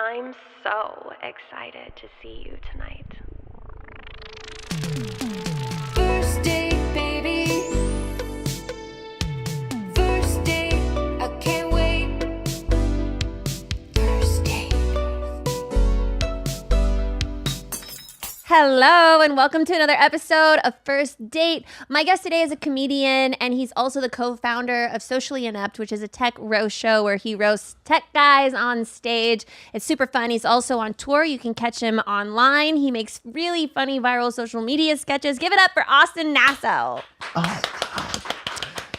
I'm so excited to see you tonight. First date, baby. First date, I can't wait. First date. Hello and welcome to another episode of First Date. My guest today is a comedian and he's also the co-founder of Socially Inept, which is a tech roast show where he roasts tech guys on stage. It's super fun. He's also on tour. You can catch him online. He makes really funny viral social media sketches. Give it up for Austin Nasso. Oh,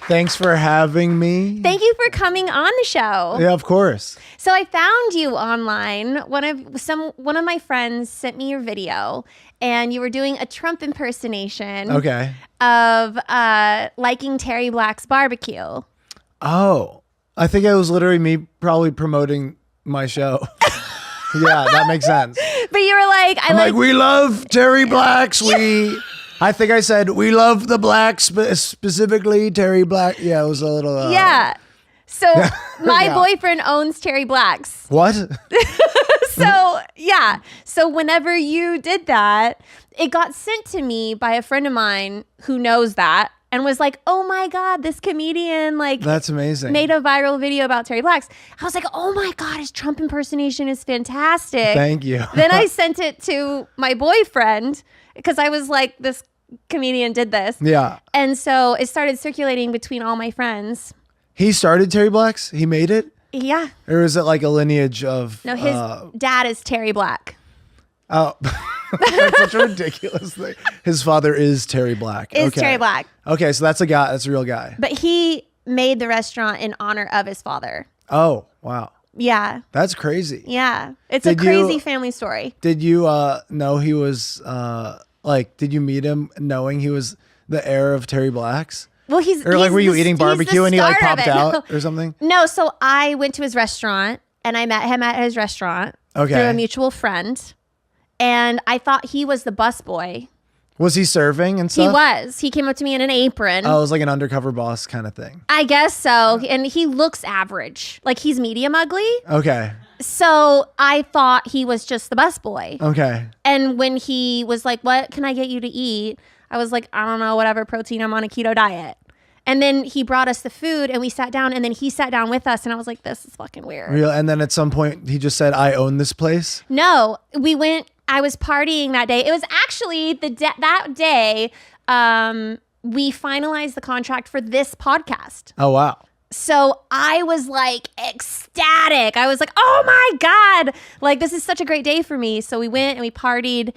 thanks for having me. Thank you for coming on the show. Yeah, of course. So I found you online. One of my friends sent me your video, and you were doing a Trump impersonation. Okay. Of liking Terry Black's barbecue. Oh, I think it was literally me probably promoting my show. Yeah, that makes sense. But you were like, I'm like, we love Terry Blacks. I think I said we love the blacks, specifically Terry Black. Yeah, it was a little. Yeah. So my Yeah. boyfriend owns Terry Black's. What? So yeah. So whenever you did that, it got sent to me by a friend of mine who knows that and was like, oh my God, this comedian That's amazing. made a viral video about Terry Black's. I was like, oh my God, his Trump impersonation is fantastic. Thank you. Then I sent it to my boyfriend because I was like, this comedian did this. Yeah. And so it started circulating between all my friends. He started Terry Blacks? He made it? Yeah. Or is it like a lineage of... No, his dad is Terry Black. Oh, that's such a ridiculous thing. His father is Terry Black. Is Terry Black. Okay, so that's a guy. That's a real guy. But he made the restaurant in honor of his father. Oh, wow. Yeah. That's crazy. Yeah. It's Did a crazy you- family story. Did you know he was did you meet him knowing he was the heir of Terry Black's? Well, he's Or like he's were you the- eating he's the barbecue and he like star of popped it. out or something? No, so I went to his restaurant and I met him at his restaurant Okay. through a mutual friend. And I thought he was the busboy. Was he serving and stuff? He was. He came up to me in an apron. Oh, it was like an undercover boss kind of thing. I guess so. And he looks average. Like he's medium ugly. Okay. So I thought he was just the busboy. Okay. And when he was like, what can I get you to eat? I was like, I don't know, whatever protein. I'm on a keto diet. And then he brought us the food and we sat down and then he sat down with us and I was like, this is fucking weird. Real. And then at some point he just said, I own this place. No, I was partying that day. It was actually that day we finalized the contract for this podcast. Oh, wow. So I was like ecstatic. I was like, oh my God, like this is such a great day for me. So we went and we partied.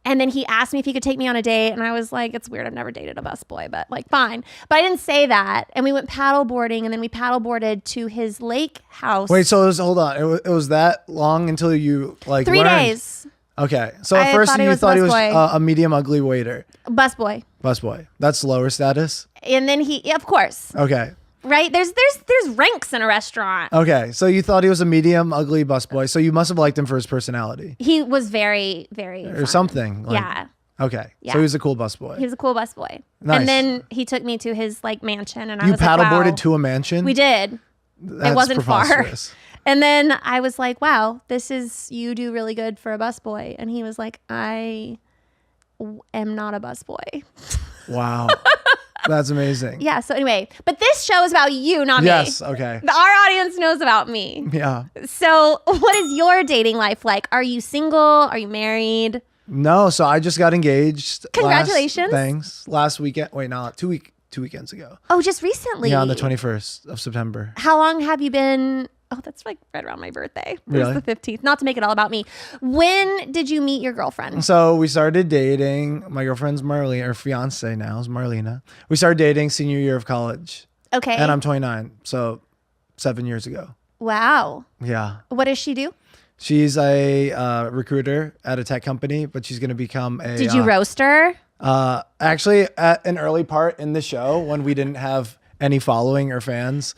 And then he asked me if he could take me on a date. And I was like, it's weird. I've never dated a busboy, but like fine. But I didn't say that. And we went paddle boarding and then we paddle boarded to his lake house. Wait, so hold on. It was that long until you like 3 learned? days. Okay. So I at first thought he you was thought he was busboy. a medium ugly waiter. Busboy. Busboy. That's lower status. And then he, of course, Okay. right? There's ranks in a restaurant. Okay. So you thought he was a medium ugly busboy. So you must have liked him for his personality He was very, very or fun. something. Like- Yeah. Okay. Yeah. So he was a cool busboy. He was a cool busboy. Nice. And then he took me to his like mansion and I You was like, wow. paddleboarded to a mansion? We did. That's it wasn't far. preposterous. And then I was like, wow, you do really good for a busboy. And he was like, I am not a busboy. Wow. That's amazing. Yeah. So anyway, but this show is about you, not Yes. me. Okay. Our audience knows about me. Yeah. So what is your dating life like? Are you single? Are you married? No. So I just got engaged. Congratulations. Thanks. Last weekend. Wait, no, two weekends ago. Oh, just recently. Yeah, on the 21st of September. How long have you been? Oh, that's like right around my birthday. It Really? was the 15th. Not to make it all about me. When did you meet your girlfriend? So we started dating. My girlfriend's Marlene, or fiance now is Marlena. We started dating senior year of college. Okay. And I'm 29. So 7 years ago. Wow. Yeah. What does she do? She's a recruiter at a tech company, but she's going to become a... Did you roast her? Actually, at an early part in the show, when we didn't have any following or fans,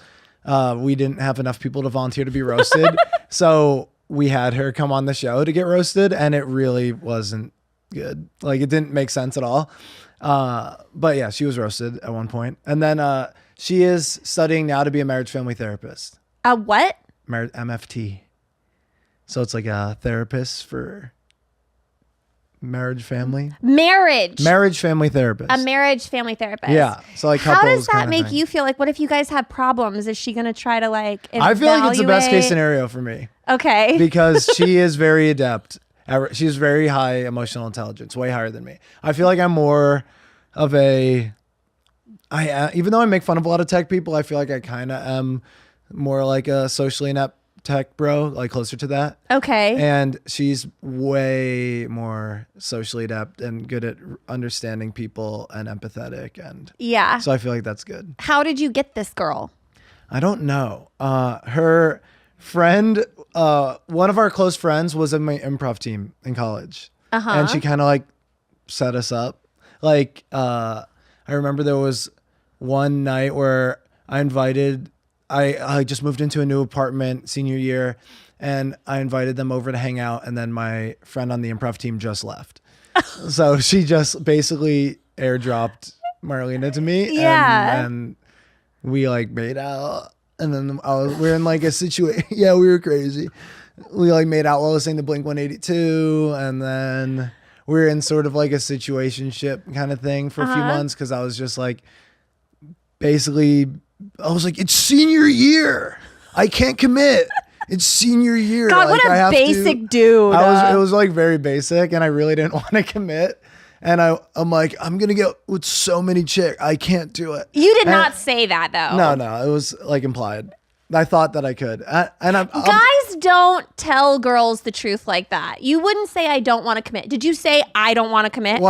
we didn't have enough people to volunteer to be roasted. So we had her come on the show to get roasted, and it really wasn't good. Like, it didn't make sense at all. But yeah, she was roasted at one point. And then she is studying now to be a marriage family therapist. A what? MFT. So it's like a therapist for marriage, family. Marriage Family therapist. a marriage family therapist. Yeah. So like how couples does that kinda make thing. you feel? Like, what if you guys have problems? Is she gonna try to like I feel like it's the best case evaluate- scenario for me Okay. because she is very adept. She's very high emotional intelligence, way higher than me. I feel like I'm more of a. Even though I make fun of a lot of tech people, I feel like I kind of am more like a socially inept tech bro, like closer to that. Okay. And she's way more socially adept and good at understanding people and empathetic. And Yeah. so I feel like that's good. How did you get this girl? I don't know. Her friend, one of our close friends was in my improv team in college. And she kind of like set us up. Like, I remember there was one night where I just moved into a new apartment senior year and I invited them over to hang out. And then my friend on the improv team just left. So she just basically airdropped Marlena to me. Yeah. And we like made out. And then we were in like a situation. Yeah, we were crazy. We like made out while listening to Blink 182. And then we were in sort of like a situationship kind of thing for a few months. Cause I was just like, basically, I was like, it's senior year. I can't commit. It's senior year. God, like, what I a have basic to. dude. It was like very basic and I really didn't want to commit. And I'm like, I'm going to get with so many chicks. I can't do it. You did And- not say that though. No, it was like implied. I thought that I could. Guys don't tell girls the truth like that. You wouldn't say I don't want to commit. Did you say I don't want to commit?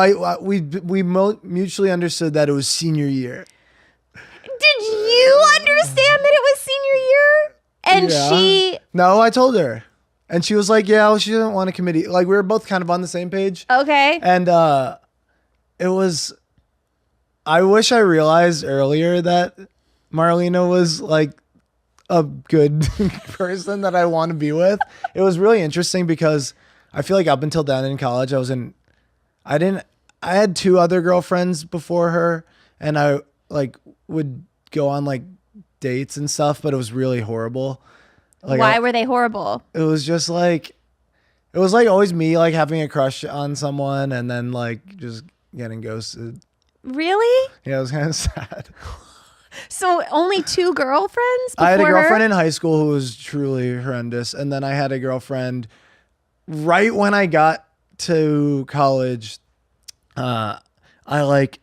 We mutually understood that it was senior year. Did you understand that it was senior year? And Yeah. she No, I told her. And she was like, yeah, well, she didn't want to commit. Like we were both kind of on the same page. okay. And it was, I wish I realized earlier that Marlena was like a good person that I want to be with. It was really interesting because I feel like up until then in college, I had two other girlfriends before her and I like would go on like dates and stuff, but it was really horrible. Like Why were they horrible? it was just like, it was like always me like having a crush on someone and then like just getting ghosted. Really? Yeah, it was kind of sad. So only two girlfriends before I had a girlfriend her? in high school who was truly horrendous. And then I had a girlfriend right when I got to college. I like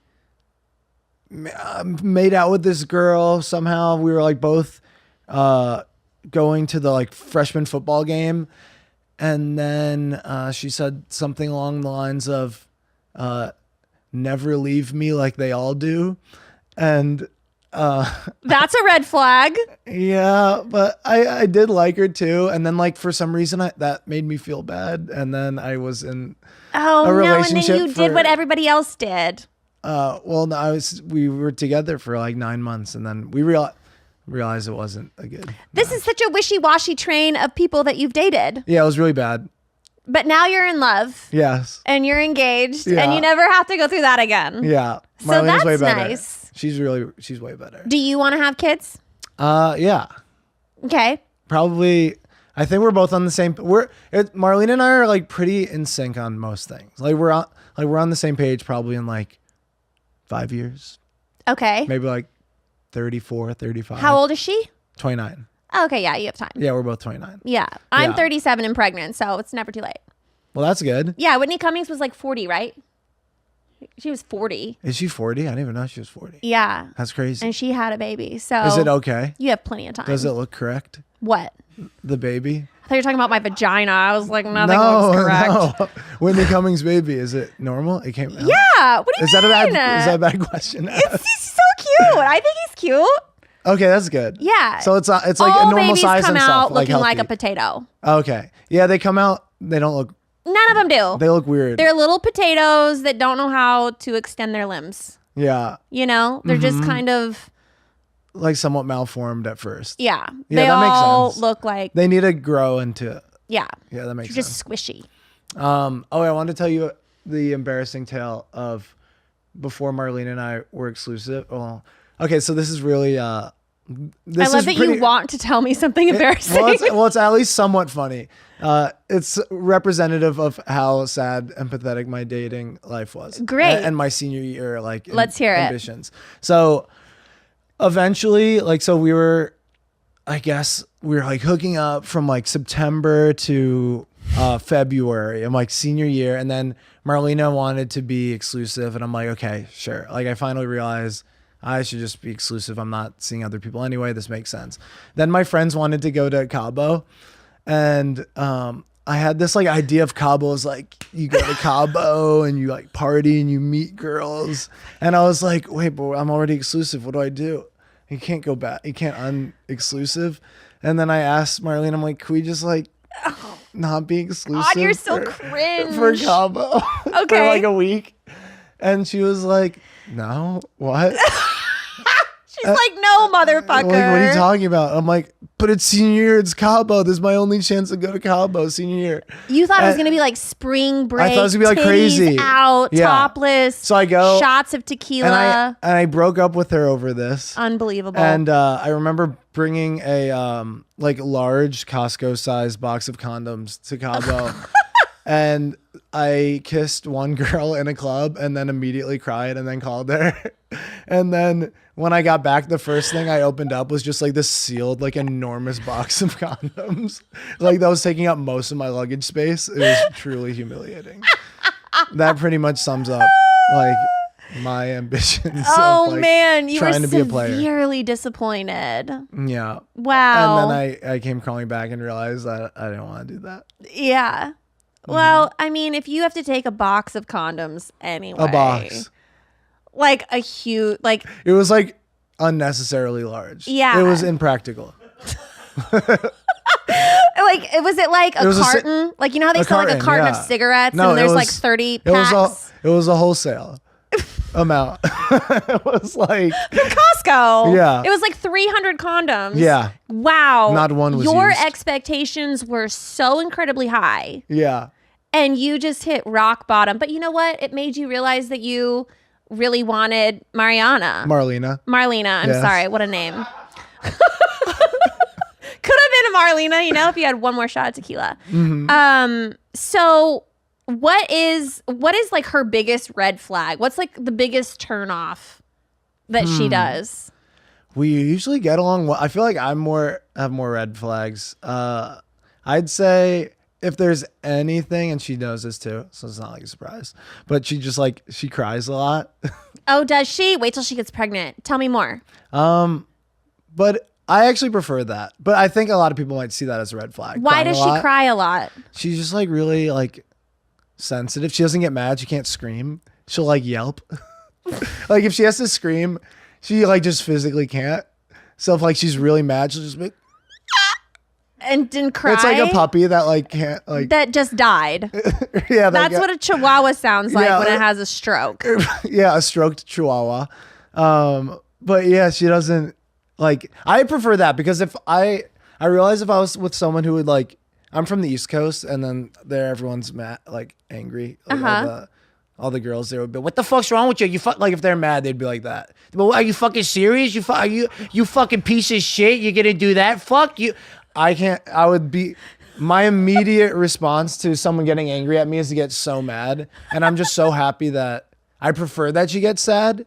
made out with this girl somehow. We were like both going to the like freshman football game. And then she said something along the lines of never leave me like they all do. And That's a red flag. yeah, but I did like her too. And then like for some reason that made me feel bad. And then I was in Oh a no, and then relationship you did for- what everybody else did. well, no, we were together for like 9 months and then we realized it wasn't a good. This is such a wishy-washy train of people that you've dated. Yeah, it was really bad. But now you're in love Yes. and you're engaged Yeah. and you never have to go through that again. Yeah. So Marlene's way that's better. nice. She's way better. Do you want to have kids? Yeah. Okay. Probably. I think we're both on the same. Marlene and I are like pretty in sync on most things. Like we're on the same page probably in like 5 years, Okay. maybe like 34, 35. How old is she? 29. Okay, yeah, you have time. Yeah, we're both 29. Yeah. I'm Yeah. 37 and pregnant, so it's never too late. Well, that's good. Yeah, Whitney Cummings was like 40, right? She was 40. Is she 40? I didn't even know she was 40. Yeah. That's crazy. And she had a baby. So Is it okay? you have plenty of time. Does it look correct? What? The baby? I thought you were talking about my vagina. I was like, nothing looks correct. No. Whitney Cummings' baby. Is it normal? It came out. Yeah. What do you Is that mean? a bad question? to ask? He's so cute. I think he's cute. Okay, that's good. Yeah. So it's like All a normal babies size come and out stuff, like looking like a healthy. potato. Okay. Yeah, they come out. They don't look. None of them do. They look weird. They're little potatoes that don't know how to extend their limbs. Yeah, You know, they're just Mm-hmm. kind of like somewhat malformed at first. yeah. Yeah, they that makes all sense. look like They need to grow into. yeah, Yeah, that makes just sense. squishy. Oh, I wanted to tell you the embarrassing tale of before Marlene and I were exclusive. Well, okay, so this is really This I love is that pretty- you want to tell me something embarrassing. Well, it's at least somewhat funny. It's representative of how sad and pathetic my dating life was. Great. And my senior year, Let's hear it. ambitions. So eventually, so we were like hooking up from like September to February of like senior year. And then Marlena wanted to be exclusive. And I'm like, okay, sure. Like I finally realized I should just be exclusive. I'm not seeing other people anyway. This makes sense. Then my friends wanted to go to Cabo. And I had this like idea of Cabo is like you go to Cabo and you like party and you meet girls. And I was like, wait, but I'm already exclusive. What do I do? You can't go back. You can't un-exclusive. And then I asked Marlene, I'm like, can we just like not be exclusive? God, you're so cringe. For Cabo Okay. for like a week. And she was like, no, what? She's like, no, motherfucker. Like, what are you talking about? I'm like, but it's senior year. It's Cabo. This is my only chance to go to Cabo senior year. You thought it was going to be like spring break. I thought it was going to be like titties crazy. out, Yeah. topless. So I go. Shots of tequila. And I broke up with her over this. Unbelievable. And I remember bringing a like large Costco sized box of condoms to Cabo. And I kissed one girl in a club and then immediately cried and then called her. And then when I got back, the first thing I opened up was just like this sealed, like enormous box of condoms. Like that was taking up most of my luggage space. It was truly humiliating. That pretty much sums up like my ambitions. oh of, like, man, you were trying to be a player. severely disappointed. Yeah. Wow. And then I came crawling back and realized that I didn't want to do that. Yeah. Well, I mean, if you have to take a box of condoms anyway. A box. Like a huge, like, It was like unnecessarily large. Yeah. It was impractical. was it like a was a si- carton? Like, you know how they A sell like a carton, carton yeah. of cigarettes No, and it there's was- like 30 It was packs? it was a wholesale amount. It was like Costco. Yeah. It was like 300 condoms. Yeah. Wow. Not one was Your used. expectations were so incredibly high. yeah. And you just hit rock bottom. But you know what? It made you realize that you really wanted Marlena, Marlena. I'm Yes. sorry. What a name. Could have been a Marlena, you know, if you had one more shot of tequila. Mm-hmm. So what is like her biggest red flag? What's like the biggest turn off that she does? We usually get along well. I feel like I have more red flags. I'd say if there's anything, and she knows this too, so it's not like a surprise, but she cries a lot. Oh, does she? Wait till she gets pregnant. Tell me more. But I actually prefer that. But I think a lot of people might see that as a red flag. Why Crying does a she lot. cry a lot? She's just like really like sensitive. She doesn't get mad. She can't scream. She'll like yelp. Like if she has to scream, she like just physically can't. So if like she's really mad, she'll just be. And didn't cry? It's like a puppy that like can't like. that just died. Yeah, That's what a chihuahua sounds like Yeah, when it has a stroke. Yeah, a stroked chihuahua. But yeah, she doesn't like. I prefer that because if I realize if I was with someone who would like, I'm from the East Coast, and then there everyone's mad, like angry. Like all the girls there would be, what the fuck's wrong with you? You fuck, like if they're mad, they'd be like that. But are you fucking serious? You fucking piece of shit. You're gonna do that? Fuck you. I can't. I would be. My immediate response to someone getting angry at me is to get so mad, and I'm just so happy that I prefer that she gets sad,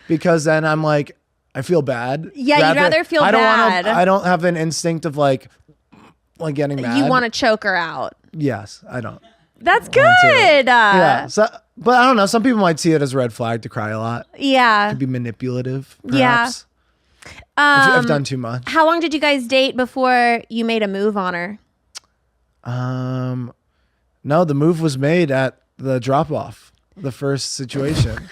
because then I'm like, I feel bad. Yeah, you'd rather feel bad. I don't have an instinct of like getting mad. You want to choke her out. Yes, I don't. That's good. Yeah. So, but I don't know. Some people might see it as a red flag to cry a lot. Yeah. Be manipulative. Yeah. Perhaps. If I've done too much. How long did you guys date before you made a move on her? No, the move was made at the drop off, the first situation.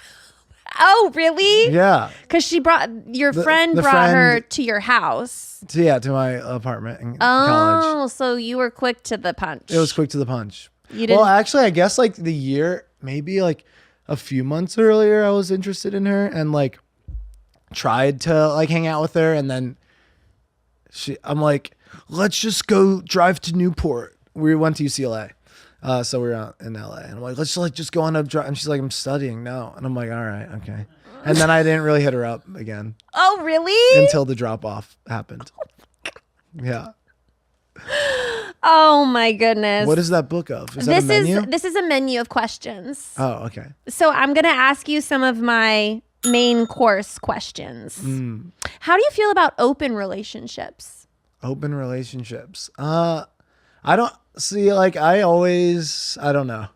Oh, really? Yeah. Because she brought your friend the brought her friend- to your house. To my apartment in college. Oh, so you were quick to the punch. It was quick to the punch. You didn't. Well, actually, I guess like the year, maybe like a few months earlier, I was interested in her and like tried to like hang out with her, and then I'm like, let's just go drive to Newport. We went to UCLA, so we were out in LA, and I'm like, let's like just go on a drive. And she's like, I'm studying now, and I'm like, all right, okay. And then I didn't really hit her up again Oh, really? until the drop off happened. Yeah. Oh my goodness. What is that book of? Is that a menu? This is a menu of questions. Oh, okay. So I'm going to ask you some of my main course questions. How do you feel about open relationships? Open relationships. I don't see, like, I don't know.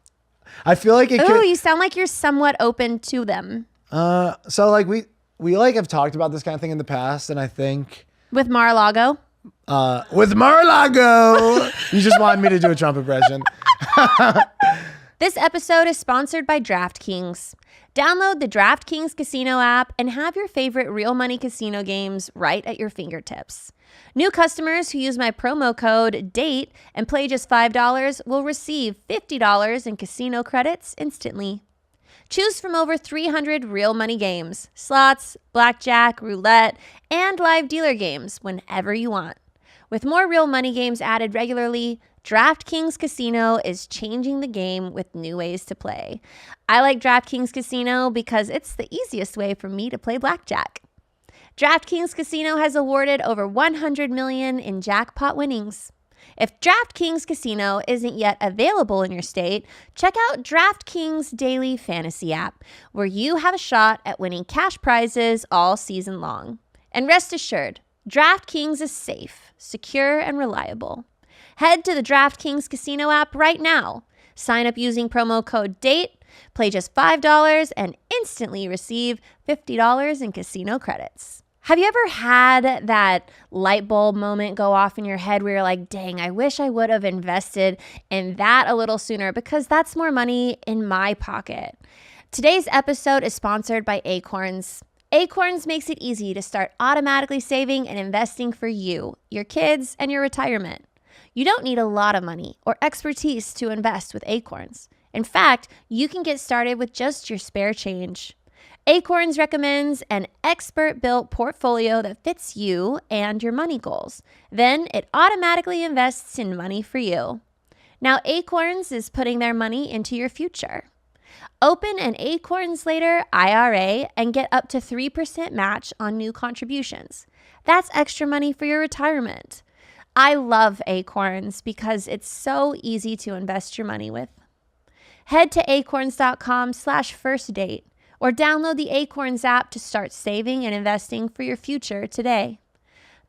I feel like it Oh, could. you sound like you're somewhat open to them. So like we like have talked about this kind of thing in the past, and I think With Mar-a-Lago? with Mar-a-Lago, you just wanted me to do a Trump impression. This episode is sponsored by DraftKings. Download the DraftKings Casino app and have your favorite real money casino games right at your fingertips. New customers who use my promo code DATE and play just $5 will receive $50 in casino credits instantly. Choose from over 300 real money games, slots, blackjack, roulette, and live dealer games whenever you want. With more real money games added regularly, DraftKings Casino is changing the game with new ways to play. I like DraftKings Casino because it's the easiest way for me to play blackjack. DraftKings Casino has awarded over $100 million in jackpot winnings. If DraftKings Casino isn't yet available in your state, check out DraftKings Daily Fantasy app, where you have a shot at winning cash prizes all season long. And rest assured, DraftKings is safe, secure, and reliable. Head to the DraftKings Casino app right now. Sign up using promo code DATE, play just $5, and instantly receive $50 in casino credits. Have you ever had that light bulb moment go off in your head where you're like, dang, I wish I would have invested in that a little sooner because that's more money in my pocket? Today's episode is sponsored by Acorns. Acorns makes it easy to start automatically saving and investing for you, your kids, and your retirement. You don't need a lot of money or expertise to invest with Acorns. In fact, you can get started with just your spare change. Acorns recommends an expert-built portfolio that fits you and your money goals. Then it automatically invests in money for you. Now Acorns is putting their money into your future. Open an Acorns Later IRA and get up to 3% match on new contributions. That's extra money for your retirement. I love Acorns because it's so easy to invest your money with. Head to acorns.com/firstdate or download the Acorns app to start saving and investing for your future today.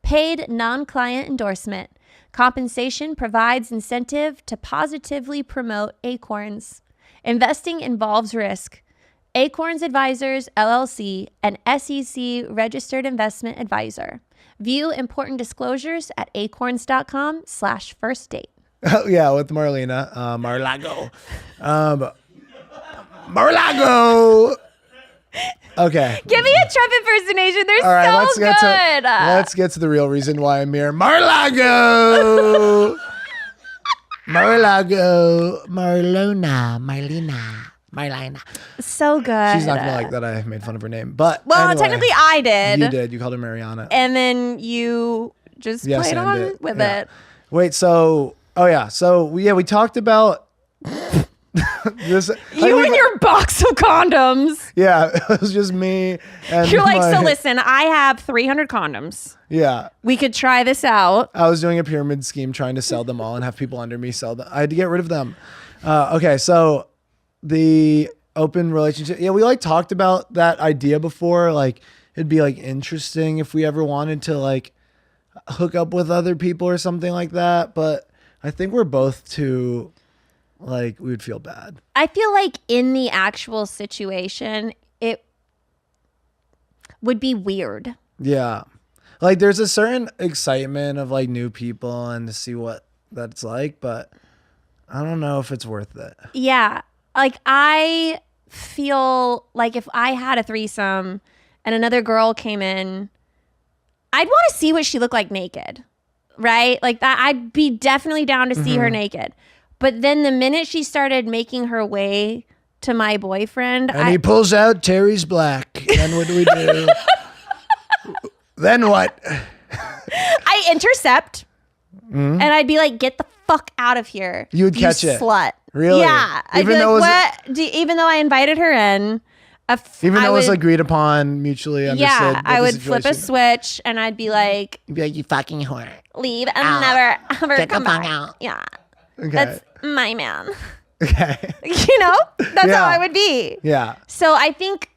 Paid non-client endorsement. Compensation provides incentive to positively promote Acorns. Investing involves risk. Acorns Advisors, LLC, an SEC registered investment advisor. View important disclosures at acorns.com/firstdate. Oh, yeah, with Marlena. Mar-a-Lago. Mar-a-Lago. Okay. Give me a Trump impersonation. They're All right, so let's good. let's get to the real reason why I'm here. Mar-a-Lago. Mar-a-Lago. Marlena. So good. She's not gonna like that I made fun of her name, but Well, anyway, technically I did. you did. You called her Mariana. And then you just Yes, played and on it. with Yeah. it. Wait, so we talked about this. You and your box of condoms. Yeah, it was just me and You're like, my- so listen, I have 300 condoms. Yeah. We could try this out. I was doing a pyramid scheme trying to sell them all and have people under me sell them. I had to get rid of them. Okay, so the open relationship. Yeah, we like talked about that idea before. Like it'd be like interesting if we ever wanted to like hook up with other people or something like that. But I think we're both too like we would feel bad. I feel like in the actual situation, it would be weird. Yeah. Like there's a certain excitement of like new people and to see what that's like, but I don't know if it's worth it. Yeah. Like I feel like if I had a threesome and another girl came in, I'd want to see what she looked like naked, right? Like that, I'd be definitely down to see her naked. But then the minute she started making her way to my boyfriend, And he pulls out Terry's black. Then what do we do? Then what? I intercept and I'd be like, get the fuck out of here. You would catch it. Slut. Really? Yeah. I'd Even be though like, what? Even though I invited her in, Even I though it was would- agreed upon, mutually understood. Yeah, what I the would flip a situation- switch and I'd be like, You'd be like, you fucking whore. leave and never ever Get the come fuck back. out. Yeah, Okay. that's my man. Okay. You know, that's Yeah. how I would be. Yeah. So I think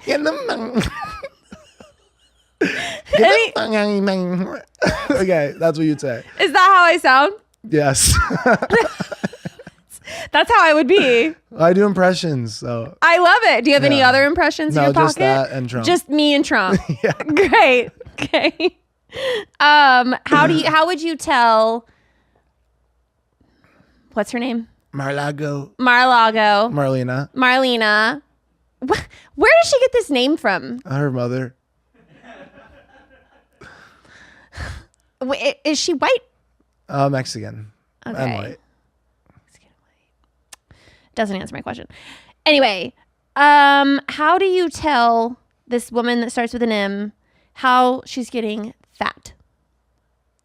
Get the Any- Okay, that's what you'd say. is that how I sound? Yes. That's how I would be. I do impressions, so I love it. Do you have any Yeah. other impressions in No, your pocket? just that and Trump. Just me and Trump. Yeah. Great. Okay. How would you tell? What's her name? Mar-a-Lago. Marlago. Marlena, Marlena. Where did she get this name from? her mother. Is she white? Mexican and Okay. white. Doesn't answer my question. Anyway, how do you tell this woman that starts with an M how she's getting fat?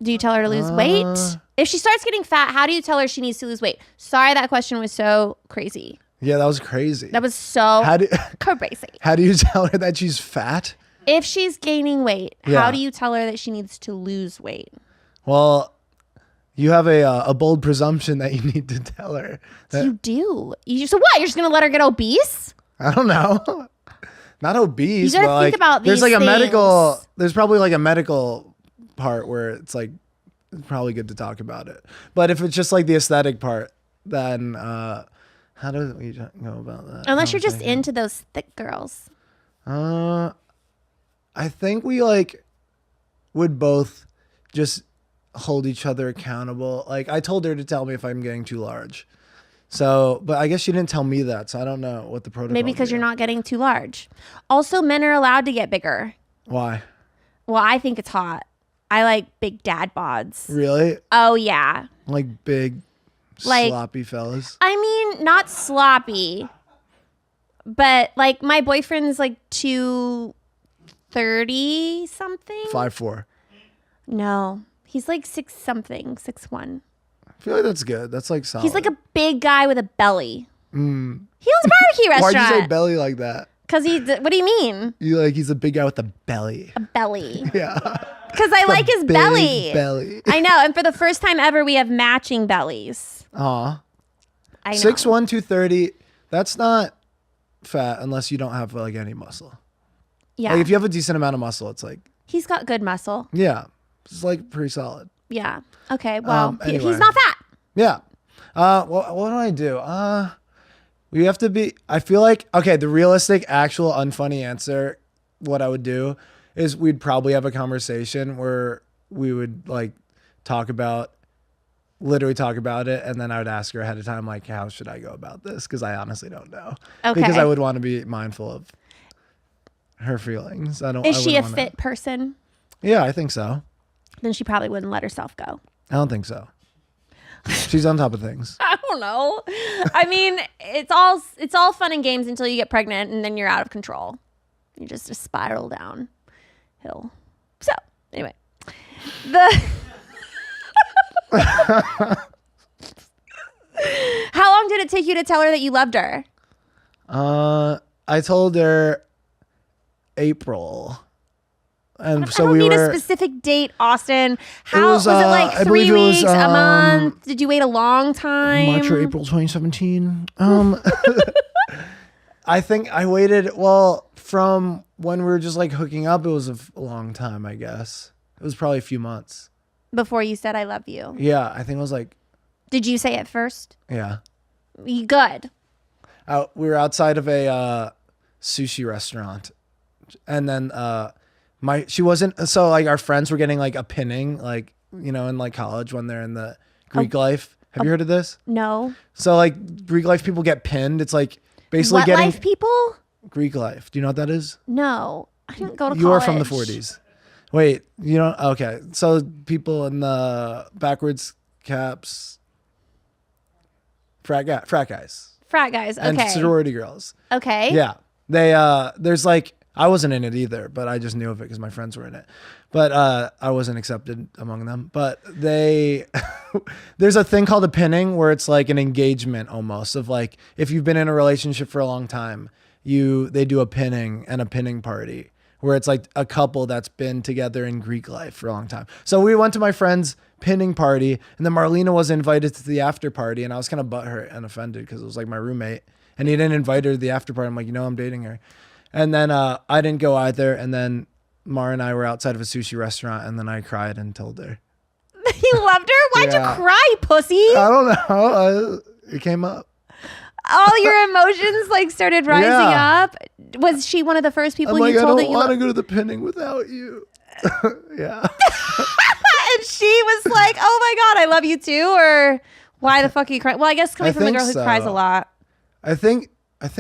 Do you tell her to lose weight? If she starts getting fat, how do you tell her she needs to lose weight? Sorry, that question was so crazy. Yeah, that was crazy. That was so How do crazy. how do you tell her that she's fat? If she's gaining weight, Yeah. how do you tell her that she needs to lose weight? Well, you have a bold presumption that you need to tell her. That, You do. So what? You're just gonna let her get obese? I don't know. Not obese. You gotta but think about there's these like a medical. things. There's probably like a medical part where it's like it's probably good to talk about it. But if it's just like the aesthetic part, then how do we go about that? Unless you're just conversation? into those thick girls. I think we like would both just hold each other accountable. Like I told her to tell me if I'm getting too large. So, but I guess she didn't tell me that, so I don't know what the protocol. Maybe because you're not getting too large. Also, men are allowed to get bigger. Why? Well, I think it's hot. I like big dad bods. Really? Oh yeah. Like big, Like- sloppy fellas. I mean, not sloppy, but like my boyfriend's like 230 something. 5'4". No, he's like 6 something, 6'1". I feel like that's good. That's like solid. He's like a big guy with a belly. He owns a barbecue Why'd you say restaurant. belly like that? Because what do you mean? You like he's a big guy with a belly. A belly. Yeah. Because I like his Big belly. belly. I know. And for the first time ever, we have matching bellies. Aw. I know. 6'1", 230. That's not fat unless you don't have like any muscle. Yeah. Like if you have a decent amount of muscle, it's like He's got good muscle. yeah, it's like pretty solid. Yeah. Okay. Well, Anyway. he's not fat. Yeah. What do I do? We have to be. I feel like okay. The realistic, actual, unfunny answer, what I would do is we'd probably have a conversation where we would like literally talk about it, and then I would ask her ahead of time, like, how should I go about this? Because I honestly don't know. Okay. Because I would want to be mindful of her feelings. I don't. Is I she a wouldn't wanna- fit person? Yeah, I think so. Then she probably wouldn't let herself go. I don't think so. She's on top of things. I don't know. I mean, it's all fun and games until you get pregnant, and then you're out of control. You just spiral downhill. So anyway, how long did it take you to tell her that you loved her? I told her April. And I so don't we need were a specific date, Austin. How was, was, it like I 3 believe it was, weeks, a month? Did you wait a long time? March or April 2017. I think I waited, from when we were just like hooking up, it was a long time, I guess. It was probably a few months. Before you said I love you. Yeah, I think it was like, Did you say it first? yeah. You good. We were outside of a sushi restaurant. And then she wasn't, so like our friends were getting like a pinning, like, you know, in like college when they're in the Greek life. Have you heard of this? No. So like Greek life people get pinned. It's like basically What getting life people? Greek life. Do you know what that is? No. I didn't go to college. You are from the 40s. Wait, you don't? Okay. So people in the backwards caps, frat guys. Frat guys. Okay. And sorority girls. Okay. Yeah. They, there's like, I wasn't in it either, but I just knew of it because my friends were in it. But I wasn't accepted among them. But they, there's a thing called a pinning where it's like an engagement almost of like, if you've been in a relationship for a long time, they do a pinning and a pinning party where it's like a couple that's been together in Greek life for a long time. So we went to my friend's pinning party, and then Marlena was invited to the after party, and I was kind of butthurt and offended because it was like my roommate, and he didn't invite her to the after party. I'm like, I'm dating her. And then I didn't go either. And then Mara and I were outside of a sushi restaurant, and then I cried and told her. You loved her? Why'd you cry, pussy? I don't know. It came up. All your emotions like started rising up. Was she one of the first people you told that you I don't want to go to the pinning without you. Yeah. And she was like, "Oh my God, I love you too," or "Why the fuck are you crying?" Well, I guess coming from the girl who cries a lot. I think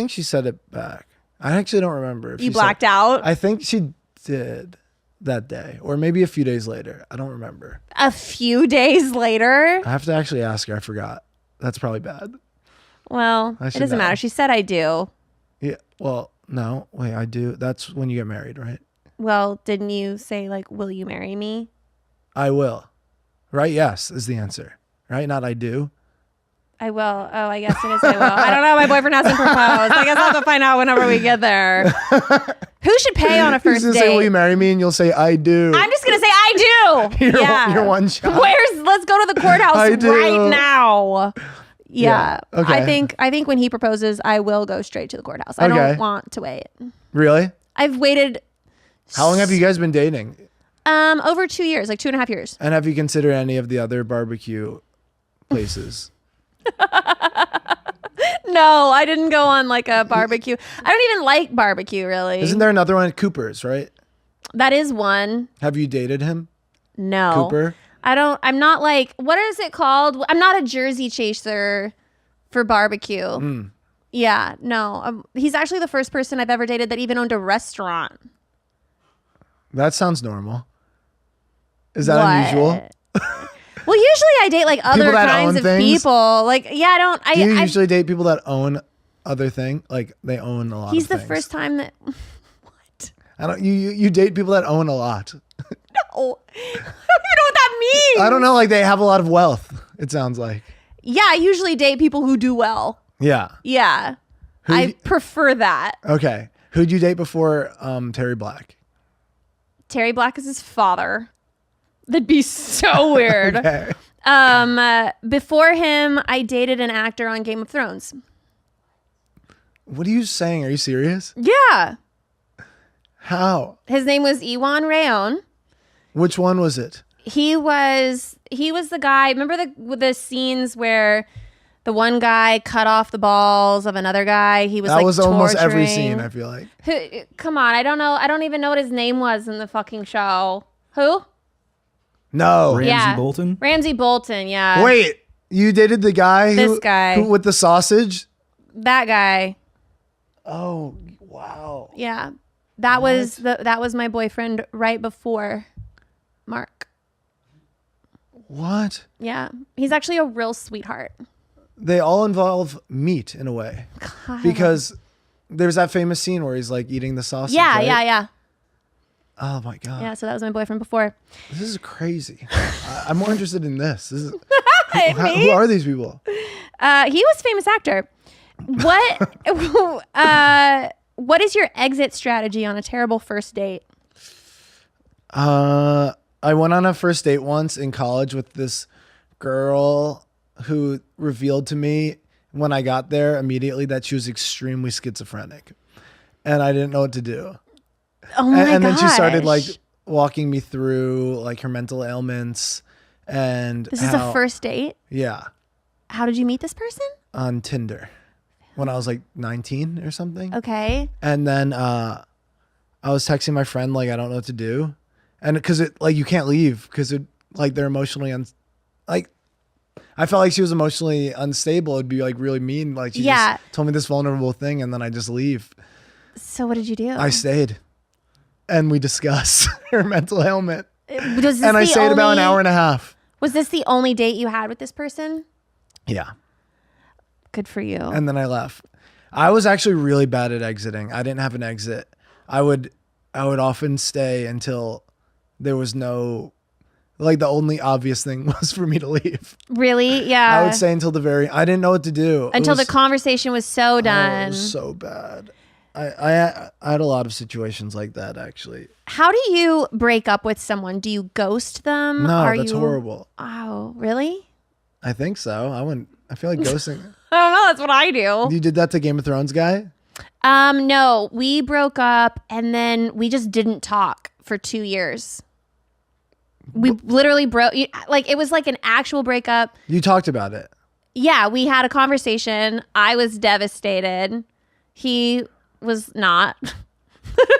she said it back. I actually don't remember. If you blacked out? I think she did that day, or maybe a few days later. I don't remember. A few days later? I have to actually ask her. I forgot. That's probably bad. Well, it doesn't matter. She said I do. Yeah. Well, no. Wait, I do. That's when you get married, right? Well, didn't you say like, will you marry me? I will. Right? Yes is the answer. Right? Not I do. I will. Oh, I guess it is I will. I don't know. My boyfriend hasn't proposed. I guess I'll have to find out whenever we get there. Who should pay on a first date? Say, will you marry me? And you'll say, I do. I'm just going to say, I do. You're one shot. Let's go to the courthouse right now. Yeah. Okay. I think when he proposes, I will go straight to the courthouse. I don't want to wait. Really? I've waited. How long have you guys been dating? Over 2 years, like 2.5 years. And have you considered any of the other barbecue places? No, I didn't go on like a barbecue. I don't even like barbecue, really. Isn't there another one at Cooper's, right? That is one. Have you dated him? No. Cooper? I'm not like, what is it called? I'm not a Jersey chaser for barbecue. Yeah, no. He's actually the first person I've ever dated that even owned a restaurant. That sounds normal. Is that unusual? Well, usually I date like other kinds of people. Like, yeah, I don't. Do you usually date people that own other things? Like they own a lot. He's of the things. first time that. What? I don't. You date people that own a lot. No, I don't even know what that means. I don't know. Like they have a lot of wealth. It sounds like. Yeah, I usually date people who do well. Yeah. Yeah, I prefer that. Okay, who'd you date before Terry Black? Terry Black is his father. That'd be so weird. Okay. Before him, I dated an actor on Game of Thrones. What are you saying? Are you serious? Yeah. How? His name was Iwan Rayon. Which one was it? He was the guy. Remember the scenes where the one guy cut off the balls of another guy? He was that like was almost every torturing. scene, I feel like. Come on, I don't know. I don't even know what his name was in the fucking show. Who? No. Ramsey Bolton? Ramsey Bolton, yeah. Wait, you dated the guy This guy. who with the sausage? That guy. Oh, wow. Yeah. That was my boyfriend right before Mark. What? Yeah. He's actually a real sweetheart. They all involve meat in a way. God. Because there's that famous scene where he's like eating the sausage. Yeah, right? yeah. Oh my God. Yeah, so that was my boyfriend before. This is crazy. I'm more interested in this. This is Me? who are these people? He was a famous actor. What what is your exit strategy on a terrible first date? I went on a first date once in college with this girl who revealed to me when I got there immediately that she was extremely schizophrenic. And I didn't know what to do. Oh my and then she started like gosh. walking me through like her mental ailments and This is a first date? Yeah. How did you meet this person? On Tinder when I was like 19 or something. Okay. And then I was texting my friend like I don't know what to do. And because it like you can't leave because it like they're emotionally like I felt like she was emotionally unstable. It'd be like really mean. Like she just told me this vulnerable thing and then I just leave. So what did you do? I stayed and we discussed her mental ailment. Was this And I the stayed about an only- hour and a half. Was this the only date you had with this person? Yeah. Good for you. And then I left. I was actually really bad at exiting. I didn't have an exit. I would often stay until there was no Like the only obvious thing was for me to leave. Really? Yeah. I would say until I didn't know what to do. Until the conversation was so It done. was so bad. I had a lot of situations like that actually. How do you break up with someone? Do you ghost them? No, that's horrible. Oh, really? I think so. I feel like ghosting. I don't know. That's what I do. You did that to Game of Thrones guy? No, we broke up and then we just didn't talk for 2 years. We literally broke. Like it was like an actual breakup. You talked about it. Yeah, we had a conversation. I was devastated. He was not.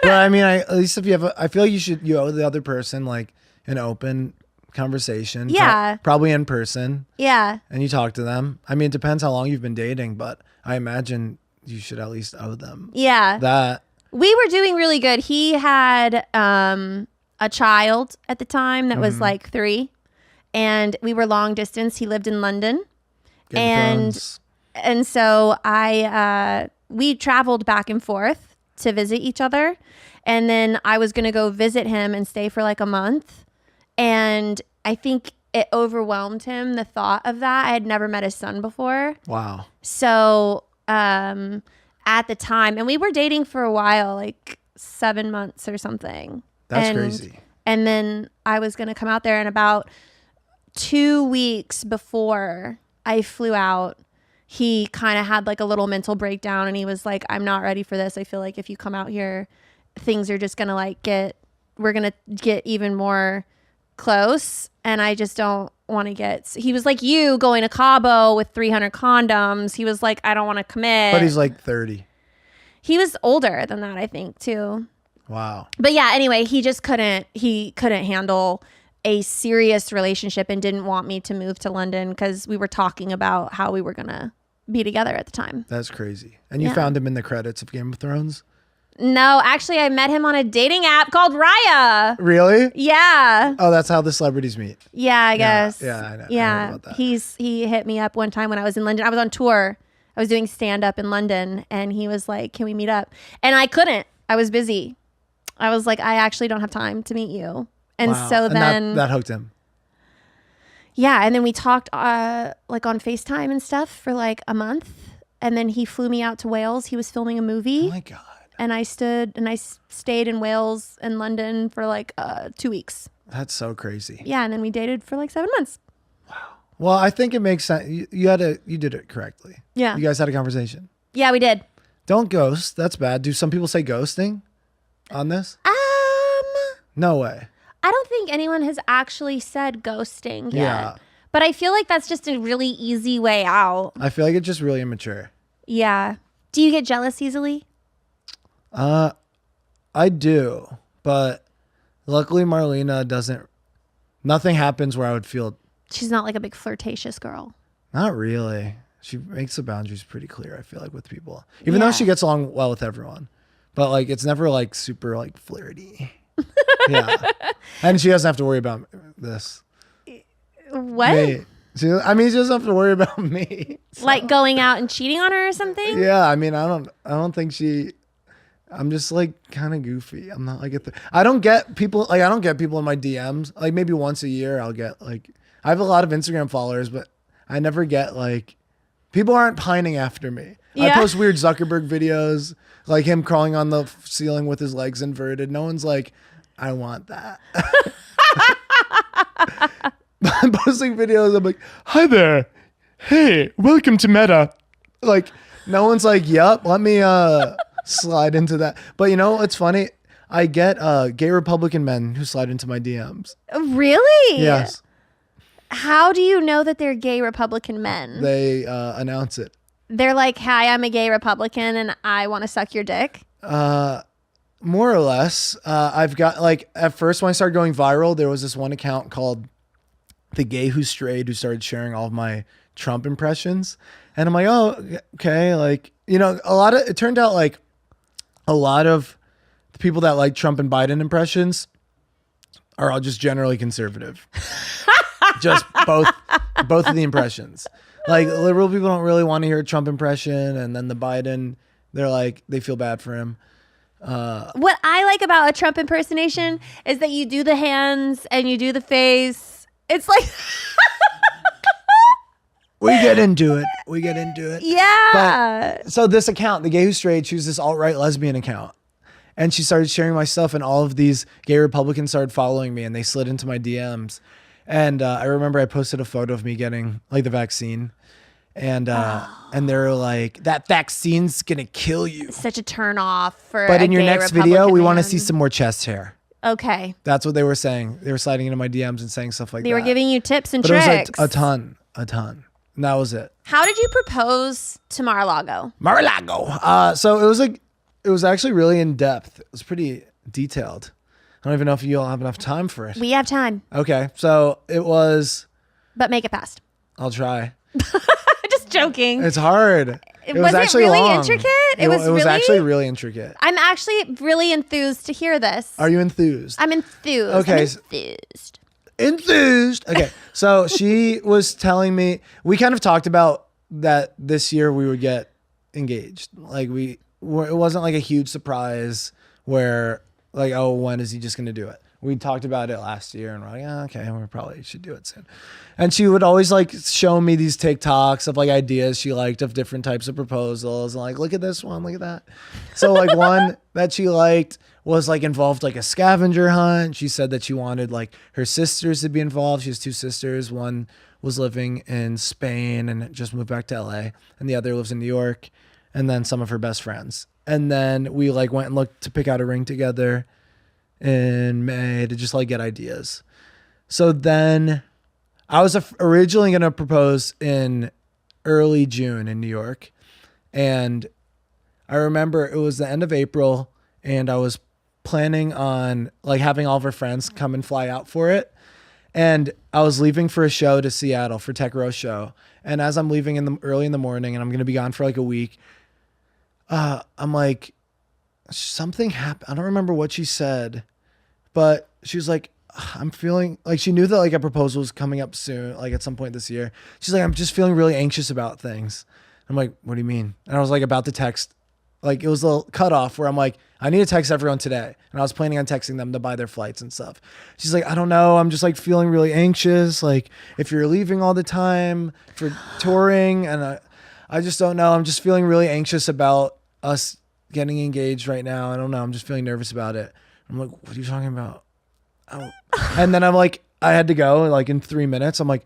But I mean, at least if you have, I feel like you owe the other person like an open conversation. Yeah. Probably in person. Yeah. And you talk to them. I mean, it depends how long you've been dating, but I imagine you should at least owe them. Yeah. That. We were doing really good. He had a child at the time that was like 3, and we were long distance. He lived in London, and so we traveled back and forth to visit each other, and then I was gonna go visit him and stay for like a month, and I think it overwhelmed him, the thought of that. I had never met his son before. Wow. So at the time, and we were dating for a while, like 7 months or something. That's crazy. And then I was going to come out there, and about 2 weeks before I flew out, he kind of had like a little mental breakdown, and he was like, I'm not ready for this. I feel like if you come out here, things are just going to we're going to get even more close. And I just don't want to he was like you going to Cabo with 300 condoms. He was like, I don't want to commit. But he's like 30. He was older than that, I think, too. Wow. But yeah, anyway, he couldn't handle a serious relationship and didn't want me to move to London because we were talking about how we were going to be together at the time. That's crazy. And you found him in the credits of Game of Thrones? No, actually, I met him on a dating app called Raya. Really? Yeah. Oh, that's how the celebrities meet. Yeah, I guess. Yeah, I know. Yeah, I heard about that. he hit me up one time when I was in London. I was on tour. I was doing stand up in London, and he was like, "Can we meet up?" And I couldn't. I was busy. I was like, "I actually don't have time to meet you." And Wow. so then that hooked him. Yeah, and then we talked like on FaceTime and stuff for like a month, and then he flew me out to Wales. He was filming a movie. Oh my God. And I stayed in Wales and London for like 2 weeks. That's so crazy. Yeah, and then we dated for like 7 months. Well, I think it makes sense. You did it correctly. Yeah. You guys had a conversation. Yeah, we did. Don't ghost. That's bad. Do some people say ghosting on this? No way. I don't think anyone has actually said ghosting yet. Yeah. But I feel like that's just a really easy way out. I feel like it's just really immature. Yeah. Do you get jealous easily? I do, but luckily Marlena doesn't. Nothing happens where I would feel. She's not like a big flirtatious girl. Not really. She makes the boundaries pretty clear, I feel like, with people. Even though she gets along well with everyone. But like it's never like super like flirty. Yeah. And she doesn't have to worry about this. What? Me. She doesn't have to worry about me. So. Like going out and cheating on her or something? Yeah, I mean, I don't think I'm just like kind of goofy. I'm not like I don't get people in my DMs. Like maybe once a year I'll get like, I have a lot of Instagram followers, but I never get like, people aren't pining after me. Yeah. I post weird Zuckerberg videos, like him crawling on the ceiling with his legs inverted. No one's like, I want that. I'm posting videos. I'm like, hi there. Hey, welcome to Meta. Like, no one's like, yep, let me slide into that. But you know what's funny? I get gay Republican men who slide into my DMs. Really? Yes. How do you know that they're gay Republican men? They announce it. They're like, hi, I'm a gay Republican and I want to suck your dick. More or less. I've got like, at first when I started going viral, there was this one account called The Gay Who Strayed who started sharing all of my Trump impressions. And I'm like, oh, okay. Like, you know, it turned out like a lot of the people that like Trump and Biden impressions are all just generally conservative. Just both of the impressions. Like liberal people don't really want to hear a Trump impression. And then the Biden, they're like, they feel bad for him. What I like about a Trump impersonation is that you do the hands and you do the face. It's like, We get into it. yeah. So this account, The Gay Who Strayed, she was this alt-right lesbian account. And she started sharing my stuff, and all of these gay Republicans started following me, and they slid into my DMs. And I remember I posted a photo of me getting like the vaccine. And they're like, that vaccine's gonna kill you. Such a turn off for But a in your gay next Republican video, we want to man. see some more chest hair. Okay. That's what they were saying. They were sliding into my DMs and saying stuff like that. They were giving you tips and but tricks. it was like a ton. And that was it. How did you propose to Mar-a-Lago? Mar-a-Lago. So it was actually really in depth. It was pretty detailed. I don't even know if you'll have enough time for it. We have time, Okay. So it was, but make it fast. I'll try. Just joking. It's hard. It Was it actually really long. intricate? It was really? actually really intricate. I'm actually really enthused to hear this. Are you enthused? I'm enthused. Okay. I'm enthused. Okay. So she was telling me, we kind of talked about that this year we would get engaged. Like it wasn't like a huge surprise where like, oh, when is he just going to do it? We talked about it last year and we're like, yeah, okay, we probably should do it soon. And she would always like show me these TikToks of like ideas she liked of different types of proposals and like, look at this one, look at that. So like one that she liked was like involved like a scavenger hunt. She said that she wanted like her sisters to be involved. She has two sisters. One was living in Spain and just moved back to LA, and the other lives in New York, and then some of her best friends. And then we like went and looked to pick out a ring together in May to just like get ideas. So then I was originally going to propose in early June in New York. And I remember it was the end of April and I was planning on like having all of her friends come and fly out for it. And I was leaving for a show to Seattle for Tech Row show. And as I'm leaving early in the morning and I'm going to be gone for like a week, I'm like, something happened. I don't remember what she said, but she was like, I'm feeling like she knew that like a proposal was coming up soon, like at some point this year. She's like, I'm just feeling really anxious about things. I'm like, what do you mean? And I was like about to text, like it was a cutoff where I'm like, I need to text everyone today. And I was planning on texting them to buy their flights and stuff. She's like, I don't know. I'm just like feeling really anxious. Like if you're leaving all the time for touring and I just don't know. I'm just feeling really anxious about us getting engaged right now. I don't know. I'm just feeling nervous about it. I'm like, what are you talking about? Oh. And then I'm like, I had to go like in 3 minutes. I'm like,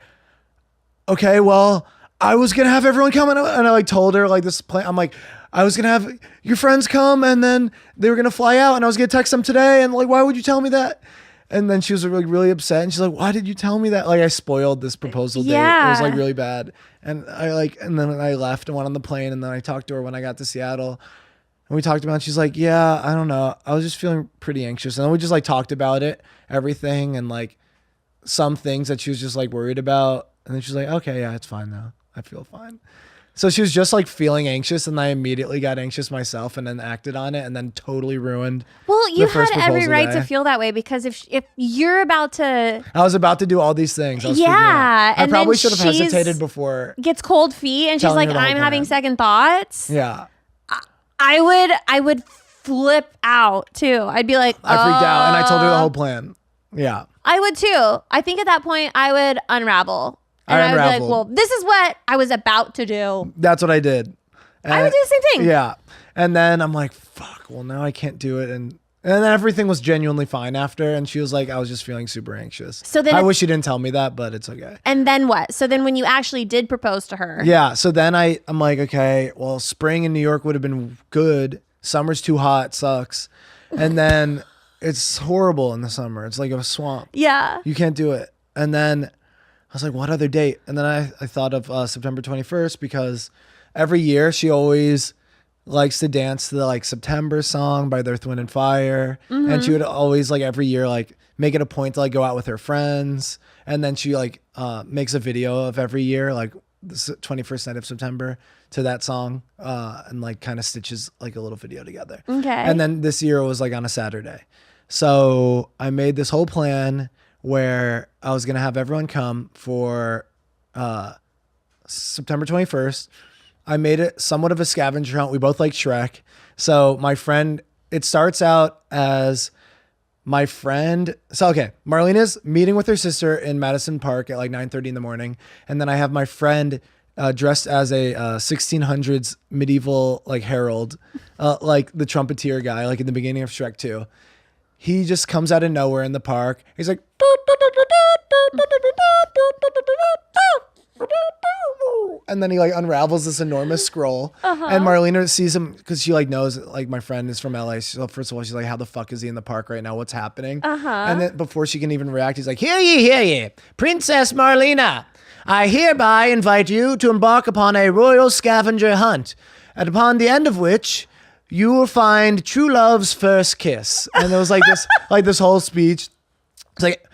okay, well, I was going to have everyone come and I like told her like this plan. I'm like, I was going to have your friends come and then they were going to fly out and I was going to text them today. And like, why would you tell me that? And then she was like really upset and she's like, why did you tell me that? Like I spoiled this proposal date. It was like really bad. And and then I left and went on the plane and then I talked to her when I got to Seattle. And we talked about it. She's like, yeah, I don't know. I was just feeling pretty anxious. And then we just like talked about it, everything, and like some things that she was just like worried about. And then she's like, okay, yeah, it's fine now. I feel fine. So she was just like feeling anxious and I immediately got anxious myself and then acted on it and then totally ruined. Well, you the first had every proposal right day. to feel that way because if you're about to I was about to do all these things. I was freaking out. Yeah, I and probably then should have she's- hesitated before. gets cold feet and she's Telling like, her the whole I'm having plan. second thoughts. Yeah. I would flip out too. I'd be like, I freaked out and I told her the whole plan. Yeah. I would too. I think at that point I would unravel. And I would be like, unraveled. well, this is what I was about to do. That's what I did. I would do the same thing. Yeah. And then I'm like, fuck, well, now I can't do it. And then everything was genuinely fine after. And she was like, I was just feeling super anxious. So then I it- wish she didn't tell me that, but it's okay. And then what? So then when you actually did propose to her. Yeah. So then I'm like, okay, well, spring in New York would have been good. Summer's too hot, sucks. And then it's horrible in the summer. It's like a swamp. Yeah. You can't do it. And then I was like, what other date? And then I thought of September 21st because every year she always likes to dance to the like September song by Earth, Wind and Fire. And she would always like every year like make it a point to like go out with her friends. And then she like makes a video of every year like the 21st night of September to that song and like kind of stitches like a little video together. Okay. And then this year it was like on a Saturday. So I made this whole plan where I was going to have everyone come for September 21st. I made it somewhat of a scavenger hunt. We both like Shrek. So my friend it starts out as my friend. So, okay, Marlena's meeting with her sister in Madison Park at like 9:30 in the morning. And then I have my friend dressed as a 1600s medieval like herald, like the trumpeter guy, like in the beginning of Shrek 2. He just comes out of nowhere in the park. He's like, and then he like unravels this enormous scroll. And Marlena sees him because she like knows like my friend is from LA. So first of all, she's like, how the fuck is he in the park right now? What's happening? And then before she can even react, he's like, hear ye, Princess Marlena. I hereby invite you to embark upon a royal scavenger hunt, and upon the end of which you will find true love's first kiss. And it was like this whole speech. It's like,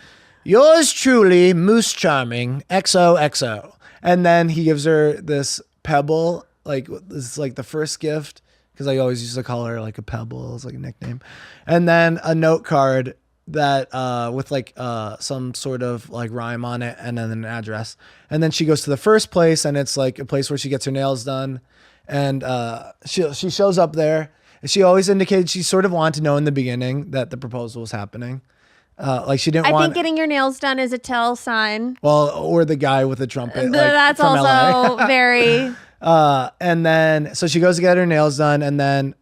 yours truly, Moose Charming, XOXO. And then he gives her this pebble, like this is like the first gift, because I always used to call her like a pebble, it's like a nickname. And then a note card that with like some sort of like rhyme on it, and then an address. And then she goes to the first place, and it's like a place where she gets her nails done. And she shows up there. She always indicated she sort of wanted to know in the beginning that the proposal was happening. Like she didn't I want. think getting your nails done is a tell sign. Well, or the guy with the trumpet. Like, That's from also LA. very. And then so she goes to get her nails done, and then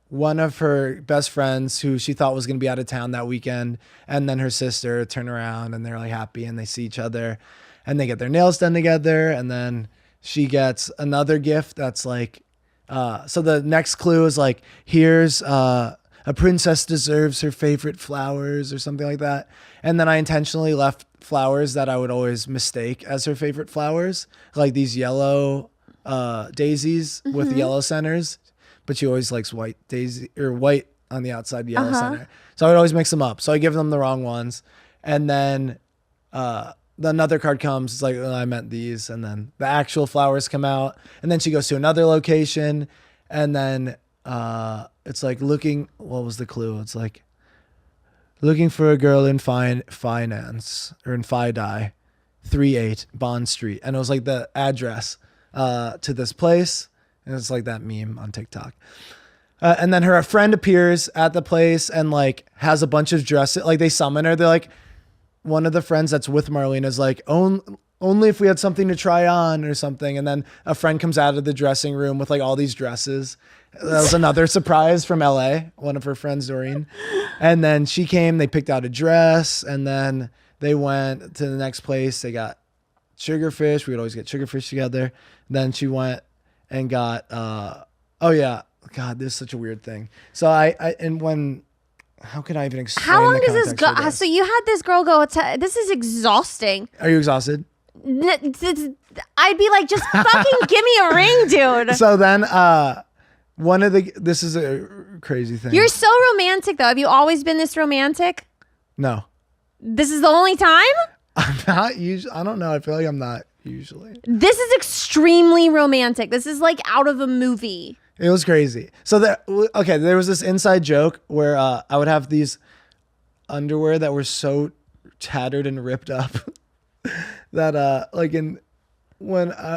one of her best friends who she thought was going to be out of town that weekend, and then her sister turn around and they're like happy and they see each other and they get their nails done together. And then she gets another gift that's like, so the next clue is like, here's a princess deserves her favorite flowers or something like that. And then I intentionally left flowers that I would always mistake as her favorite flowers, like these yellow daisies with yellow centers. But she always likes white daisy or white on the outside, yellow center. So I would always mix them up. So I give them the wrong ones. And then another card comes. It's like, oh, I meant these. And then the actual flowers come out. And then she goes to another location. And then it's like looking, what was the clue? It's like looking for a girl in finance or in FIDI, 38 Bond Street. And it was like the address to this place. And it's like that meme on TikTok. And then her friend appears at the place and like has a bunch of dresses. Like they summon her. They're like, one of the friends that's with Marlene is like, only if we had something to try on or something. And then a friend comes out of the dressing room with like all these dresses. That was another surprise from LA, one of her friends, Doreen. And then she came, they picked out a dress, and then they went to the next place. They got sugarfish. We would always get sugarfish together. Then she went and got oh yeah, God, this is such a weird thing. So how can I even explain? How long the does this context go? of this? So you had this girl go. This is exhausting. Are you exhausted? I'd be like, just fucking give me a ring, dude. So then this is a crazy thing. You're so romantic, though. Have you always been this romantic? No. This is the only time? I'm not usually. I don't know. I feel like I'm not usually. This is extremely romantic. This is like out of a movie. It was crazy. So there was this inside joke where I would have these underwear that were so tattered and ripped up that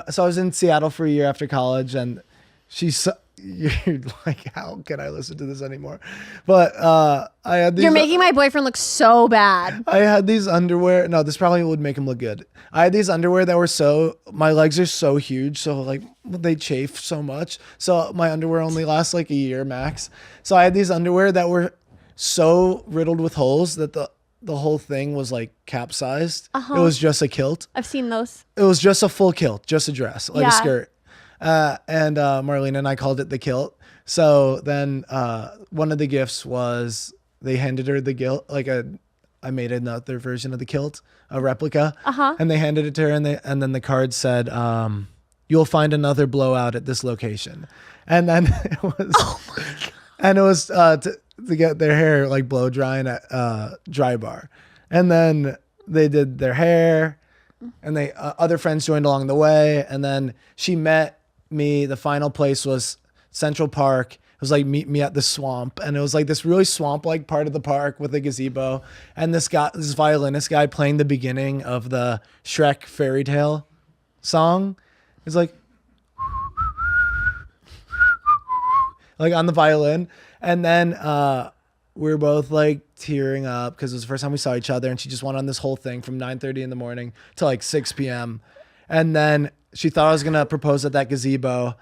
so I was in Seattle for a year after college, and you're like, how can I listen to this anymore? But I had these. You're making my boyfriend look so bad. I had these underwear. No, this probably would make him look good. I had these underwear that were my legs are so huge, so like they chafe so much. So my underwear only lasts like a year max. So I had these underwear that were so riddled with holes that the whole thing was like capsized. It was just a kilt. I've seen those. It was just a full kilt, just a dress, like Yeah. a skirt. And Marlene and I called it the kilt. So then one of the gifts was they handed her the kilt, I made another version of the kilt, a replica, and they handed it to her, and then the card said, "You'll find another blowout at this location," and then it was, to get their hair like blow drying at Dry Bar, and then they did their hair, and they other friends joined along the way, and then she met me. The final place was Central Park. It was like meet me at the swamp, and it was like this really swamp-like part of the park with a gazebo, and this violinist guy playing the beginning of the Shrek fairy tale song. It's like, like on the violin. And then we were both like tearing up because it was the first time we saw each other, and she just went on this whole thing from 9:30 in the morning to like 6 p.m. And then she thought I was gonna propose at that gazebo,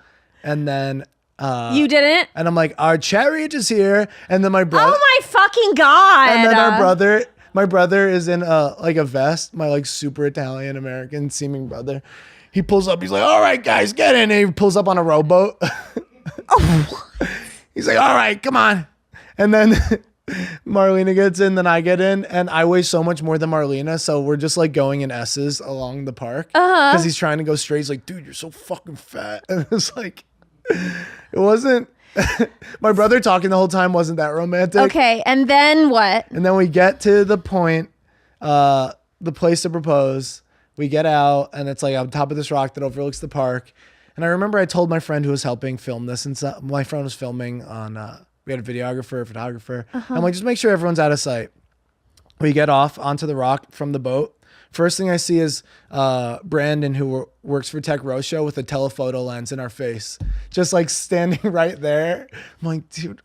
and then You didn't? and I'm like, our chariot is here. And then my brother, Oh my fucking God. and then my brother is in like a vest, my like super Italian American seeming brother. He pulls up, he's like, all right, guys, get in. And he pulls up on a rowboat. He's like, all right, come on. And then Marlena gets in, then I get in, and I weigh so much more than Marlena, so we're just like going in S's along the park because he's trying to go straight. He's like, dude, you're so fucking fat. And it's like, it wasn't. My brother talking the whole time wasn't that romantic. Okay, and then what? And then we get to the point, the place to propose. We get out, and it's like on top of this rock that overlooks the park. And I remember I told my friend who was helping film this, and so my friend was filming on. We had a videographer, a photographer. I'm like, just make sure everyone's out of sight. We get off onto the rock from the boat. First thing I see is Brandon, who works for Tech Roast Show, with a telephoto lens in our face, just like standing right there. I'm like, dude.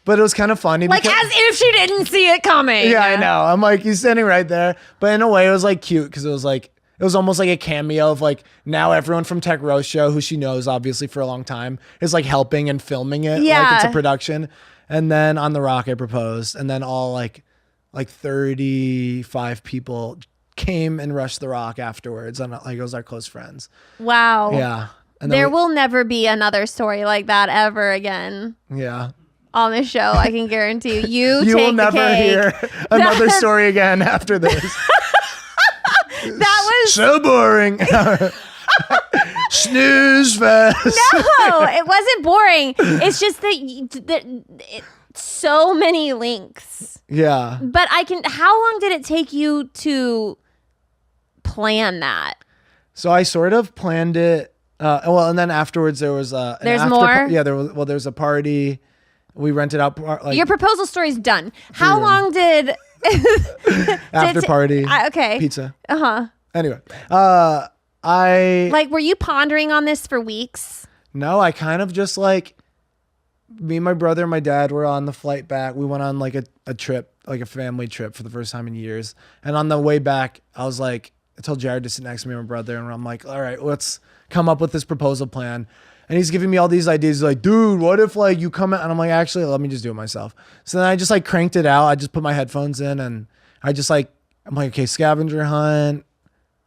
But it was kind of funny. Like as if she didn't see it coming. Yeah, I know. I'm like, he's standing right there. But in a way, it was like cute because it was almost like a cameo of like now everyone from Tech Roast Show, who she knows obviously for a long time, is like helping and filming it. Yeah. Like it's a production. And then on the rock, I proposed. And then all like 35 people came and rushed the rock afterwards. And like it was our close friends. Wow. Yeah. And then There will never be another story like that ever again Yeah. on this show. I can guarantee you. You take will the never cake. hear another story again after this. That was So boring. Snooze fest. no. It wasn't boring. It's just so many links. Yeah. But how long did it take you to plan that? So I sort of planned it. And then afterwards there was an There's after more? Yeah, there was a party. We rented out like Your proposal story's done. How Freedom. long did after party okay. pizza. Uh-huh. Anyway, I Like, were you pondering on this for weeks? no, I kind of just like me and my brother and my dad were on the flight back. We went on like a trip, like a family trip for the first time in years. And on the way back, I was like, I told Jared to sit next to me and my brother, and I'm like, all right, let's come up with this proposal plan. And he's giving me all these ideas. He's like, dude, what if like you come out? And I'm like, actually, let me just do it myself. So then I just like cranked it out. I just put my headphones in, and I just like, I'm like, okay, scavenger hunt.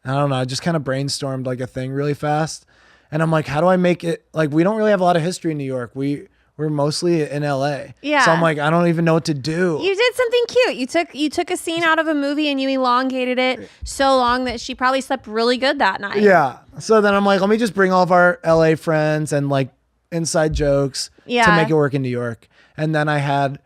I don't know. I just kind of brainstormed like a thing really fast. And I'm like, how do I make it? Like, we don't really have a lot of history in New York. We're mostly in LA. Yeah. So I'm like, I don't even know what to do. You did something cute. You took a scene out of a movie and you elongated it so long that she probably slept really good that night. Yeah. So then I'm like, let me just bring all of our LA friends and like inside jokes to make it work in New York. And then I had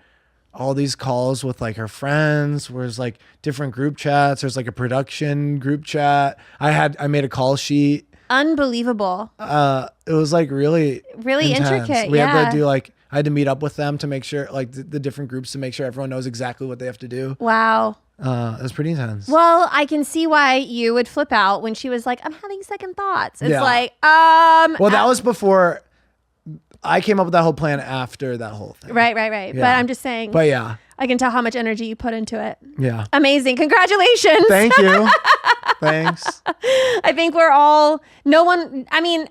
all these calls with like her friends, where there's like different group chats. There's like a production group chat. I made a call sheet. Unbelievable. It was like really intense. Intricate. We Yeah. had to do like, I had to meet up with them to make sure, like the different groups, to make sure everyone knows exactly what they have to do. Wow. It was pretty intense. Well, I can see why you would flip out when she was like, I'm having second thoughts. It's Yeah. like, Well, that was before I came up with that whole plan, after that whole thing. right. Yeah. But I'm just saying, But yeah. I can tell how much energy you put into it. Yeah. Amazing. Congratulations. Thank you. Thanks. I think we're all, no one, I mean,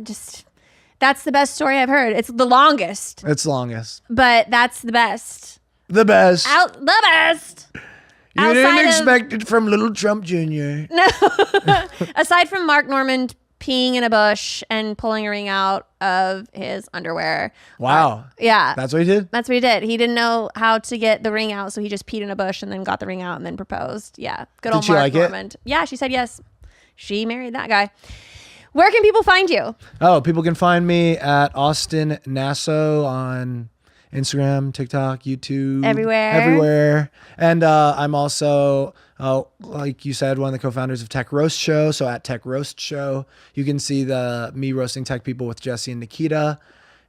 just, that's the best story I've heard. It's the longest, It's longest. but that's the best. The best. The best. You outside didn't of- expect it from little Trump Jr. Aside from Mark Norman peeing in a bush and pulling a ring out of his underwear. Wow. Yeah. That's what he did? That's what he did. He didn't know how to get the ring out, so he just peed in a bush and then got the ring out and then proposed. Yeah. Good old Did she Mark like it? Norman. Yeah, she said yes. She married that guy. Where can people find you? Oh, people can find me at Austin Nasso on Instagram, TikTok, YouTube. Everywhere. And I'm also, like you said, one of the co-founders of Tech Roast Show. So at Tech Roast Show, you can see me roasting tech people with Jesse and Nikita.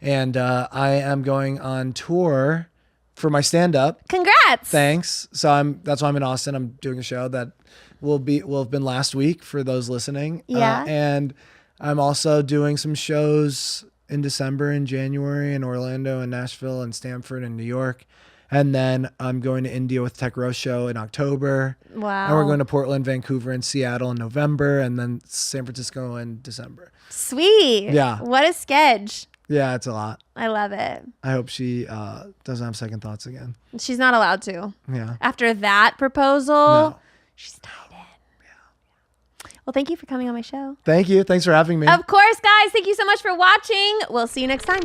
And I am going on tour for my stand-up. Congrats. Thanks. So that's why I'm in Austin. I'm doing a show that will have been last week for those listening. Yeah. And I'm also doing some shows in December and January in Orlando and Nashville and Stamford and New York. And then I'm going to India with Tech Roast Show in October. Wow. And we're going to Portland, Vancouver, and Seattle in November, and then San Francisco in December. Sweet. Yeah. What a sketch. Yeah, it's a lot. I love it. I hope she doesn't have second thoughts again. She's not allowed to. Yeah. After that proposal, No. she's tied in. Yeah. Well, thank you for coming on my show. Thank you. Thanks for having me. Of course, guys. Thank you so much for watching. We'll see you next time.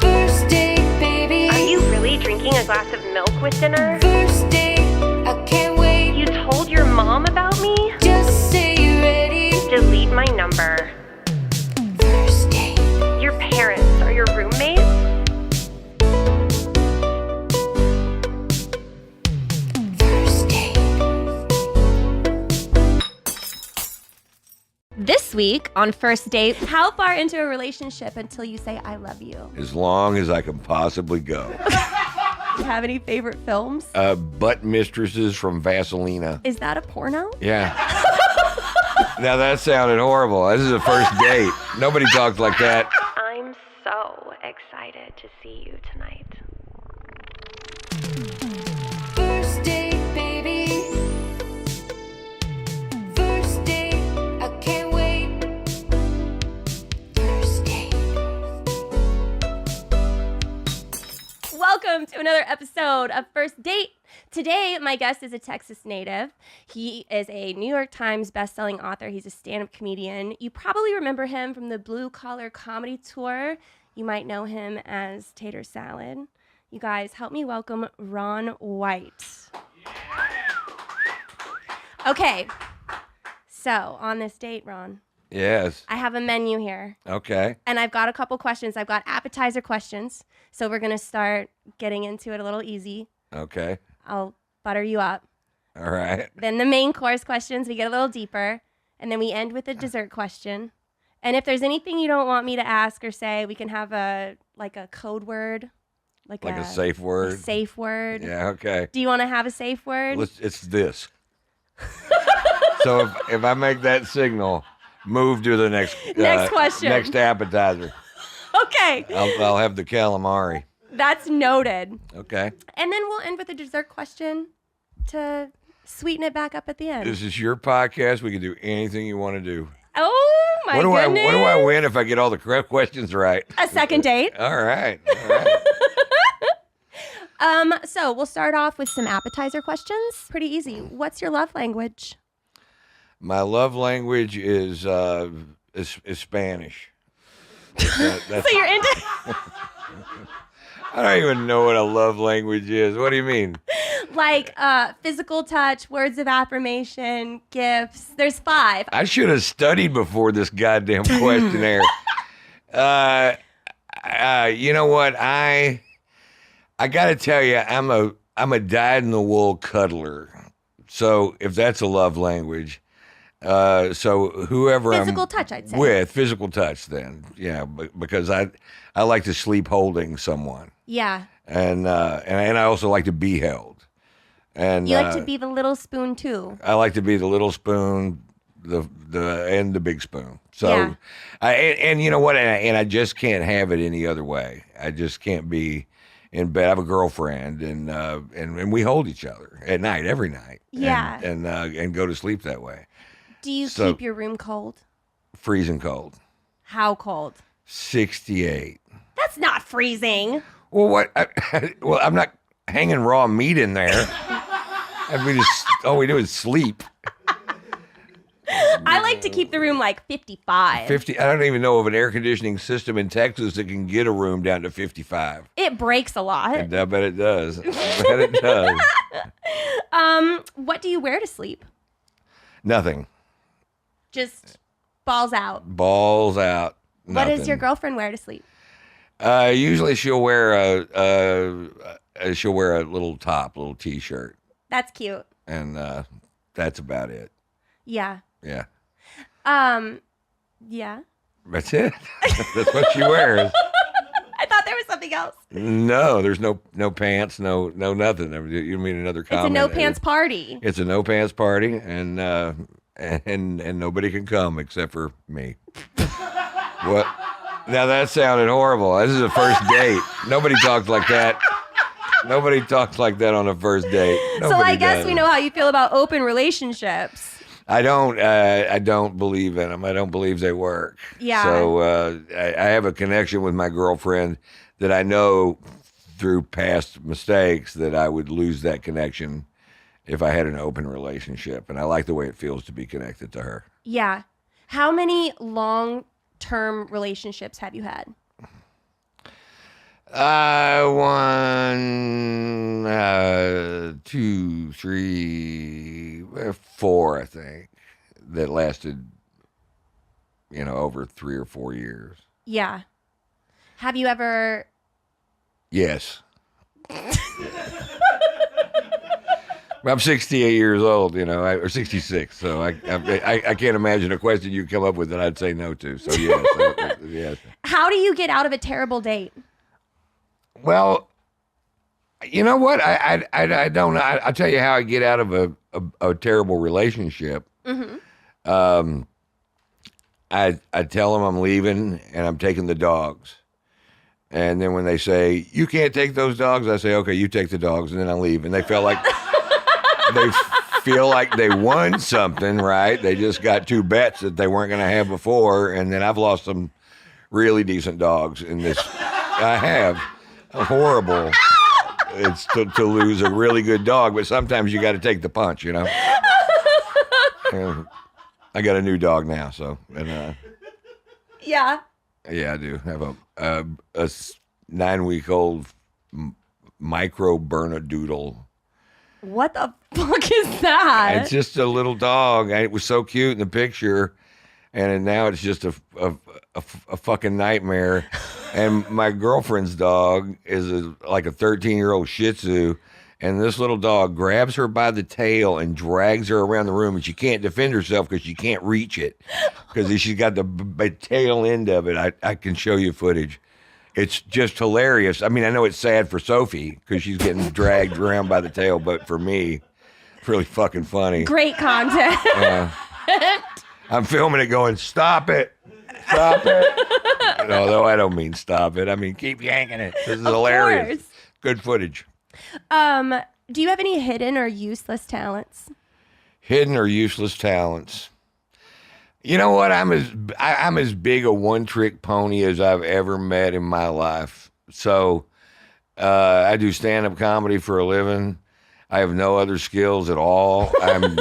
First date, baby. Are you really drinking a glass of milk with dinner? First date, I can't wait. You told your mom about me? Just say you're ready. Delete my number. First date. Your parents are your roommates? First date. This week on First Date, how far into a relationship until you say I love you? As long as I can possibly go. Do you have any favorite films? Butt Mistresses from Vaselina. Is that a porno? Yeah. Now that sounded horrible. This is a first date. Nobody talks like that. I'm so excited to see you tonight. First date, baby. First date, I can't wait. First date. Welcome to another episode of First Date. Today, my guest is a Texas native. He is a New York Times bestselling author. He's a stand-up comedian. You probably remember him from the Blue Collar Comedy Tour. You might know him as Tater Salad. You guys, help me welcome Ron White. Okay, so on this date, Ron, Yes. I have a menu here. Okay. And I've got a couple questions. I've got appetizer questions. So we're going to start getting into it a little easy. Okay. I'll butter you up. All right. Then the main course questions, we get a little deeper. And then we end with a dessert question. And if there's anything you don't want me to ask or say, we can have a code word. Like A safe a word. safe word. Yeah, okay. Do you want to have a safe word? It's this. So if I make that signal, move to the next question. Next appetizer. Okay. I'll have the calamari. That's noted. Okay. And then we'll end with a dessert question to sweeten it back up at the end. This is your podcast. We can do anything you want to do. Oh, my goodness. What do I win if I get all the correct questions right? A second date. All right. All right. So we'll start off with some appetizer questions. Pretty easy. What's your love language? My love language is Spanish. That's, So you're into I don't even know what a love language is. What do you mean? like physical touch, words of affirmation, gifts. There's 5. I should have studied before this goddamn questionnaire. You know what? I got to tell you, I'm a dyed-in-the-wool cuddler. So if that's a love language, so whoever Physical touch, I'd say. with physical touch, then yeah, because I like to sleep holding someone, Yeah. and I also like to be held, and You like to be the little spoon too. I like to be the little spoon, and the big spoon. So, Yeah. and you know what? And I just can't have it any other way. I just can't be in bed. I have a girlfriend, and we hold each other at night, every night. Yeah. And go to sleep that way. Do you So- keep your room cold? Freezing cold. How cold? 68. That's not freezing. Well, what? Well, I'm not hanging raw meat in there. All we do is sleep. I like to keep the room like 55. 50. I don't even know of an air conditioning system in Texas that can get a room down to 55. It breaks a lot. I bet it does. I bet it does. What do you wear to sleep? Nothing. Just balls out. Balls out. What does Nothing. your girlfriend wear to sleep? Usually she'll wear a little top, little t-shirt, That's cute. and that's about it. Yeah. Yeah, Yeah. that's it. That's what she wears. I thought there was something else. No, there's no pants, no nothing. You mean another It's a comment? no pants party. It's a no pants party, and nobody can come except for me. What? Now that sounded horrible. This is a first date. Nobody talks like that. Nobody talks like that on a first date. So Nobody I guess does. we know how you feel about open relationships. I don't believe in them. I don't believe they work. Yeah. So I have a connection with my girlfriend that I know through past mistakes that I would lose that connection if I had an open relationship. And I like the way it feels to be connected to her. Yeah. How many long-term relationships have you had? One, two, three, four, I think, that lasted, over 3 or 4 years. Yeah. Have you ever... Yes. I'm 68 years old, or 66, so I can't imagine a question you come up with that I'd say no to. So yes, yes. How do you get out of a terrible date? Well, you know what? I don't know. I'll tell you how I get out of a terrible relationship. Mm-hmm. I tell them I'm leaving and I'm taking the dogs. And then when they say, you can't take those dogs, I say, okay, you take the dogs, and then I leave. And they feel like they won something, right? They just got 2 bets that they weren't going to have before. And then I've lost some really decent dogs in this. I have. Horrible. It's to lose a really good dog, but sometimes you got to take the punch, I got a new dog now, so Yeah. yeah, I do have a 9-week-old micro Bernedoodle. What the fuck is that? It's just a little dog. It was so cute in the picture, and now it's just a fucking nightmare. And my girlfriend's dog is like a 13-year-old Shih Tzu, and this little dog grabs her by the tail and drags her around the room, and she can't defend herself because she can't reach it because she's got the tail end of it. I can show you footage. It's just hilarious. I mean, I know it's sad for Sophie because she's getting dragged around by the tail, but for me, it's really fucking funny. Great content. I'm filming it going, stop it. Stop it. Although I don't mean stop it. I mean, keep yanking it. This is hilarious. Course. Good footage. Do you have any hidden or useless talents? Hidden or useless talents. You know what? I'm as big a one-trick pony as I've ever met in my life. So I do stand-up comedy for a living. I have no other skills at all. I'm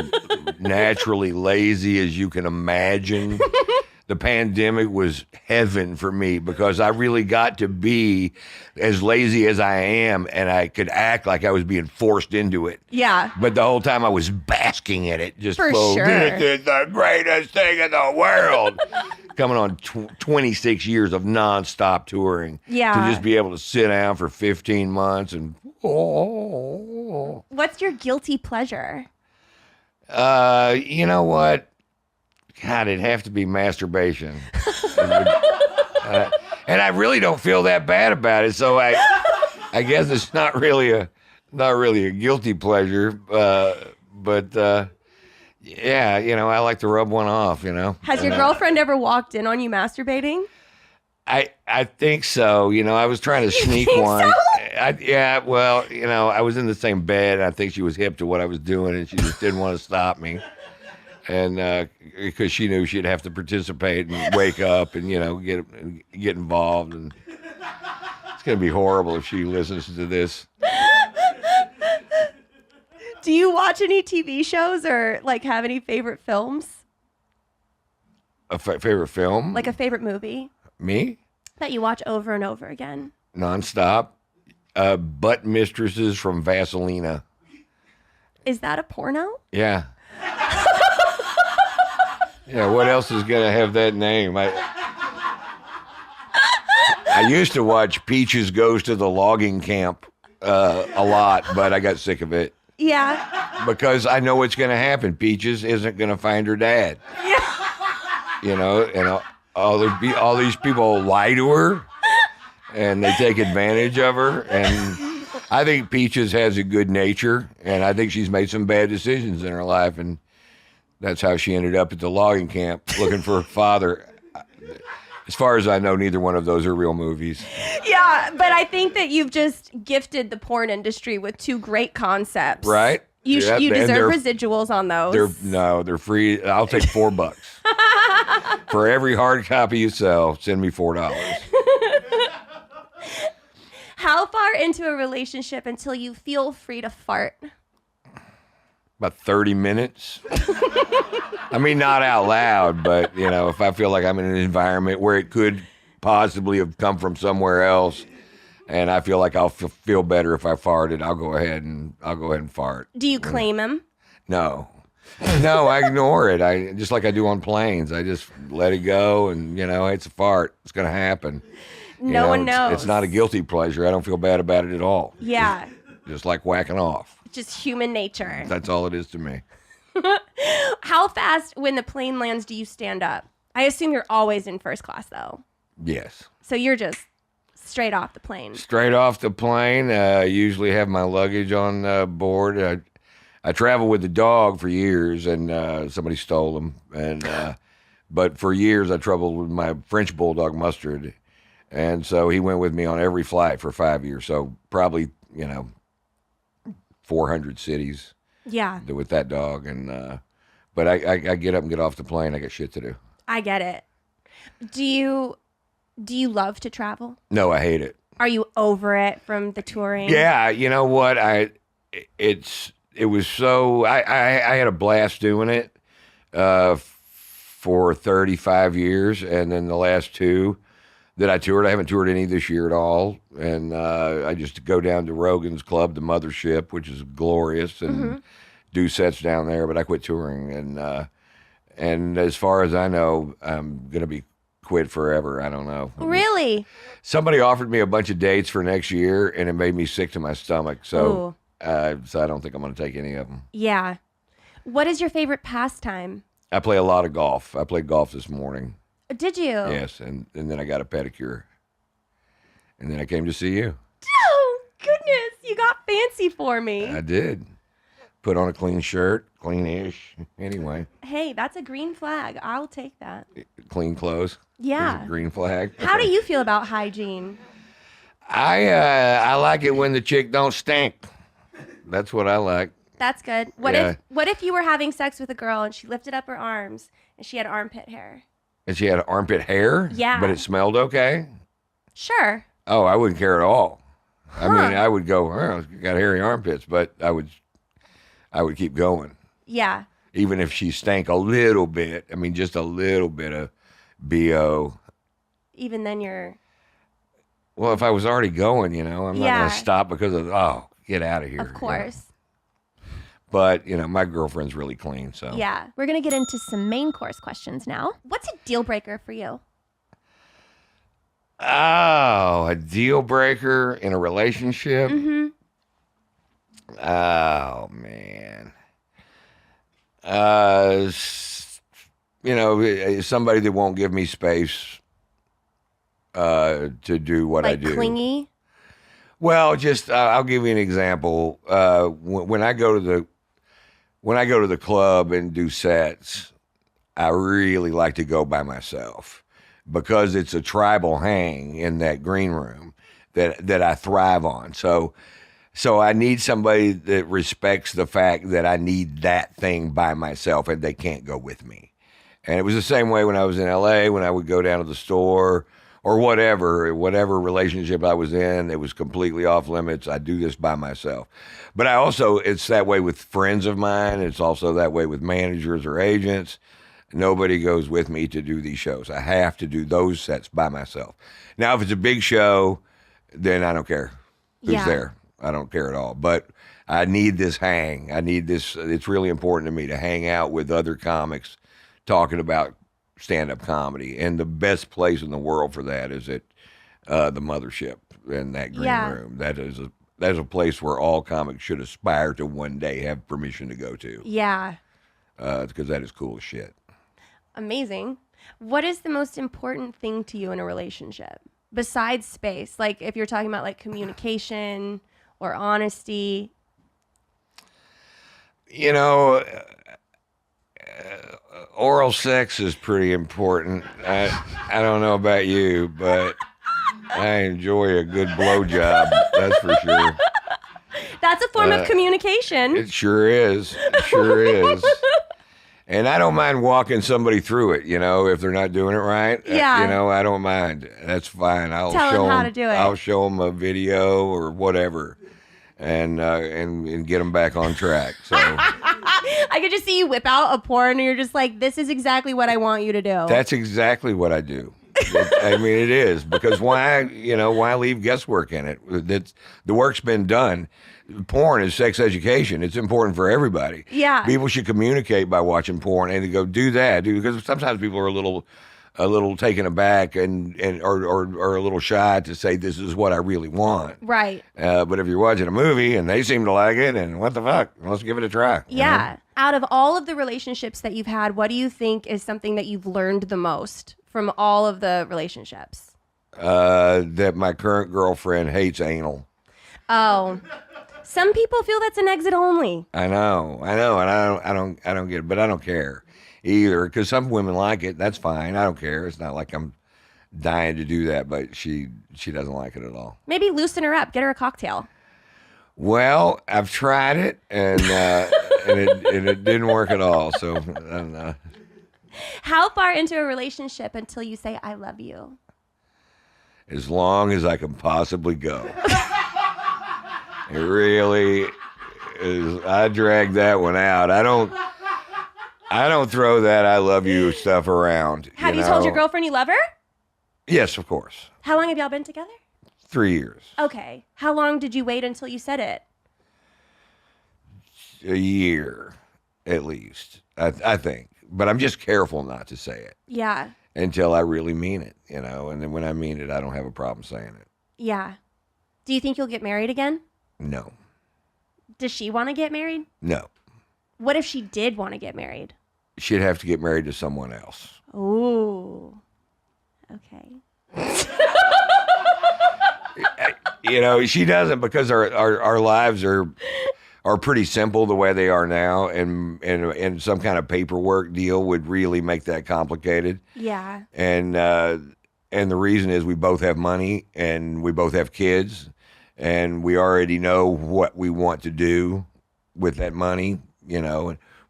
naturally lazy as you can imagine. The pandemic was heaven for me because I really got to be as lazy as I am, and I could act like I was being forced into it. Yeah. But the whole time I was basking in it. Just For sure. This is the greatest thing in the world. Coming on 26 years of nonstop touring. Yeah. To just be able to sit down for 15 months and What's your guilty pleasure? you know what? God, it'd have to be masturbation. And I really don't feel that bad about it. So I guess it's not really a guilty pleasure. But yeah, I like to rub one off, Has your girlfriend ever walked in on you masturbating? I think so. I was trying to sneak think one. so? I was in the same bed. And I think she was hip to what I was doing, and she just didn't want to stop me. And because she knew she'd have to participate and wake up and get involved, and it's gonna be horrible if she listens to this. Do you watch any TV shows or have any favorite films? A favorite film? Like a favorite movie Me? that you watch over and over again? Nonstop. Butt Mistresses from Vaselina. Is that a porno? Yeah. Yeah, what else is going to have that name? I used to watch Peaches Goes to the Logging Camp a lot, but I got sick of it. Yeah. Because I know what's going to happen. Peaches isn't going to find her dad. Yeah. And all these people lie to her, and they take advantage of her. And I think Peaches has a good nature, and I think she's made some bad decisions in her life, and that's how she ended up at the logging camp looking for her father. As far as I know, neither one of those are real movies. Yeah, but I think that you've just gifted the porn industry with two great concepts. Right? You Yeah, you and deserve residuals on those. They're free. I'll take $4 for every hard copy you sell. Send me $4. How far into a relationship until you feel free to fart? About 30 minutes. I mean, not out loud, but if I feel like I'm in an environment where it could possibly have come from somewhere else, and I feel like I'll feel better if I farted, I'll go ahead and fart. Do you claim him? No, I ignore it. I just like I do on planes. I just let it go, and it's a fart. It's gonna happen. No one knows. It's not a guilty pleasure. I don't feel bad about it at all. Yeah. Just like whacking off. Just human nature. That's all it is to me. How fast when the plane lands do you stand up? I assume you're always in first class though. Yes. So you're just straight off the plane. Straight off the plane. I usually have my luggage on board. I traveled with the dog for years, and somebody stole him. And but for years I traveled with my French bulldog Mustard, and so he went with me on every flight for 5 years. So probably 400 cities. Yeah. With that dog, and but I get up and get off the plane. I got shit to do. I get it. Do you love to travel? No, I hate it. Are you over it from the touring? Yeah, you know what? It was so I had a blast doing it for 35 years, and then the last 2 that I toured, I haven't toured any this year at all, and I just go down to Rogan's Club, the Mothership, which is glorious, and do sets down there. But I quit touring, and as far as I know, I'm gonna be quit forever. I don't know. Really? Somebody offered me a bunch of dates for next year, and it made me sick to my stomach. So I don't think I'm gonna take any of them. Yeah. What is your favorite pastime? I play a lot of golf. I played golf this morning. Did you? Yes, and then I got a pedicure. And then I came to see you. Oh, goodness. You got fancy for me. I did. Put on a clean shirt, clean-ish. Anyway, Hey, that's a green flag. I'll take that. clean clothes. Yeah. There's a green flag. How do you feel about hygiene? I like it when the chick don't stink. That's what I like. That's good. What Yeah. if you were having sex with a girl and she lifted up her arms and she had armpit hair? And she had armpit hair? Yeah. But it smelled okay? Sure. Oh, I wouldn't care at all. I mean, I would go, oh, you got hairy armpits, but I would keep going. Yeah. Even if she stank a little bit. I mean, just a little bit of BO. Even then you're... Well, if I was already going, I'm not Yeah. going to stop because of, get out of here. Of course. But, my girlfriend's really clean, so. Yeah. We're going to get into some main course questions now. What's a deal breaker for you? Oh, a deal breaker in a relationship? Mm-hmm. Oh, man. Somebody that won't give me space to do what I do. Like clingy? Well, just I'll give you an example. When I go to the club and do sets, I really like to go by myself because it's a tribal hang in that green room that I thrive on. So I need somebody that respects the fact that I need that thing by myself and they can't go with me. And it was the same way when I was in LA, when I would go down to the store or whatever relationship I was in, it was completely off limits. I do this by myself. But it's that way with friends of mine. It's also that way with managers or agents. Nobody goes with me to do these shows. I have to do those sets by myself. Now, if it's a big show, then I don't care who's there. I don't care at all. But I need this hang. I need this. It's really important to me to hang out with other comics talking about stand-up comedy. And the best place in the world for that is at the Mothership in that green room. That is a place where all comics should aspire to one day have permission to go to. Yeah. Because that is cool as shit. Amazing. What is the most important thing to you in a relationship besides space? Like if you're talking about like communication or honesty. oral sex is pretty important. I don't know about you, but I enjoy a good blowjob. That's for sure. That's a form of communication. It sure is. It sure is. And I don't mind walking somebody through it, if they're not doing it right. Yeah. I don't mind. That's fine. I'll Tell show them how them to do it. I'll show them a video or whatever, and get them back on track. So I could just see you whip out a porn and you're just like, this is exactly what I want you to do. that's exactly what I do. I mean, it is, because why leave guesswork in it? The work's been done. Porn is sex education. It's important for everybody. Yeah. People should communicate by watching porn and to go do that, because sometimes people are a little taken aback and or a little shy to say this is what I really want. Right. But if you're watching a movie and they seem to like it, and what the fuck, let's give it a try. Yeah. Out of all of the relationships that you've had, what do you think is something that you've learned the most from all of the relationships? That my current girlfriend hates anal. Oh, some people feel that's an exit only. I know, and I don't get it, but I don't care either, because some women like it. That's fine. I don't care. It's not like I'm dying to do that, but she doesn't like it at all. Maybe loosen her up, get her a cocktail. Well, I've tried it, and it didn't work at all. So I don't know. How far into a relationship until you say I love you? As long as I can possibly go. It really is. I drag that one out. I don't throw that "I love you" stuff around. Have you told your girlfriend you love her? Yes, of course. How long have y'all been together? 3 years. Okay. How long did you wait until you said it? A year, at least. I think. But I'm just careful not to say it Yeah. until I really mean it, And then when I mean it, I don't have a problem saying it. Yeah. Do you think you'll get married again? No. Does she want to get married? No. What if she did want to get married? She'd have to get married to someone else. Ooh. Okay. She doesn't, because our lives are pretty simple the way they are now, and some kind of paperwork deal would really make that complicated. Yeah. And the reason is we both have money and we both have kids, and we already know what we want to do with that money,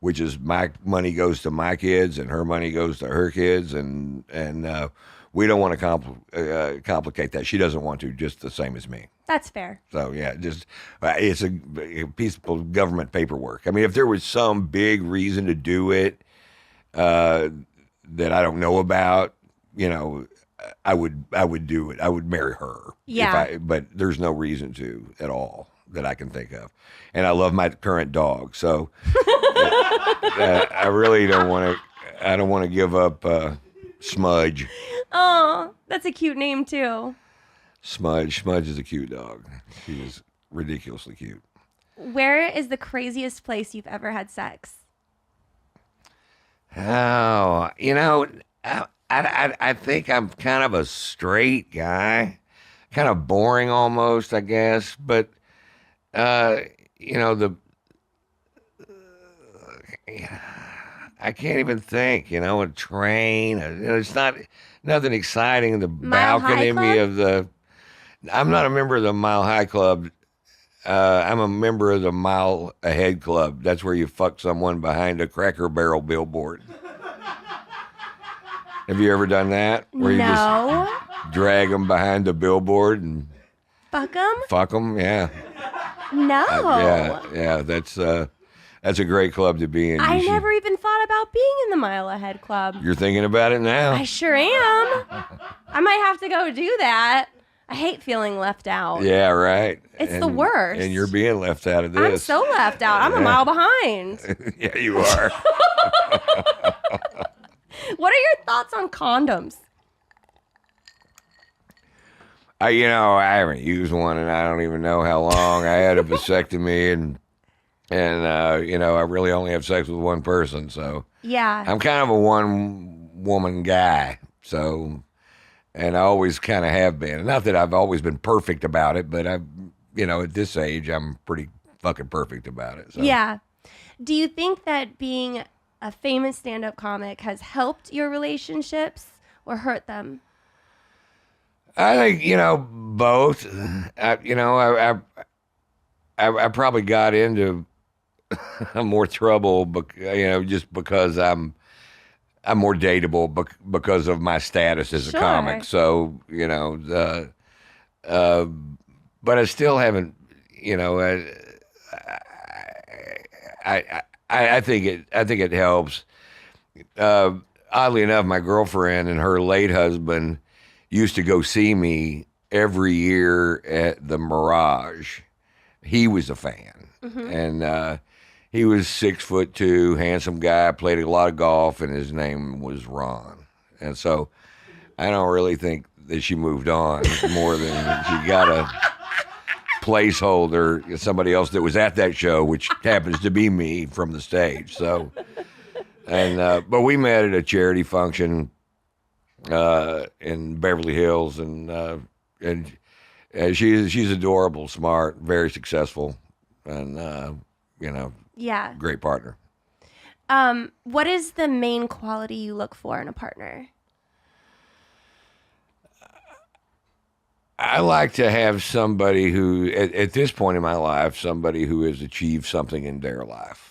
which is my money goes to my kids and her money goes to her kids, and we don't want to complicate that. She doesn't want to, just the same as me. That's fair. So yeah, just it's a piece of government paperwork. I mean, if there was some big reason to do it that I don't know about, I would do it. I would marry her. Yeah. But there's no reason to at all that I can think of. And I love my current dog, so I really don't want to. I don't want to give up Smudge. Oh, that's a cute name too. Smudge is a cute dog. He was ridiculously cute. Where is the craziest place you've ever had sex? Oh, I think I'm kind of a straight guy, kind of boring almost, I guess. But I can't even think. A train. It's not nothing exciting. The Mile High balcony Club? of the. I'm not a member of the Mile High Club. I'm a member of the Mile Ahead Club. That's where you fuck someone behind a Cracker Barrel billboard. Have you ever done that? Where you No. just drag them behind the billboard and Fuck 'em? fuck them? Yeah. No. Yeah. That's a great club to be in. I You should- never even thought about being in the Mile Ahead Club. You're thinking about it now? I sure am. I might have to go do that. I hate feeling left out. Yeah, right. It's the worst. And you're being left out of this. I'm so left out. I'm a mile behind. Yeah, you are. What are your thoughts on condoms? I haven't used one, and I don't even know how long. I had a vasectomy, and I really only have sex with one person, so Yeah. I'm kind of a one-woman guy. So, and I always kind of have been. Not that I've always been perfect about it, but at this age, I'm pretty fucking perfect about it. So. Yeah. Do you think that being a famous stand-up comic has helped your relationships or hurt them? I think, both. I probably got into more trouble, just because I'm more dateable because of my status as a Sure. comic. So, but I still haven't, I think it helps. Oddly enough, my girlfriend and her late husband used to go see me every year at the Mirage. He was a fan, and he was 6'2", handsome guy, played a lot of golf, and his name was Ron. And so, I don't really think that she moved on more than she got a placeholder, somebody else that was at that show, which happens to be me from the stage. So, but we met at a charity function in Beverly Hills, and she's adorable, smart, very successful, and Yeah. great partner. What is the main quality you look for in a partner? I like to have somebody who, at this point in my life, somebody who has achieved something in their life.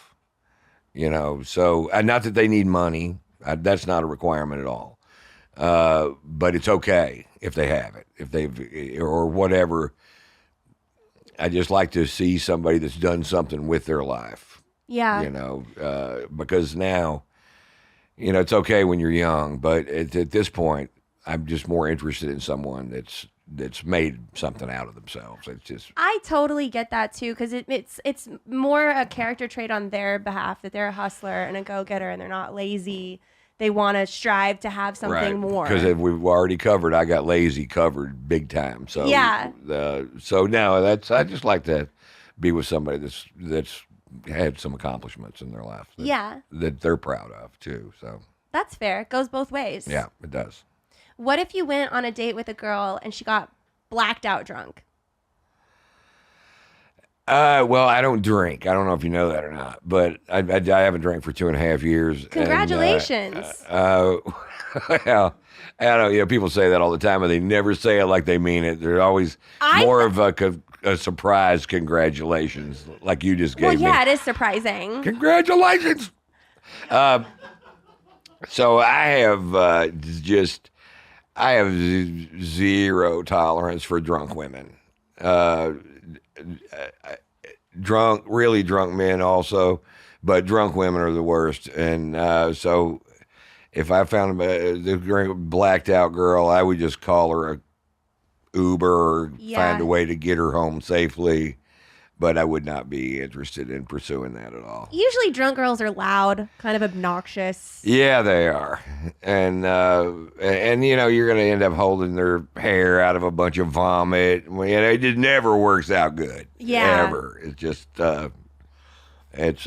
So not that they need money. That's not a requirement at all. But it's okay if they have it, if they've, or whatever. I just like to see somebody that's done something with their life. Yeah. Because now, it's okay when you're young, but at this point, I'm just more interested in someone that's made something out of themselves. It's just, I totally get that too, because it's more a character trait on their behalf that they're a hustler and a go-getter and they're not lazy. They want to strive to have something more. Because we've already covered, I got lazy covered big time. So Yeah. So now I just like to be with somebody that's had some accomplishments in their life. That they're proud of too. So That's fair. It goes both ways. yeah, it does. What if you went on a date with a girl and she got blacked out drunk? Well, I don't drink. I don't know if you know that or not, but I haven't drank for 2.5 years. Congratulations. Well, I don't. People say that all the time, and they never say it like they mean it. They're always more of a surprise congratulations, like you just gave me. Well, yeah, it is surprising. Congratulations. So I have zero tolerance for drunk women. Really drunk men also, but drunk women are the worst. And so if I found the blacked out girl, I would just call her a Uber or find a way to get her home safely. But I would not be interested in pursuing that at all. Usually drunk girls are loud, kind of obnoxious. Yeah, they are. And you're going to end up holding their hair out of a bunch of vomit. It just never works out good. Yeah. Ever. It's just, it's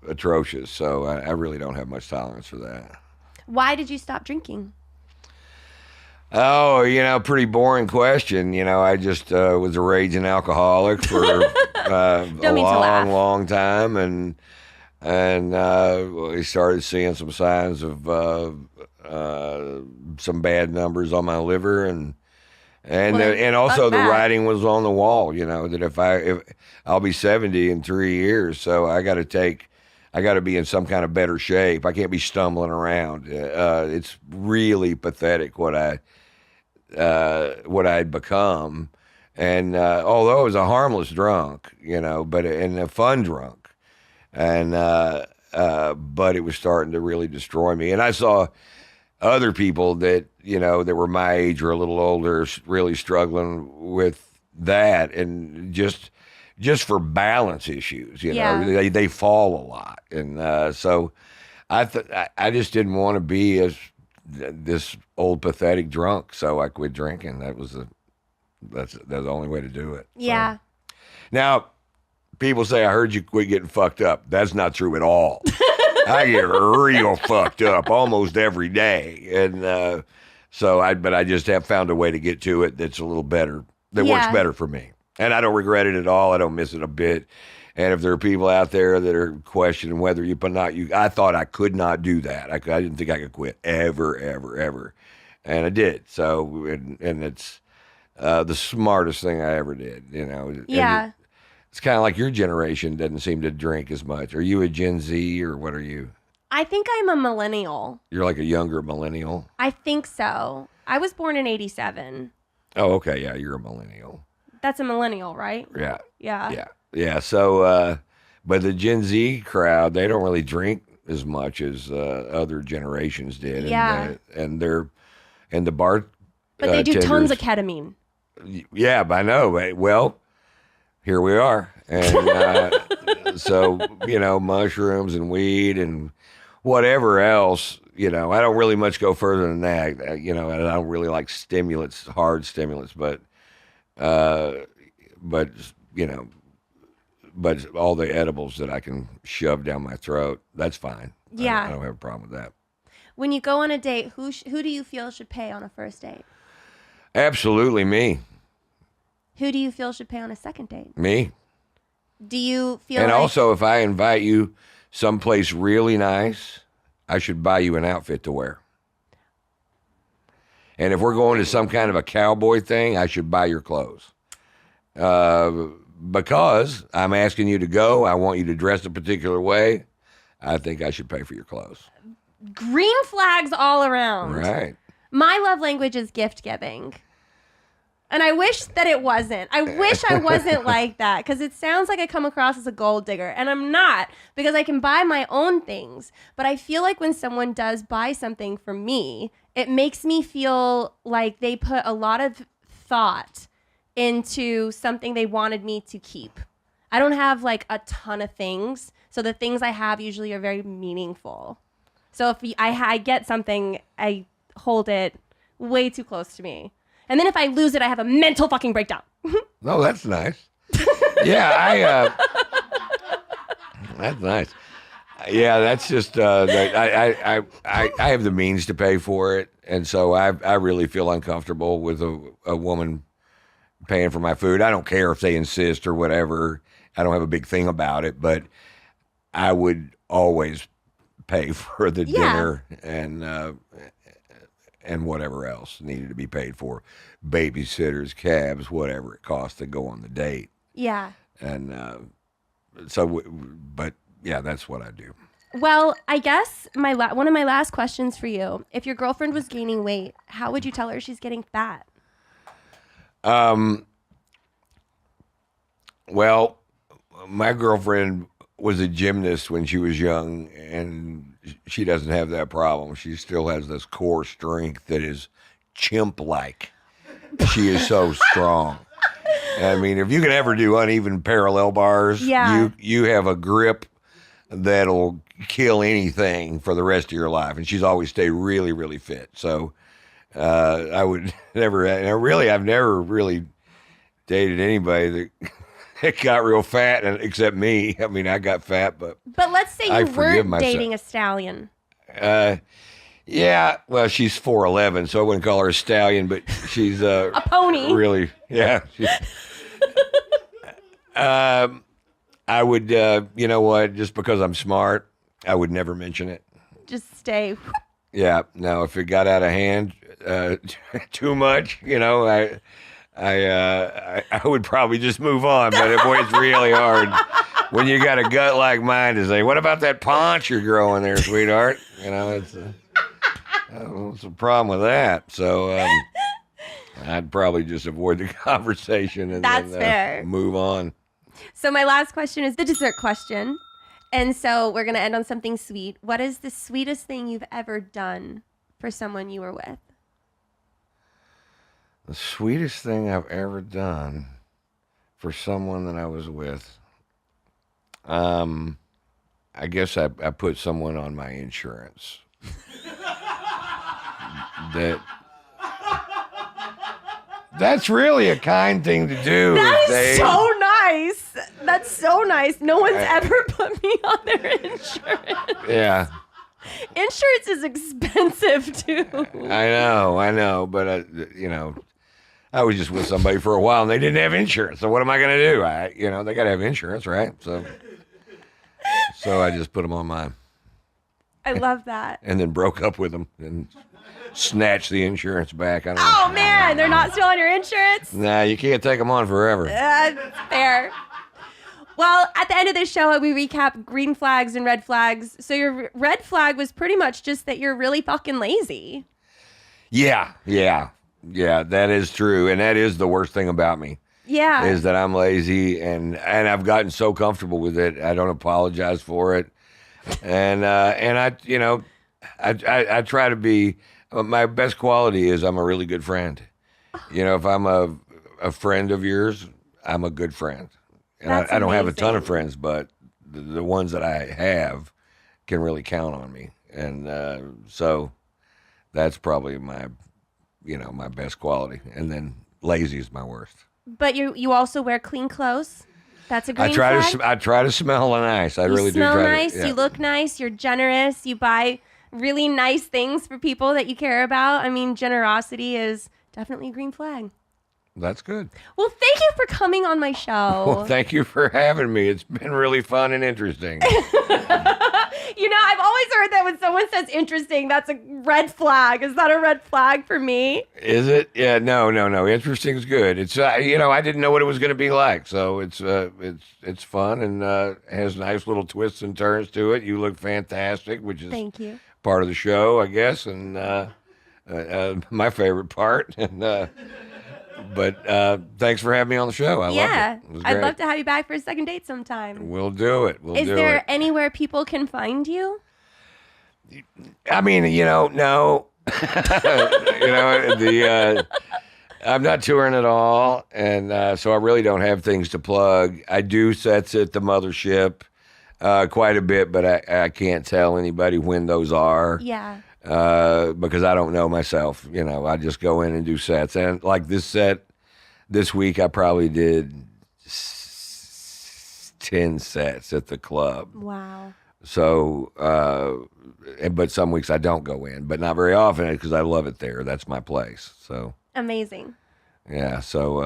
atrocious. So I really don't have much tolerance for that. Why did you stop drinking? Oh, pretty boring question. I just was a raging alcoholic for a long time, and we started seeing some signs of some bad numbers on my liver, and also the writing was on the wall. That if I'll be 70 in 3 years, so I got to be in some kind of better shape. I can't be stumbling around. It's really pathetic what I'd become. And although I was a harmless drunk, but a fun drunk, and but it was starting to really destroy me. And I saw other people that that were my age or a little older really struggling with that, and just for balance issues, they fall a lot, and so I just didn't want to be this old pathetic drunk, so I quit drinking. That's the only way to do it. Yeah. So. Now, people say I heard you quit getting fucked up. That's not true at all. I get real fucked up almost every day, and but I just have found a way to get to it that's a little better, that works better for me, and I don't regret it at all. I don't miss it a bit. And if there are people out there that are questioning whether you, but not you, I thought I could not do that. I didn't think I could quit ever, ever, ever. And I did. So, and it's the smartest thing I ever did, you know. And Yeah. it's kind of like your generation doesn't seem to drink as much. Are you a Gen Z or what are you? I think I'm a millennial. You're like a younger millennial. I think so. I was born in 87. Oh, okay. Yeah, you're a millennial. That's a millennial, right? Yeah. Yeah. Yeah. Yeah. So, but the Gen Z crowd, they don't really drink as much as other generations did. Yeah. And the bar. But they do tons of tenders- ketamine. Yeah, I know. But, well, here we are. And so, you know, mushrooms and weed and whatever else, you know, I don't really much go further than that. You know, and I don't really like stimulants, hard stimulants, but you know, but all the edibles that I can shove down my throat, that's fine. Yeah. I don't have a problem with that. When you go on a date, who do you feel should pay on a first date? Absolutely me. Who do you feel should pay on a second date? Me. Do you feel And like also, if I invite you someplace really nice, I should buy you an outfit to wear. And if we're going to some kind of a cowboy thing, I should buy your clothes. Because I'm asking you to go, I want you to dress a particular way, I think I should pay for your clothes. green flags all around? Right. My love language is gift giving. And I wish that it wasn't. I wish I wasn't like that because it sounds like I come across as a gold digger. And I'm not because I can buy my own things. But I feel like when someone does buy something for me, it makes me feel like they put a lot of thought into something they wanted me to keep. I don't have like a ton of things. So the things I have usually are very meaningful. So if I get something, I hold it way too close to me. And then if I lose it, I have a mental fucking breakdown. No, that's nice. Yeah, that's nice. Yeah, that's just I have the means to pay for it, and so I really feel uncomfortable with a woman paying for my food. I don't care if they insist or whatever. I don't have a big thing about it, but I would always pay for the dinner and whatever else needed to be paid for, babysitters, cabs, whatever it costs to go on the date. Yeah. And but yeah, that's what I do. Well, I guess one of my last questions for you: if your girlfriend was gaining weight, how would you tell her she's getting fat? Well, my girlfriend was a gymnast when she was young, and she doesn't have that problem. She still has this core strength that is chimp-like. She is so strong. I mean, if you can ever do uneven parallel bars, you have a grip that'll kill anything for the rest of your life. And she's always stayed really, really fit. So I would never, and I've never really dated anybody that got real fat, except me. I mean, I got fat, but let's say I you forgive weren't myself. dating a stallion. Yeah, well, she's 4'11", so I wouldn't call her a stallion, but she's A pony. really, yeah. I would, you know what? Just because I'm smart, I would never mention it. Just stay. Yeah. Now, if it got out of hand too much, you know, I would probably just move on. But boy, it's really hard when you got a gut like mine to say, "What about that paunch you're growing there, sweetheart?" You know, what's the problem with that? So I'd probably just avoid the conversation and That's then, fair. move on. So my last question is the dessert question. And so we're going to end on something sweet. What is the sweetest thing you've ever done for someone you were with? The sweetest thing I've ever done for someone that I was with, I guess I put someone on my insurance. That's really a kind thing to do. That is so nice. That's so nice. No one's ever put me on their insurance. Yeah, Insurance is expensive too. I know, but you know, I was just with somebody for a while and they didn't have insurance. So what am I going to do? They got to have insurance, right? So I just put them on mine I love that. and then broke up with them and snatched the insurance back. I don't Oh know. man, they're not still on your insurance? Nah, you can't take them on forever. That's fair. Well, at the end of this show, we recap green flags and red flags. So your red flag was pretty much just that you're really fucking lazy. Yeah, that is true. And that is the worst thing about me. Yeah. Is that I'm lazy and I've gotten so comfortable with it. I don't apologize for it. And I try to be, my best quality is I'm a really good friend. If I'm a friend of yours, I'm a good friend. And That's I don't have a ton of amazing. friends, but the ones that I have can really count on me. And so that's probably my best quality. And then lazy is my worst. But you also wear clean clothes. That's a green I try flag. I try to smell nice. I You really smell do try nice. to. Yeah. You look nice. You're generous. You buy really nice things for people that you care about. I mean, generosity is definitely a green flag. That's good. Well, thank you for coming on my show. Well, thank you for having me. It's been really fun and interesting. I've always heard that when someone says interesting, that's a red flag. Is that a red flag for me? Is it? Yeah, no. Interesting is good. It's I didn't know what it was going to be like, so it's fun and has nice little twists and turns to it. You look fantastic, which is Thank you. part of the show, I guess, and my favorite part. And but thanks for having me on the show. I loved it. It was I'd great. love to have you back for a second date sometime. We'll do it. Is there anywhere people can find you? I mean, no. I'm not touring at all, and so I really don't have things to plug. I do sets at the mothership quite a bit, but I can't tell anybody when those are. Yeah. Because I don't know myself. I just go in and do sets. And like this set this week, I probably did 10 sets at the club. Wow. So, but some weeks I don't go in, but not very often because I love it there. That's my place. So, Amazing. yeah. So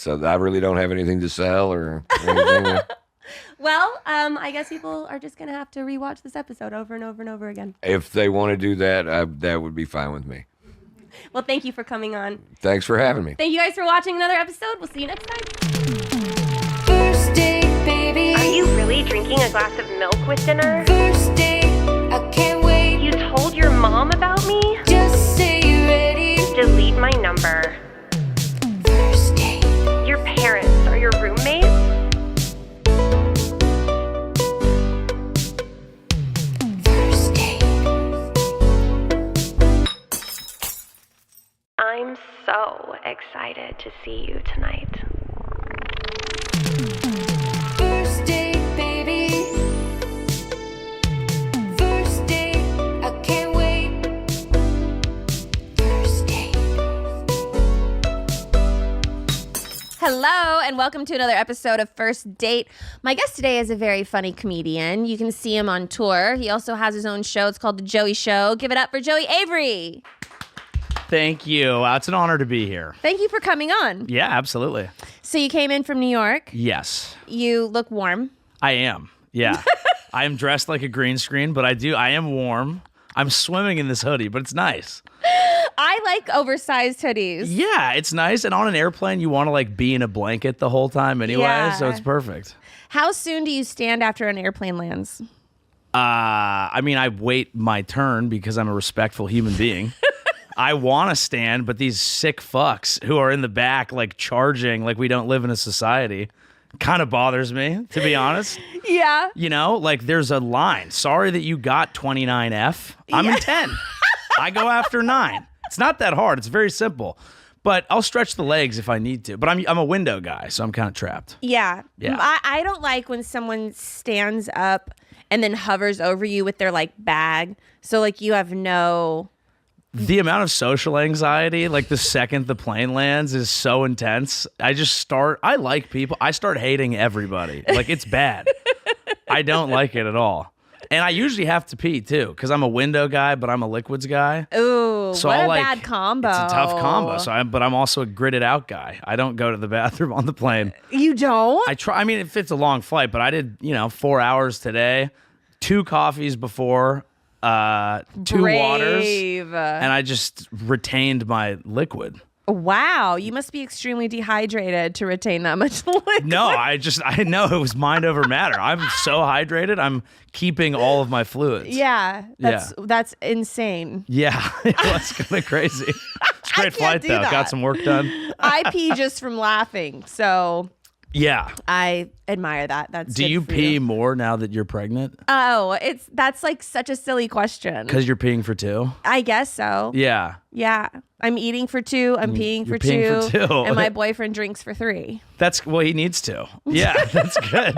I really don't have anything to sell or anything. Well, I guess people are just going to have to rewatch this episode over and over and over again. If they want to do that, that would be fine with me. Well, thank you for coming on. Thanks for having me. Thank you guys for watching another episode. We'll see you next time. First date, baby. Are you really drinking a glass of milk with dinner? First date, I can't wait. You told your mom about me? Just say you're ready. Delete my number. First date. Your parents are your roommates? First date. I'm so excited to see you tonight. First date, baby. First date, I can't wait. First date. Hello, and welcome to another episode of First Date. My guest today is a very funny comedian. You can see him on tour. He also has his own show. It's called The Joey Show. Give it up for Joey Avery. Thank you. It's an honor to be here. Thank you for coming on. Yeah, absolutely. So you came in from New York. Yes, You look warm. I am. Yeah. I am dressed like a green screen, but I am warm. I'm swimming in this hoodie, but it's nice. I like oversized hoodies. Yeah, it's nice. And on an airplane, you want to like be in a blanket the whole time anyway, Yeah. so it's perfect. How soon do you stand after an airplane lands? I wait my turn because I'm a respectful human being. I want to stand, but these sick fucks who are in the back, like charging like we don't live in a society, kind of bothers me, to be honest. Yeah. Like there's a line. Sorry that you got 29F. I'm in 10. I go after 9. It's not that hard. It's very simple. But I'll stretch the legs if I need to. But I'm a window guy, so I'm kind of trapped. Yeah. Yeah. I don't like when someone stands up and then hovers over you with their like bag. So like you have no... The amount of social anxiety, like the second the plane lands, is so intense. I like people. I start hating everybody. Like it's bad. I don't like it at all. And I usually have to pee too, because I'm a window guy, but I'm a liquids guy. Ooh, So what I'll, a like, bad combo. It's a tough combo. But I'm also a gridded out guy. I don't go to the bathroom on the plane. You don't? I try. I mean, if it's a long flight, but I did, 4 hours today, 2 coffees before, 2 waters, Brave. and I just retained my liquid. Wow, you must be extremely dehydrated to retain that much liquid. No, I know it was mind over matter. I'm so hydrated. I'm keeping all of my fluids. Yeah, that's insane. Yeah, it was kind of crazy. It's a great flight do though. that. Got some work done. I pee just from laughing, so Yeah. I admire that. That's Do good you for pee more now that you're pregnant? Oh, that's like such a silly question. Because you're peeing for 2? I guess so. Yeah. Yeah. I'm eating for 2. I'm peeing for peeing 2. for 2. And my boyfriend drinks for 3. That's well, he needs to. Yeah, that's good.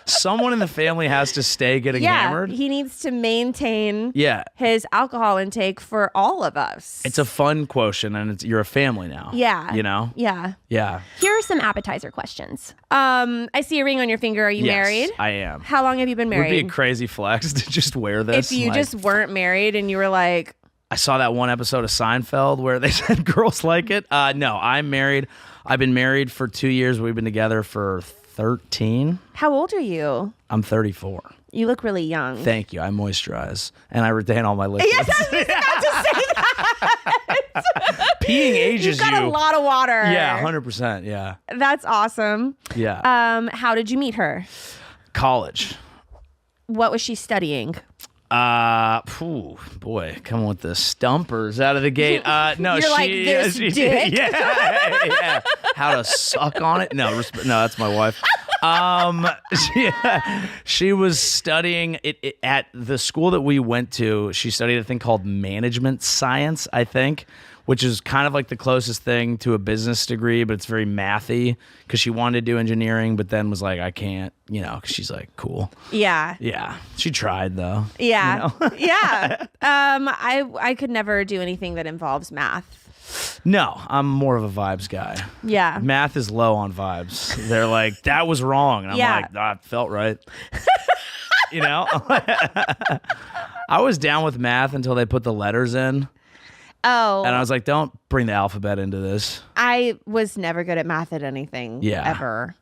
Someone in the family has to stay getting hammered. He needs to maintain Yeah. his alcohol intake for all of us. It's a fun quotient, and you're a family now. Yeah. You know? Yeah. Yeah. Here are some appetizer questions. I see a ring on your finger. Are you Yes, married? I am. How long have you been Would be a married? crazy flex to just wear this. If you like- just weren't married and you were like, I saw that one episode of Seinfeld where they said girls like it. No, I'm married. I've been married for 2 years. We've been together for 13. how old are you? I'm 34. You look really young. Thank you. I moisturize and I retain all my liquids. Yes, I was about to say that. Peeing ages You've got a lot of water. Yeah, 100%. Yeah. That's awesome. Yeah. How did you meet her? College. What was she studying? Boy, come with the stumpers out of the gate. No, You're like, this dick? Yeah. How to suck on it? No, no, that's my wife. She was studying it at the school that we went to. She studied a thing called management science, I think, which is kind of like the closest thing to a business degree, but it's very mathy because she wanted to do engineering, but then was like, I can't, because she's like, cool. Yeah. Yeah. She tried though. Yeah. Yeah. I could never do anything that involves math. No, I'm more of a vibes guy. Yeah. Math is low on vibes. They're like, that was wrong. And I'm Yeah. like, it felt right. I was down with math until they put the letters in. Oh. And I was like, don't bring the alphabet into this. I was never good at math at anything. Yeah. Ever.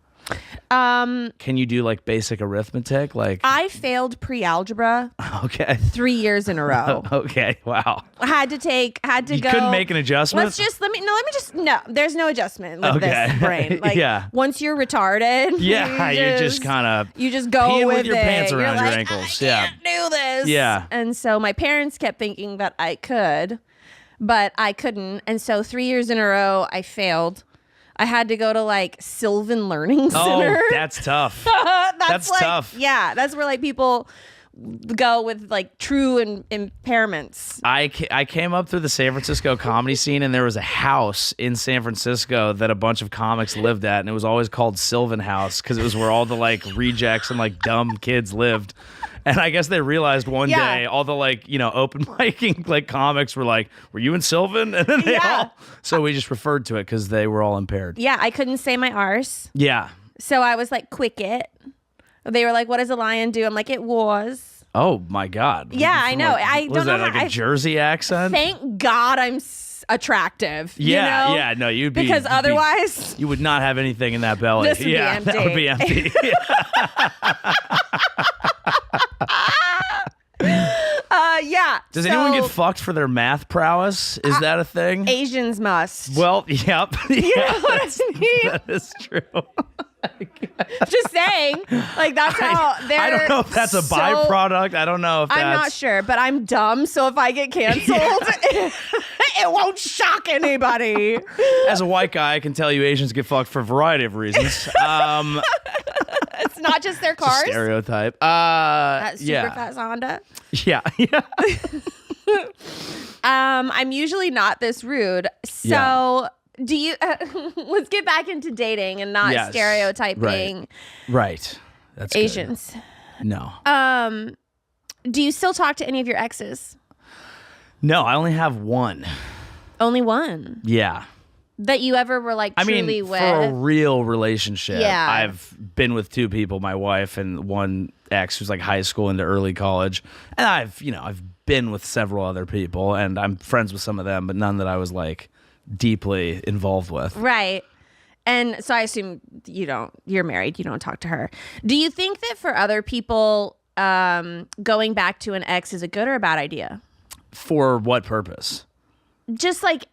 Can you do like basic arithmetic? Like, I failed pre-algebra okay. 3 years in a row. Okay. Wow. Had to You go. couldn't make an adjustment? No, there's no adjustment with Okay. this brain. Like, Yeah. once you're retarded, Yeah. You just kind of. you just go peeing with with your it. pants You're around your like, ankles. I Yeah. can't do this. Yeah. And so my parents kept thinking that I could, but I couldn't. And so 3 years in a row, I failed. I had to go to like Sylvan Learning Center. Oh, that's tough. that's like, tough. Yeah, that's where like people go with like true impairments. I came up through the San Francisco comedy scene, and there was a house in San Francisco that a bunch of comics lived at, and it was always called Sylvan House because it was where all the like rejects and like dumb kids lived. And I guess they realized one Yeah. day all the like, open micing like comics were like, "Were you in Sylvan?" And then they Yeah. so we just referred to it because they were all impaired. Yeah, I couldn't say my arse. Yeah. So I was like, quick it. They were like, what does a lion do? I'm like, it was. Oh my God. Yeah, I know. I was don't know that like how- a Jersey accent? Thank God I'm attractive. Yeah, you know? yeah. No, you'd be Because otherwise, you would not have anything in that belly. This would be yeah, that would be empty. yeah. Does anyone So get fucked for their math prowess? Is that a thing? Asians must. Well, yep. You know what I mean? That is true. Just saying. Like, that's how they're I don't know if that's a so- byproduct. I don't know if that's. I'm not sure, but I'm dumb, so if I get canceled, it won't shock anybody. As a white guy, I can tell you Asians get fucked for a variety of reasons. It's not just their It's a cars. stereotype. That super yeah. fast Honda. Yeah. Yeah. I'm usually not this rude. So Yeah. do you let's get back into dating and not Yes. stereotyping Right. That's good. Asians. No. Do you still talk to any of your exes? No, I only have one. Only one. Yeah. that you ever were like I truly mean, with? for a real relationship, Yeah. I've been with two people, my wife and one ex who's like high school into early college. And I've been with several other people and I'm friends with some of them, but none that I was like deeply involved with. Right. And so I assume you're married, you don't talk to her. Do you think that for other people, going back to an ex is a good or a bad idea? For what purpose? Just like,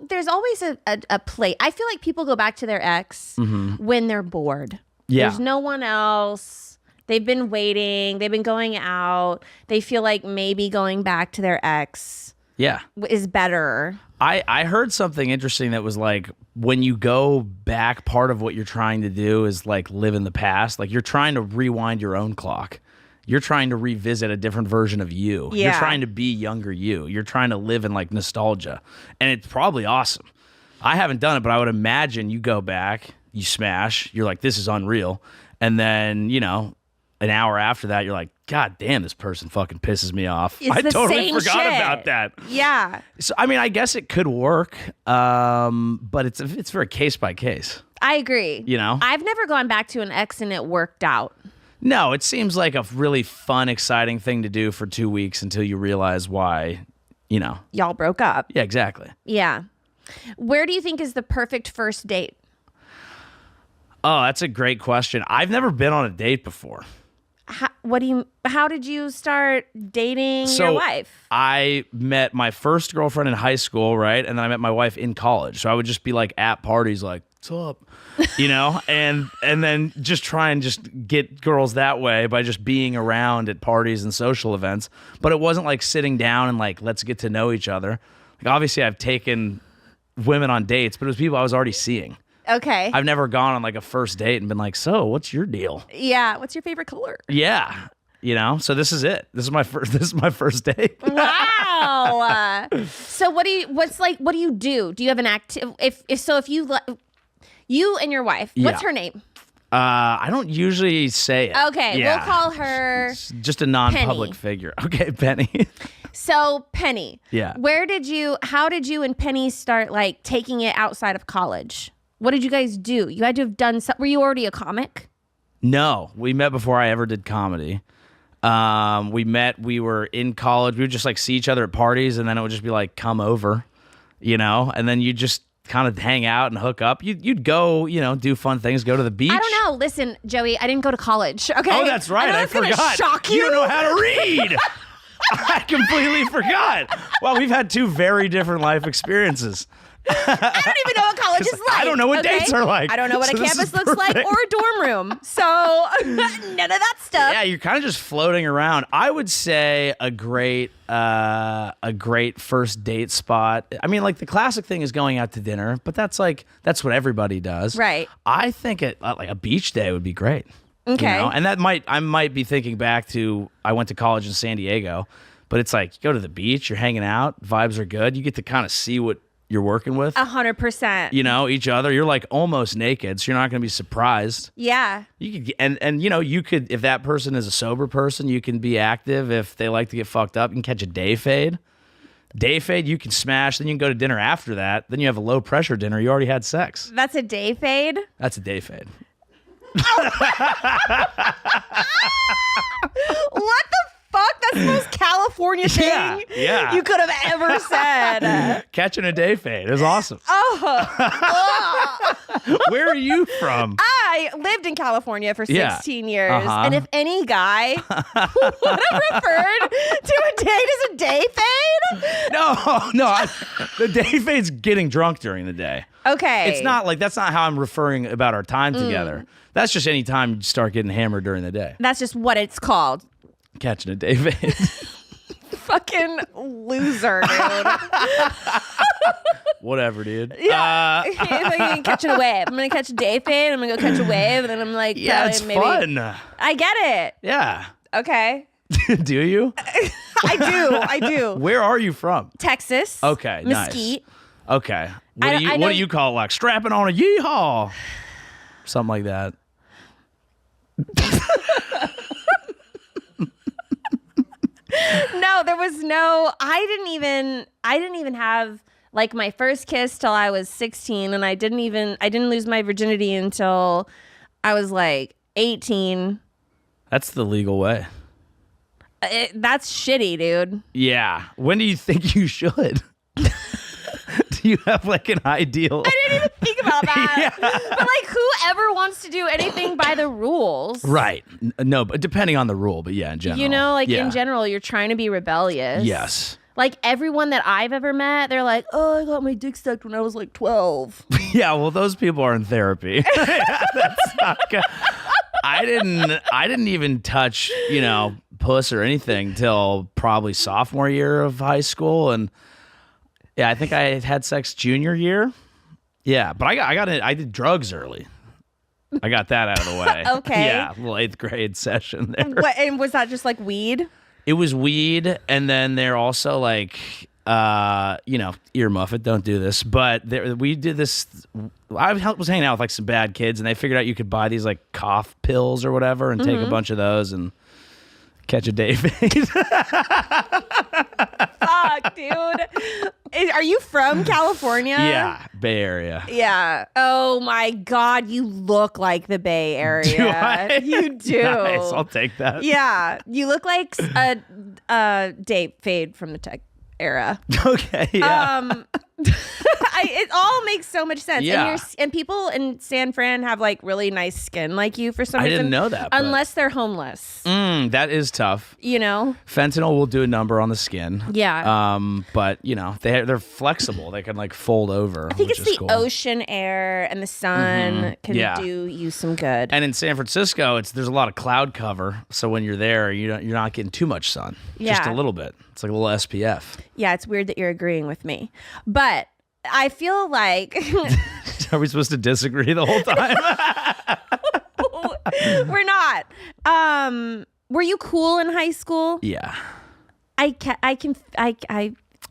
there's always a play. I feel like people go back to their ex when they're bored. Yeah. There's no one else. They've been waiting. They've been going out. They feel like maybe going back to their ex Yeah. is better. I heard something interesting that was like when you go back, part of what you're trying to do is like live in the past. Like you're trying to rewind your own clock. You're trying to revisit a different version of you. Yeah. You're trying to be younger you. You're trying to live in like nostalgia. And it's probably awesome. I haven't done it, but I would imagine you go back, you smash, you're like, this is unreal. And then, an hour after that, you're like, God damn, this person fucking pisses me off. It's I the totally same forgot shit. about that. Yeah. So, I mean, I guess it could work, but it's very case by case. I agree. I've never gone back to an ex and it worked out. No, it seems like a really fun, exciting thing to do for 2 weeks until you realize why, Y'all broke up. Yeah, exactly. Yeah. Where do you think is the perfect first date? Oh, that's a great question. I've never been on a date before. How did you start dating So your wife? I met my first girlfriend in high school, right? And then I met my wife in college. So I would just be like at parties like, what's up? And then just try and just get girls that way by just being around at parties and social events. But it wasn't like sitting down and like, let's get to know each other. Like obviously I've taken women on dates, but it was people I was already seeing. Okay. I've never gone on like a first date and been like, so what's your deal? Yeah. What's your favorite color? Yeah. So this is it. This is my first date. Wow. So what do you do? Do you have an active, if you and your wife, what's Yeah. her name? I don't usually say it. Okay. Yeah. We'll call her. It's just a non-public Penny. figure. Okay, Penny. So Penny. Yeah. How did you and Penny start like taking it outside of college? What did you guys do? You had to have done were you already a comic? No, we met before I ever did comedy. We were in college. We would just like see each other at parties and then it would just be like, come over, and then you just kind of hang out and hook up. You'd go, do fun things, go to the beach. I don't know. Listen, Joey, I didn't go to college. Okay. Oh, that's right. I know it's gonna forgot. Shock you. You don't know how to read. I completely forgot. Well, we've had two very different life experiences. I don't even know what college is like. I don't know what okay? dates are like. I don't know what So a this campus is looks like perfect. or a dorm room. So none of that stuff. Yeah, you're kind of just floating around. I would say a great first date spot. I mean, like the classic thing is going out to dinner, but that's what everybody does. Right. I think like a beach day would be great. Okay. And I might be thinking back to I went to college in San Diego, but it's like you go to the beach, you're hanging out, vibes are good. You get to kind of see what you're working with. 100%. Each other. You're like almost naked, so you're not going to be surprised. Yeah. You could, and you could, if that person is a sober person, you can be active. If they like to get fucked up, you can catch a day fade. Day fade, you can smash. Then you can go to dinner after that. Then you have a low pressure dinner. You already had sex. That's a day fade. That's a day fade. What the fuck? That's the most California thing Yeah. you could have ever said. Catching a day fade is awesome. Where are you from? I lived in California for 16 years, Uh-huh. and if any guy would have referred to a date as a day fade, No. The day fade's getting drunk during the day. okay. It's not like that's not how I'm referring about our time together. That's just any time you start getting hammered during the day. That's just what it's called. Catching a day fade. Fucking loser, dude. Whatever, dude. Yeah. It's like catching a wave. I'm gonna catch a day fade. I'm gonna go catch a wave, and then I'm like, Yeah, probably it's maybe. fun. I get it. Yeah. Okay. Do you? I do. Where are you from? Texas. Okay, nice. Mesquite. Okay. I know What do you call it? Like strapping on a yeehaw? Something like that. No, there was no. I didn't even have like my first kiss till I was 16, and I didn't lose my virginity until I was like 18. That's the legal way. That's shitty, dude. Yeah. When do you think you should? Do you have like an ideal? I didn't even think about that. But like, whoever wants to do anything by the rules, Right. No, but depending on the rule, but yeah, in general. You know, like Yeah. in general, you're trying to be rebellious. Yes. Like everyone that I've ever met, they're like, "Oh, I got my dick sucked when I was like 12." Yeah, well, those people are in therapy. That's not good. I didn't even touch, puss or anything till probably sophomore year of high school, and yeah, I think I had sex junior year. Yeah, but I did drugs early. I got that out of the way. Okay. Yeah, a little 8th grade session there. What, and was that just like weed? It was weed, and then they're also like, ear muff it, don't do this. But we did this. I was hanging out with like some bad kids, and they figured out you could buy these like cough pills or whatever, and take a bunch of those and catch a day fade. Fuck, dude. Are you from California? Yeah, Bay Area. Yeah. Oh my God, you look like the Bay Area. Do I? You do. Nice, I'll take that. Yeah, you look like a date fade from the tech era. Okay. Yeah. It all makes so much sense. Yeah. And people in San Fran have like really nice skin like you for some I reason. didn't know that, but- Unless they're homeless. That is tough. You know? Fentanyl will do a number on the skin. Yeah. But they're flexible. They can like fold over. I think which it's is the cool. ocean air and the sun can Yeah. do you some good. And in San Francisco, there's a lot of cloud cover, so when you're there, you're not getting too much sun. Just Yeah. a little bit. It's like a little SPF. Yeah, it's weird that you're agreeing with me. But I feel like Are we supposed to disagree the whole time? we're not. Were you cool in high school? Yeah. I'm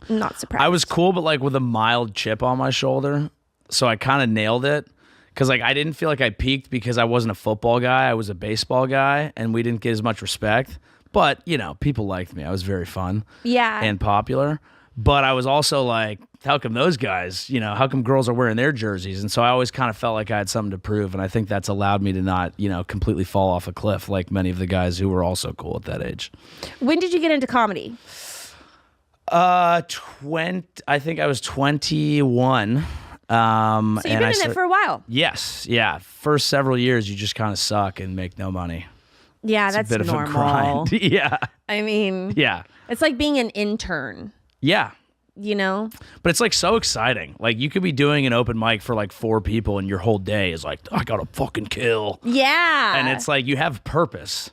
not surprised. I was cool, but like with a mild chip on my shoulder. So I kind of nailed it. Because like I didn't feel like I peaked because I wasn't a football guy. I was a baseball guy, and we didn't get as much respect. But, people liked me. I was very fun. Yeah. And popular. But I was also like, how come those guys, how come girls are wearing their jerseys? And so I always kind of felt like I had something to prove. And I think that's allowed me to not, completely fall off a cliff like many of the guys who were also cool at that age. When did you get into comedy? I think I was 21. So you've been in it for a while. Yes. Yeah. First several years, you just kind of suck and make no money. Yeah, It's that's a bit normal. of a grind. Yeah. I mean, Yeah. it's like being an intern, Yeah. But it's like so exciting. Like you could be doing an open mic for like 4 people and your whole day is like, I gotta fucking kill. Yeah. And it's like you have purpose,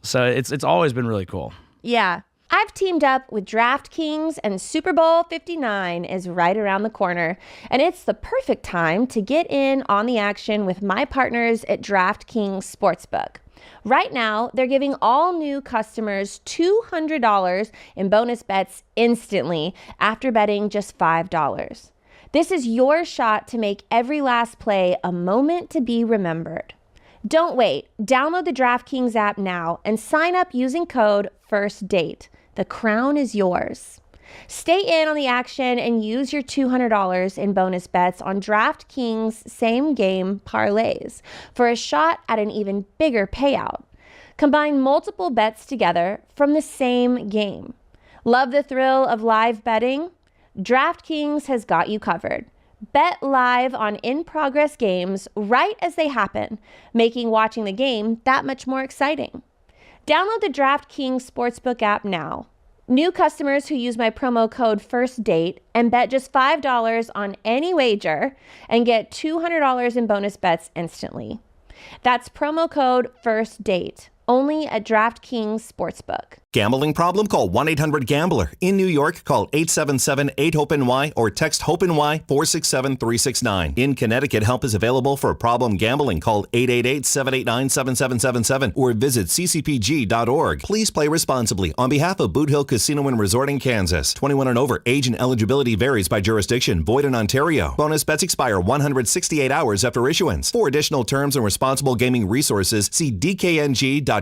So it's always been really cool. Yeah. I've teamed up with DraftKings, and Super Bowl 59 is right around the corner. And it's the perfect time to get in on the action with my partners at DraftKings Sportsbook. Right now, they're giving all new customers $200 in bonus bets instantly after betting just $5. This is your shot to make every last play a moment to be remembered. Don't wait. Download the DraftKings app now and sign up using code FIRSTDATE. The crown is yours. Stay in on the action and use your $200 in bonus bets on DraftKings same-game parlays for a shot at an even bigger payout. Combine multiple bets together from the same game. Love the thrill of live betting? DraftKings has got you covered. Bet live on in-progress games right as they happen, making watching the game that much more exciting. Download the DraftKings Sportsbook app now. New customers who use my promo code FIRSTDATE and bet just $5 on any wager and get $200 in bonus bets instantly. That's promo code FIRSTDATE, only at DraftKings Sportsbook. Gambling problem? Call 1-800-GAMBLER. In New York, call 877-8-HOPE-NY or text HOPE-NY 467-369. In Connecticut, help is available for problem gambling. Call 888-789-7777 or visit ccpg.org. Please play responsibly on behalf of Boot Hill Casino and Resort in Kansas. 21 and over. Age and eligibility varies by jurisdiction. Void in Ontario. Bonus bets expire 168 hours after issuance. For additional terms and responsible gaming resources, see dkng.co/audio.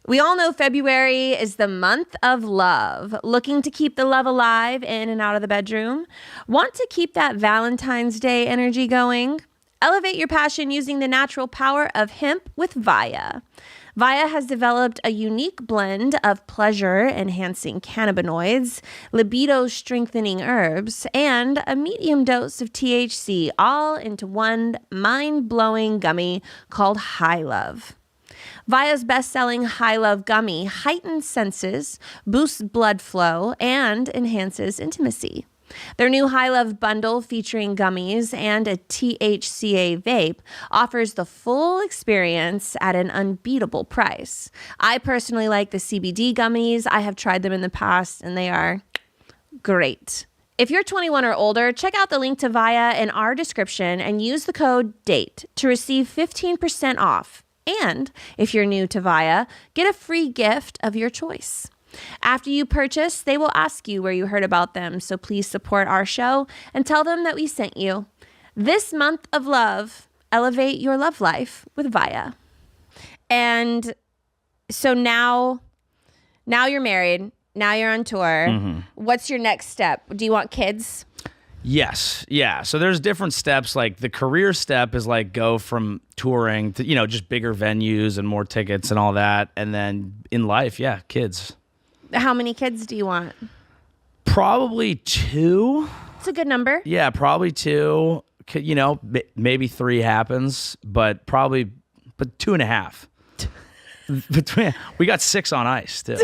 We all know February is the month of love. Looking to keep the love alive in and out of the bedroom? Want to keep that Valentine's Day energy going? Elevate your passion using the natural power of hemp with Via. Via has developed a unique blend of pleasure-enhancing cannabinoids, libido-strengthening herbs, and a medium dose of THC, all into one mind-blowing gummy called High Love. Via's best-selling High Love gummy heightens senses, boosts blood flow, and enhances intimacy. Their new High Love bundle featuring gummies and a THCA vape offers the full experience at an unbeatable price. I personally like the CBD gummies. I have tried them in the past and they are great. If you're 21 or older, check out the link to Via in our description and use the code DATE to receive 15% off. And if you're new to Via, get a free gift of your choice. After you purchase, they will ask you where you heard about them, so please support our show and tell them that we sent you. This month of love, elevate your love life with Via. And so now you're married, now you're on tour. What's your next step? Do you want kids? Yes. Yeah. So there's different steps. Like the career step is like go from touring to, just bigger venues and more tickets and all that. And then in life, yeah, kids. How many kids do you want? Probably 2. It's a good number. Yeah, probably 2. Maybe 3 happens, but 2.5. We got 6 on ice too.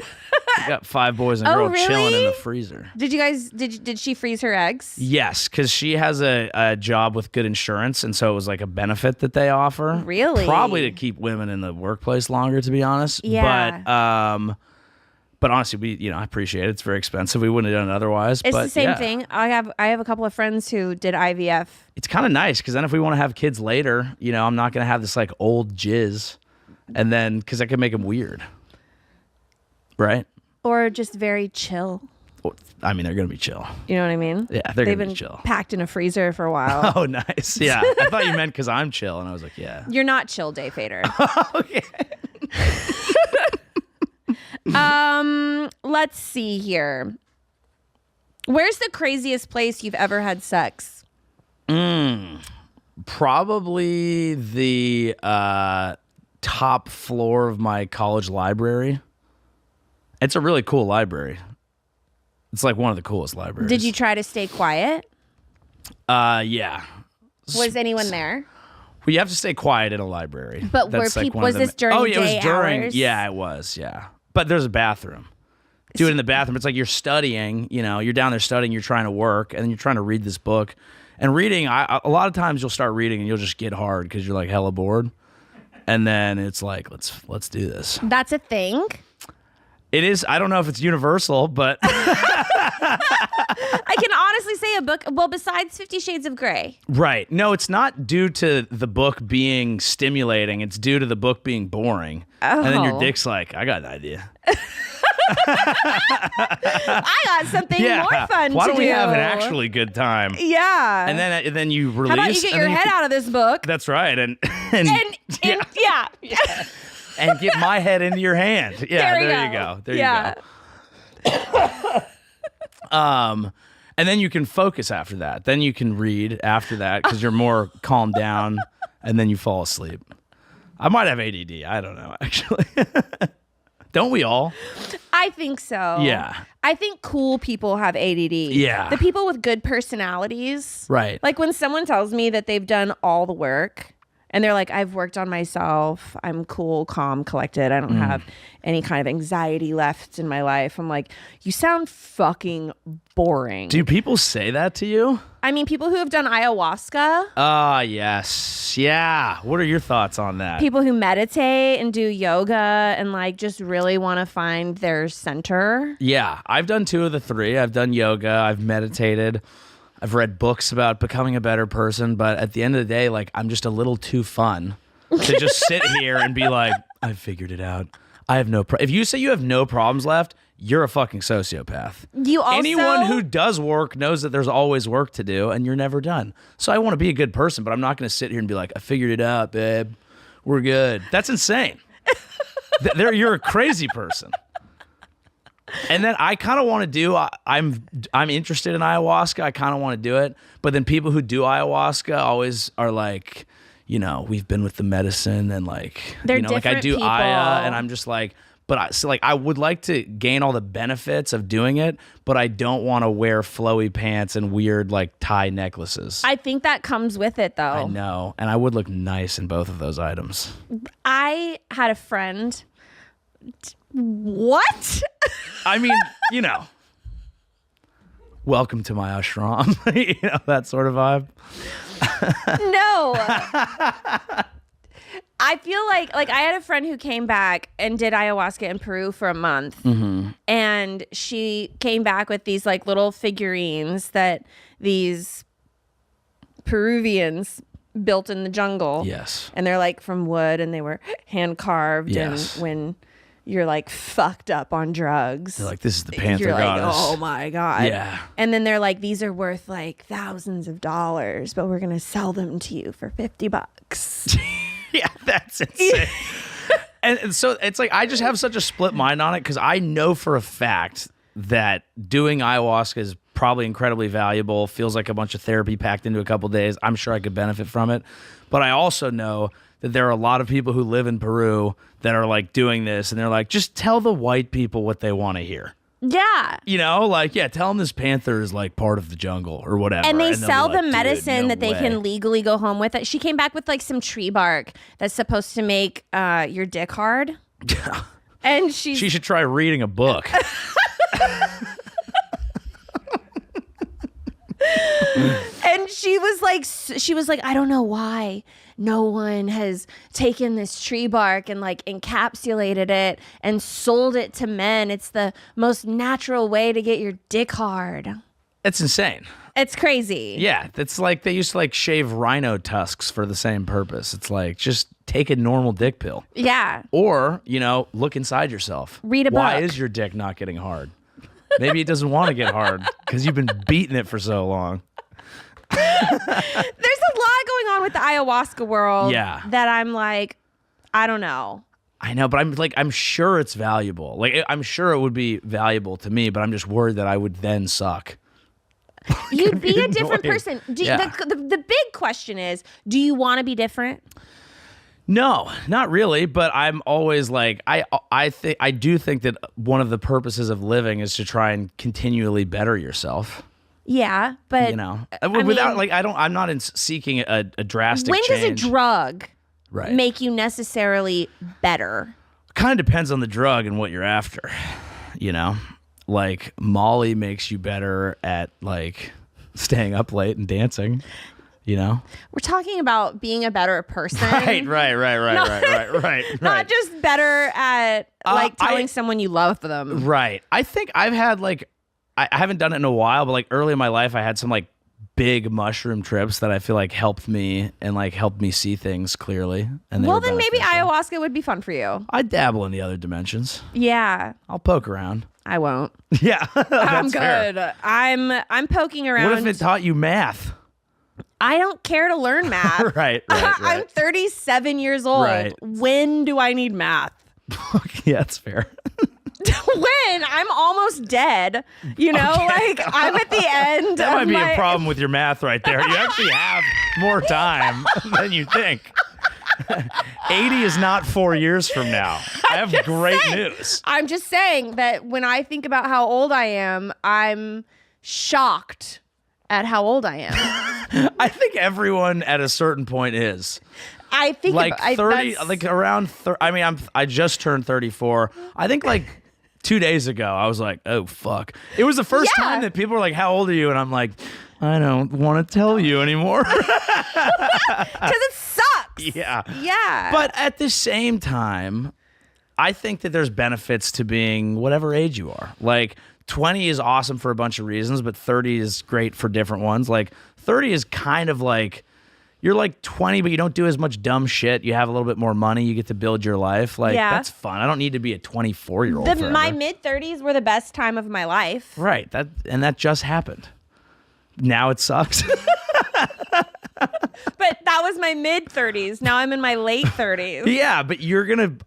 We got 5 boys and girls chilling in the freezer. Did she freeze her eggs? Yes, because she has a job with good insurance, and so it was like a benefit that they offer. Really? Probably to keep women in the workplace longer, to be honest. Yeah. But honestly, I appreciate it. It's very expensive. We wouldn't have done it otherwise. It's the same thing. I have a couple of friends who did IVF. It's kind of nice because then if we want to have kids later, I'm not going to have this like old jizz, and then because that could make them weird, right? Or just very chill. I mean, they're going to be chill. You know what I mean? Yeah, they're going They've to be been chill. packed in a freezer for a while. Oh, nice. Yeah. I thought you meant because I'm chill, and I was like, yeah. You're not chill, Day Fader. Okay. Let's see here. Where's the craziest place you've ever had sex? Probably the top floor of my college library. It's a really cool library. It's like one of the coolest libraries. Did you try to stay quiet? Yeah. Was anyone there? Well, you have to stay quiet in a library. But were people? Was this during day it was during. hours? Yeah, it was. Yeah, but there's a bathroom. Do it in the bathroom. It's like you're studying. You're down there studying. You're trying to work, and then you're trying to read this book. And reading, a lot of times you'll start reading, and you'll just get hard because you're like hella bored. And then it's like, let's do this. That's a thing. It is. I don't know if it's universal, but I can honestly say a book. Well, besides 50 Shades of Grey. Right. No, it's not due to the book being stimulating. It's due to the book being boring. Oh. And then your dick's like, I got an idea. I got something more fun to do. Why don't we have an actually good time? Yeah. And then you release. How about you get your head out of this book? That's right. And yeah. And get my head into your hand. Yeah, there you go. There you go. And then you can focus after that. Then you can read after that because you're more calmed down, and then you fall asleep. I might have ADD. I don't know, actually. Don't we all? I think so. Yeah. I think cool people have ADD. Yeah. The people with good personalities. Right. Like when someone tells me that they've done all the work and they're like, I've worked on myself. I'm cool, calm, collected. I don't have any kind of anxiety left in my life. I'm like, you sound fucking boring. Do people say that to you? I mean, people who have done ayahuasca. Ah, yes. Yeah. What are your thoughts on that? People who meditate and do yoga and like just really want to find their center. Yeah. I've done 2 of the 3. I've done yoga. I've meditated. I've read books about becoming a better person. But at the end of the day, like, I'm just a little too fun to just sit here and be like, I figured it out. I have no if you say you have no problems left, you're a fucking sociopath. You also Anyone who does work knows that there's always work to do and you're never done. So I want to be a good person, but I'm not going to sit here and be like, I figured it out, babe. We're good. That's insane. You're a crazy person. And then I kind of want to do. I'm interested in ayahuasca. I kind of want to do it, but then people who do ayahuasca always are like, we've been with the medicine and like, They're like I different do people. Aya, and I'm just like, I would like to gain all the benefits of doing it, but I don't want to wear flowy pants and weird like tie necklaces. I think that comes with it, though. I know, and I would look nice in both of those items. I had a friend. What? I mean, welcome to my ashram, that sort of vibe. No. I feel like I had a friend who came back and did ayahuasca in Peru for a month. Mm-hmm. And she came back with these like little figurines that these Peruvians built in the jungle. Yes. And they're like from wood and they were hand carved. Yes. And when you're like fucked up on drugs, They're like, this is the Panther you're like, goddess. oh my God. Yeah. And then they're like, these are worth like thousands of dollars, but we're going to sell them to you for $50. Yeah, that's insane. and so it's like I just have such a split mind on it because I know for a fact that doing ayahuasca is probably incredibly valuable, feels like a bunch of therapy packed into a couple days. I'm sure I could benefit from it. But I also know that there are a lot of people who live in Peru that are like doing this and they're like, just tell the white people what they want to hear. Yeah. Tell them this panther is like part of the jungle or whatever. And they they'll sell be like, them medicine no that they way. can legally go home with. She came back with like some tree bark that's supposed to make your dick hard. And She should try reading a book. And she was like, I don't know why no one has taken this tree bark and like encapsulated it and sold it to men. It's the most natural way to get your dick hard. It's insane. It's crazy. Yeah, that's like they used to like shave rhino tusks for the same purpose. It's like just take a normal dick pill. Yeah. Or, look inside yourself. Read a Why book. is your dick not getting hard? Maybe it doesn't want to get hard because you've been beating it for so long. There's a lot going on with the ayahuasca world. Yeah. That I'm like, I don't know. I know, but I'm sure it's valuable. Like, I'm sure it would be valuable to me, but I'm just worried that I would then suck. You'd be a annoying. different person. Yeah. The big question is, do you want to be different? No, not really. But I'm always like, I do think that one of the purposes of living is to try and continually better yourself. Yeah, but without I'm not seeking a drastic when change. does a drug Right. make you necessarily better? Kind of depends on the drug and what you're after. Like Molly makes you better at like staying up late and dancing. We're talking about being a better person. Right. Not just better at like telling someone you love them. Right. I think I've had like I haven't done it in a while, but like early in my life I had some like big mushroom trips that I feel like helped me see things clearly. And Well, then maybe ayahuasca would be fun for you. I dabble in the other dimensions. Yeah, I'll poke around. I won't. Yeah, I'm that's fair. good. I'm poking around. What if it taught you math? I don't care to learn math. Right. I'm 37 years old. Right. When do I need math? Yeah, that's fair. When I'm almost dead, like I'm at the end. That of might be my... a problem with your math right there. You actually have more time than you think. 80 is not 4 years from now. I have great news. I'm just saying that when I think about how old I am, I'm shocked at how old I am. I think everyone at a certain point is. I think like about, 30, that's- like around 30. I mean, I just turned 34. I think like 2 days ago, I was like, oh, fuck. It was the first Yeah. time that people were like, how old are you? And I'm like, I don't want to tell you anymore. because it sucks. Yeah. Yeah. But at the same time, I think that there's benefits to being whatever age you are. Like 20 is awesome for a bunch of reasons, but 30 is great for different ones. Like 30 is kind of like you're like 20, but you don't do as much dumb shit. You have a little bit more money. You get to build your life. Like that's fun. I don't need to be a 24-year-old. My mid 30s were the best time of my life. Right. That just happened. Now it sucks. But that was my mid 30s. Now I'm in my late 30s. Yeah, but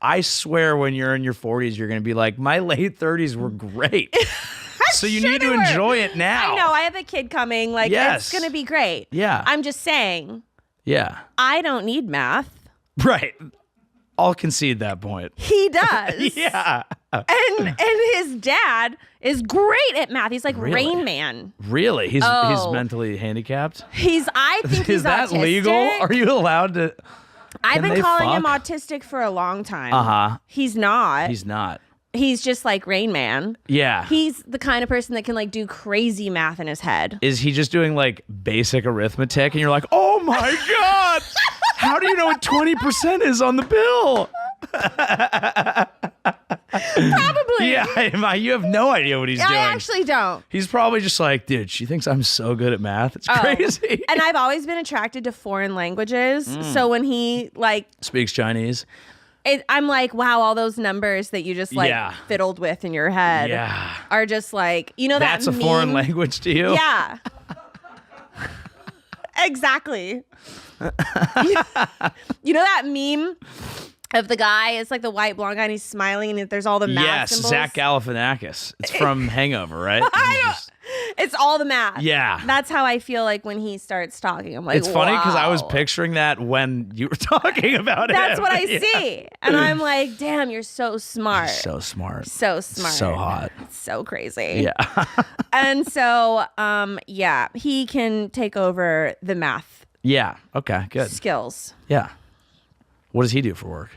I swear when you're in your 40s, you're going to be like, my late 30s were great. So you Sure need they to were. enjoy it now. I know. I have a kid coming. Like, Yes. it's going to be great. Yeah. I'm just saying, Yeah. I don't need math. Right. I'll concede that point. He does. Yeah. And his dad is great at math. He's like Really? Rain Man. Really? He's Oh. mentally handicapped? I think he's Is that autistic. legal? Are you allowed to? I've Can been they calling him fuck? autistic for a long time. Uh-huh. He's not. He's not. He's just like Rain Man. Yeah. He's the kind of person that can like do crazy math in his head. Is he just doing like basic arithmetic and you're like, oh my God, how do you know what 20% is on the bill? Probably. Yeah, you have no idea what he's doing. I actually don't. He's probably just like, dude, she thinks I'm so good at math. It's crazy. And I've always been attracted to foreign languages. So when he like, Speaks Chinese. I'm like, wow, all those numbers that you just like Yeah. fiddled with in your head Yeah. are just like, you know, That's that a foreign meme? language to you? Yeah. Exactly. You know that meme of the guy? It's like the white blonde guy and he's smiling and there's all the math Yes, symbols. Zach Galifianakis. It's from Hangover, right? It's all the math. Yeah. That's how I feel like when he starts talking. I'm like, It's funny because I was wow. picturing that when you were talking about it. That's what I see. And I'm like, damn, you're so smart. So smart. So smart. So hot. So crazy. Yeah. And so, yeah, he can take over the math Yeah. Okay, good. skills. Yeah. What does he do for work?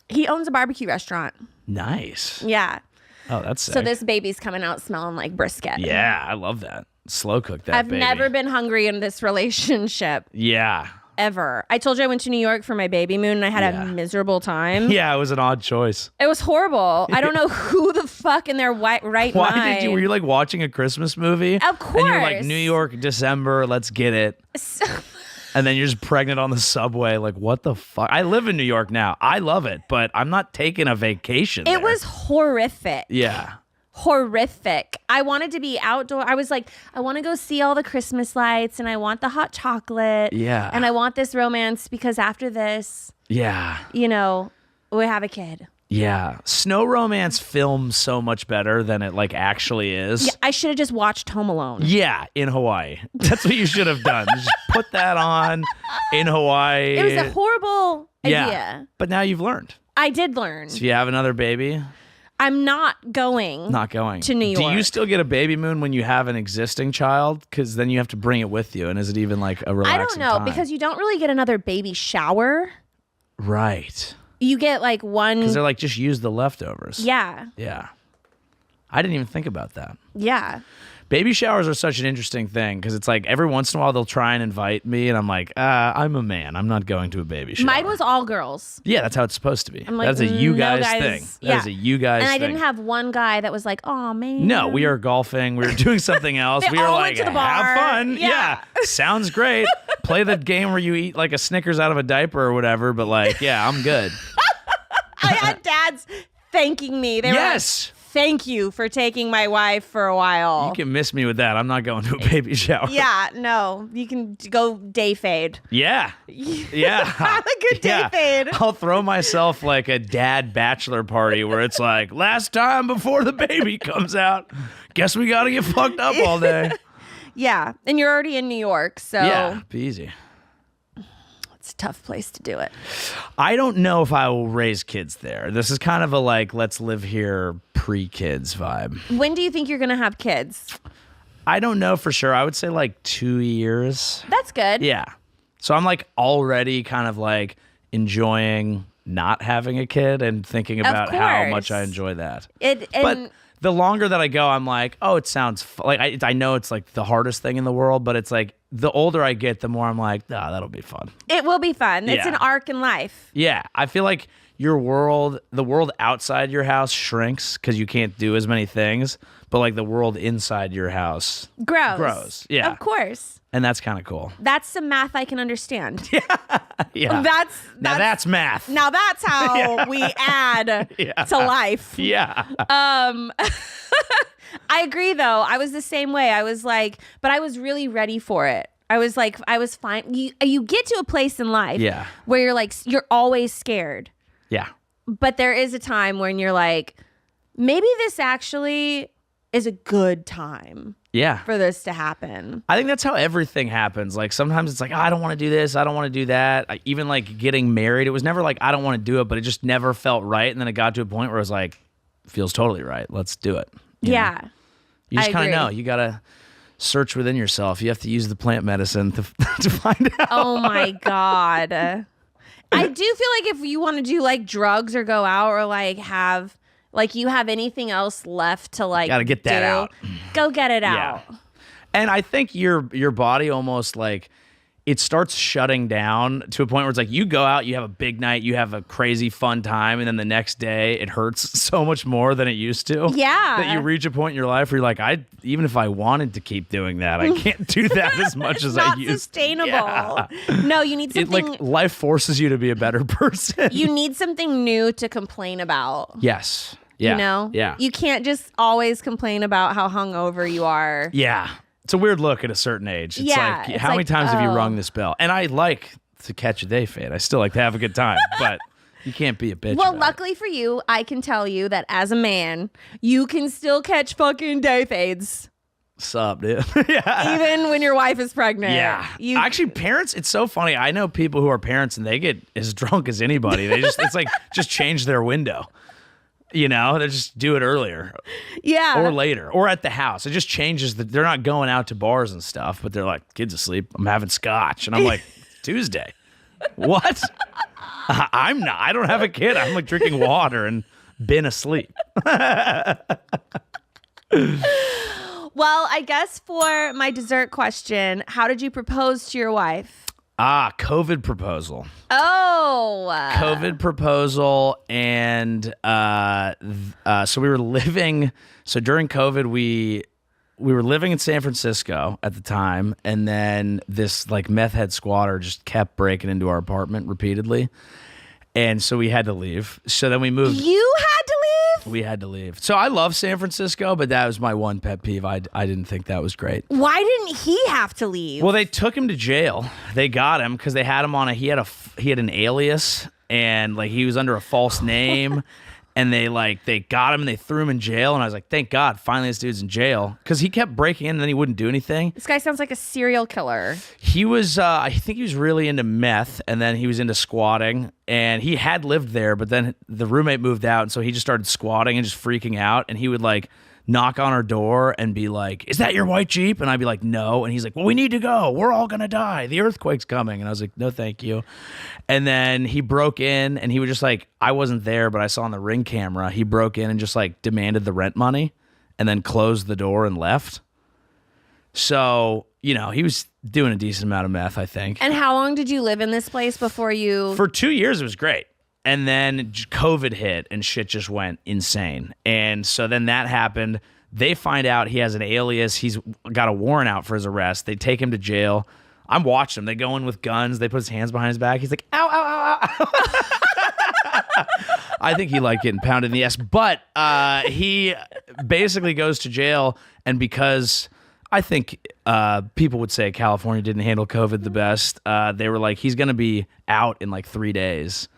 He owns a barbecue restaurant. Nice. Yeah. Oh, that's sick. So this baby's coming out smelling like brisket. Yeah, I love that. Slow cook that I've baby. never been hungry in this relationship Yeah. ever. I told you I went to New York for my baby moon and I had Yeah. a miserable time. Yeah, it was an odd choice. It was horrible. I don't know who the fuck in their right Why mind. did you? Were you like watching a Christmas movie? Of And you're like, course. New York, December, let's get it. And then you're just pregnant on the subway. Like, what the fuck? I live in New York now. I love it, but I'm not taking a vacation. It there. was horrific. Yeah. Horrific. I wanted to be outdoor. I was like, I want to go see all the Christmas lights and I want the hot chocolate. Yeah. And I want this romance because after this, Yeah. you know, we have a kid. Yeah. Snow romance films so much better than it like actually is. Yeah, I should have just watched Home Alone. Yeah, in Hawaii. That's what you should have done. Just put that on in Hawaii. It was a horrible Yeah. idea. But now you've learned. I did learn. So you have another baby, I'm not going. not going To New Do you York. still get a baby moon when you have an existing child? Because then you have to bring it with you. And is it even like a I relaxing don't know time? because you don't really get another baby shower. Right. You get like one. Because they're like, just use the leftovers. Yeah. Yeah. I didn't even think about that. Yeah. Baby showers are such an interesting thing because it's like every once in a while they'll try and invite me and I'm like, I'm a man. I'm not going to a baby shower. Mine was all girls. Yeah, that's how it's supposed to be. I'm like, That's a you no guys, guys- thing. yeah. That is a you guys And I thing. didn't have one guy that was like, oh man. No, we are golfing. We were doing something else. They We were all like, went to the have bar. fun. Yeah. Sounds great. Play the game where you eat like a Snickers out of a diaper or whatever, but like, yeah, I'm good. I had dads thanking me. They were Yes. like, thank you for taking my wife for a while. You can miss me with that. I'm not going to a baby shower. Yeah, no. You can go day fade. Yeah. Yeah. Have a good day Yeah. fade. I'll throw myself like a dad bachelor party where it's like, last time before the baby comes out, guess we got to get fucked up all day. Yeah. And you're already in New York, so Yeah. Be easy. it's a tough place to do it. I don't know if I will raise kids there. This is kind of a like, let's live here pre-kids vibe. When do you think you're going to have kids? I don't know for sure. I would say like 2 years. That's good. Yeah. So I'm like already kind of like enjoying not having a kid and thinking about how course. much I enjoy that. And But the longer that I go, I'm like, oh, it sounds like I know it's like the hardest thing in the world, but it's like the older I get, the more I'm like, that'll be fun. it will be fun. It's Yeah. an arc in life. Yeah, I feel like the world outside your house shrinks because you can't do as many things, but like the world inside your house Grows. Yeah. Of course. And that's kind of cool. That's some math I can understand. Yeah. Now that's math. Now that's how we add to life. Yeah. I agree though. I was the same way. I was like, but I was really ready for it. I was fine. You get to a place in life Yeah. where you're like, you're always scared. Yeah. But there is a time when you're like, maybe this actually is a good time Yeah. for this to happen. I think that's how everything happens. Like sometimes it's like, oh, I don't want to do this. I don't want to do that. Even like getting married, it was never like, I don't want to do it, but it just never felt right. And then it got to a point where it was like, feels totally right. Let's do it. You know? Yeah. You just I kind of agree. know. You got to search within yourself. You have to use the plant medicine to, to find out. Oh my God. I do feel like if you want to do like drugs or go out or like have you have anything else left to like Gotta get that out. Go get it Yeah. out. And I think your body almost like it starts shutting down to a point where it's like you go out, you have a big night, you have a crazy fun time, and then the next day it hurts so much more than it used to. Yeah. That you reach a point in your life where you're like, even if I wanted to keep doing that, I can't do that as much as I Not used to. sustainable. Yeah. No, you need It something like life forces you to be a better person. you need something new to complain about. Yes. Yeah. You know? Yeah. You can't just always complain about how hungover you are. Yeah. It's a weird look at a certain age. It's Yeah, like, it's how many like, times have you oh. rung this bell? And I like to catch a day fade. I still like to have a good time, but you can't be a bitch. Well, about luckily for you, I can tell you that as a man, you can still catch fucking day fades. it. Sup, dude? Yeah. Even when your wife is pregnant. Yeah. You Actually, parents, it's so funny. I know people who are parents and they get as drunk as anybody. They just, it's like, just change their window. You know, they just do it earlier yeah. or later or at the house. It just changes. They're not going out to bars and stuff, but they're like, kids asleep. I'm having scotch. And I'm like, Tuesday. What? I'm not. I don't have a kid. I'm like drinking water and been asleep. Well, I guess for my dessert question, how did you propose to your wife? COVID proposal. Oh. COVID proposal. And so we were living. So during COVID, we were living in San Francisco at the time. And then this like meth head squatter just kept breaking into our apartment repeatedly. And so we had to leave. So then we moved. You had to leave? We had to leave. So I love San Francisco, but that was my one pet peeve. I didn't think that was great. Why didn't he have to leave? Well, they took him to jail. They got him because they had him on he had an alias and like he was under a false name. And they got him and they threw him in jail. And I was like, thank God, finally this dude's in jail. Because he kept breaking in and then he wouldn't do anything. This guy sounds like a serial killer. He was, I think he was really into meth and then he was into squatting. And he had lived there, but then the roommate moved out. And so he just started squatting and just freaking out. And he would like knock on our door and be like, is that your white Jeep? And I'd be like, no. And he's like, well, we need to go. We're all going to die. The earthquake's coming. And I was like, no, thank you. And then he broke in and he was just like, I wasn't there, but I saw on the Ring camera, he broke in and just like demanded the rent money and then closed the door and left. So, you know, he was doing a decent amount of meth, I think. And how long did you live in this place before you... For 2 years, it was great. And then COVID hit and shit just went insane. And so then that happened. They find out he has an alias. He's got a warrant out for his arrest. They take him to jail. I'm watching him. They go in with guns. They put his hands behind his back. He's like, ow, ow, ow, ow. I think he liked getting pounded in the ass. But he basically goes to jail. And because I think people would say California didn't handle COVID the best, they were like, he's going to be out in like 3 days.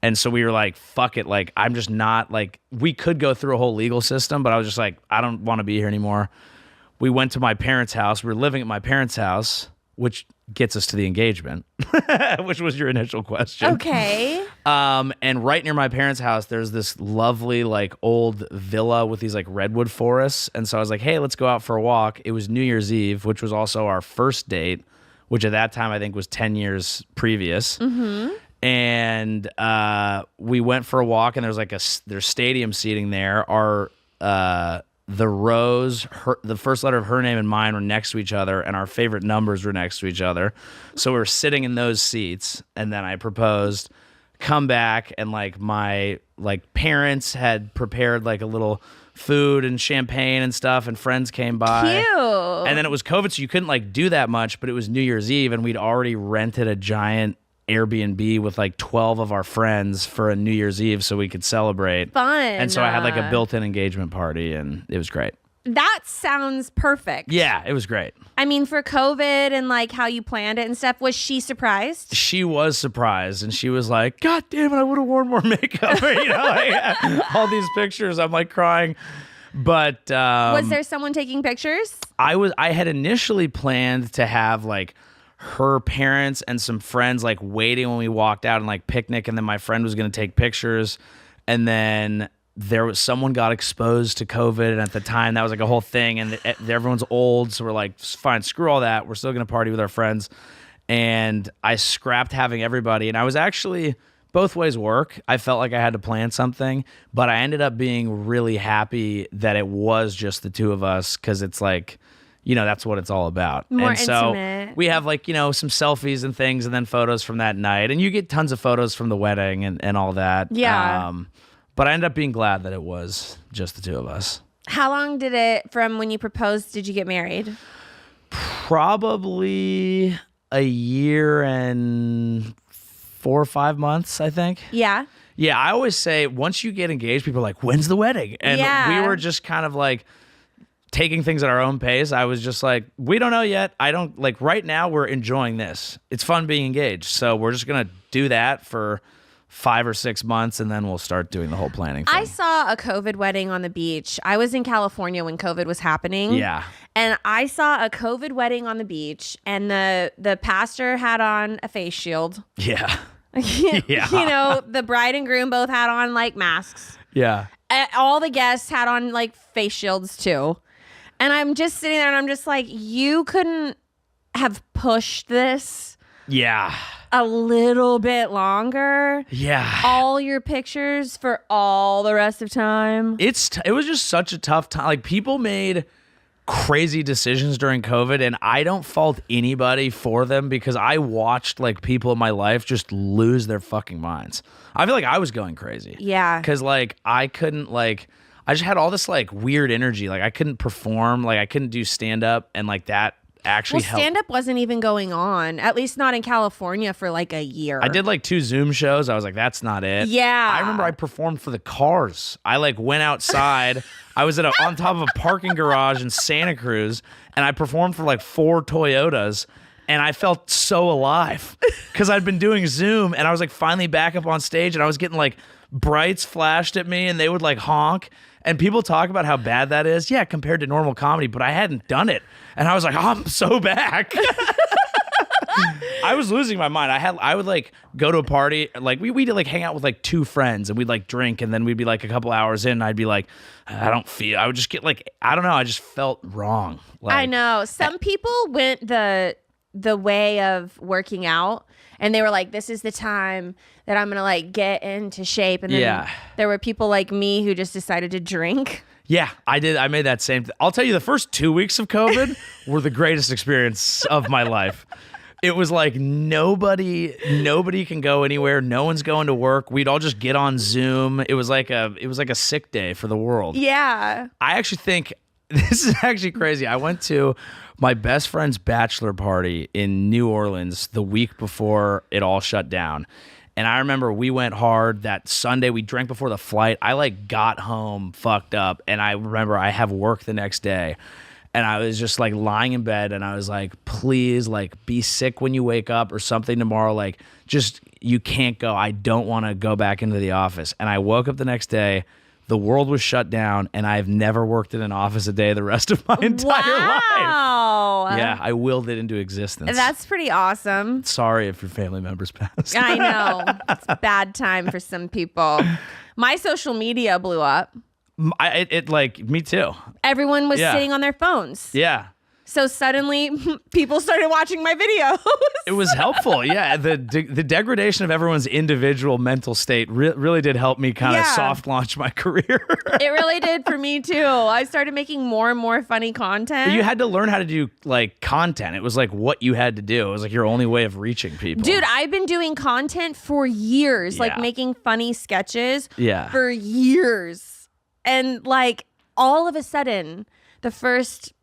And so we were like, fuck it. Like, I'm just not like, we could go through a whole legal system, but I was just like, I don't want to be here anymore. We went to my parents' house. We were living at my parents' house, which gets us to the engagement, which was your initial question. Okay. And right near my parents' house, there's this lovely, like, old villa with these, like, redwood forests. And so I was like, hey, let's go out for a walk. It was New Year's Eve, which was also our first date, which at that time I think was 10 years previous. Mm-hmm. And we went for a walk, and there's stadium seating there. Our the rows, the first letter of her name and mine were next to each other, and our favorite numbers were next to each other. So we were sitting in those seats, and then I proposed. Come back, and like my parents had prepared like a little food and champagne and stuff, and friends came by. Cute. And then it was COVID, so you couldn't like do that much, but it was New Year's Eve, and we'd already rented a giant Airbnb with like 12 of our friends for a New Year's Eve so we could celebrate. Fun. And so I had like a built-in engagement party, and it was great. that sounds perfect. Yeah, it was great. I mean, for COVID and like how you planned it and stuff, was she surprised? She was surprised, and she was like, God damn it, I would have worn more makeup. All these pictures, I'm like crying. But Was there someone taking pictures? I had initially planned to have like her parents and some friends like waiting when we walked out and like picnic, and then my friend was going to take pictures, and then someone got exposed to COVID, and at the time that was like a whole thing, and everyone's old, so we're like, fine, screw all that, we're still going to party with our friends. And I scrapped having everybody, and I was actually, both ways work, I felt like I had to plan something, but I ended up being really happy that it was just the two of us, because it's like, that's what it's all about. More and so intimate. we have like, some selfies and things, and then photos from that night, and you get tons of photos from the wedding and all that. Yeah. But I ended up being glad that it was just the two of us. How long did it, from when you proposed, did you get married? Probably a year and 4 or 5 months, I think. Yeah. Yeah, I always say once you get engaged, people are like, when's the wedding? And Yeah. we were just kind of like taking things at our own pace. I was just like, we don't know yet. I don't, like, right now we're enjoying this. It's fun being engaged. So we're just going to do that for 5 or 6 months, and then we'll start doing the whole planning thing. I saw a COVID wedding on the beach. I was in California when COVID was happening. Yeah. And I saw a COVID wedding on the beach, and the pastor had on a face shield. Yeah. Yeah. The bride and groom both had on like masks. Yeah. All the guests had on like face shields too. And I'm just sitting there and I'm just like, you couldn't have pushed this Yeah. a little bit longer. Yeah. All your pictures for all the rest of time. It was just such a tough time. Like, people made crazy decisions during COVID, and I don't fault anybody for them, because I watched like people in my life just lose their fucking minds. I feel like I was going crazy. Yeah. Because like I couldn't, like, I just had all this like weird energy. Like, I couldn't perform. Like, I couldn't do stand up, and like that actually helped. Stand up wasn't even going on, at least not in California, for like a year. I did like 2 Zoom shows. I was like, that's not it. Yeah. I remember I performed for the Cars. I like went outside. I was on top of a parking garage in Santa Cruz, and I performed for like 4 Toyotas, and I felt so alive because I'd been doing Zoom, and I was like finally back up on stage, and I was getting like brights flashed at me, and they would like honk. And people talk about how bad that is. Yeah, compared to normal comedy, but I hadn't done it. And I was like, I'm so back. I was losing my mind. I would like go to a party, like we'd like hang out with like 2 friends, and we'd like drink, and then we'd be like a couple hours in, and I'd be like, I would just get like, I don't know, I just felt wrong. Like, I know. Some people went the way of working out, and they were like, this is the time that I'm going to like get into shape. And then there were people like me who just decided to drink. Yeah, I did. I made that same thing. I'll tell you, the first 2 weeks of COVID were the greatest experience of my life. It was like nobody can go anywhere. No one's going to work. We'd all just get on Zoom. It was like a sick day for the world. Yeah. I actually think this is actually crazy. I went to my best friend's bachelor party in New Orleans the week before it all shut down. And I remember we went hard that Sunday. We drank before the flight. I like got home fucked up. And I remember I have work the next day. And I was just like lying in bed, and I was like, please, like, be sick when you wake up or something tomorrow. Like, just, you can't go. I don't want to go back into the office. And I woke up the next day. The world was shut down, and I've never worked in an office a day the rest of my entire life. Wow. Yeah, I willed it into existence. That's pretty awesome. Sorry if your family members passed. I know. It's a bad time for some people. My social media blew up. Me too. Everyone was Yeah. sitting on their phones. Yeah. So suddenly people started watching my videos. It was helpful. Yeah. The degradation of everyone's individual mental state really did help me kind of Yeah. soft launch my career. It really did for me too. I started making more and more funny content. You had to learn how to do like content. It was like what you had to do. It was like your only way of reaching people. Dude, I've been doing content for years, like Yeah. making funny sketches Yeah. for years. And like all of a sudden, the first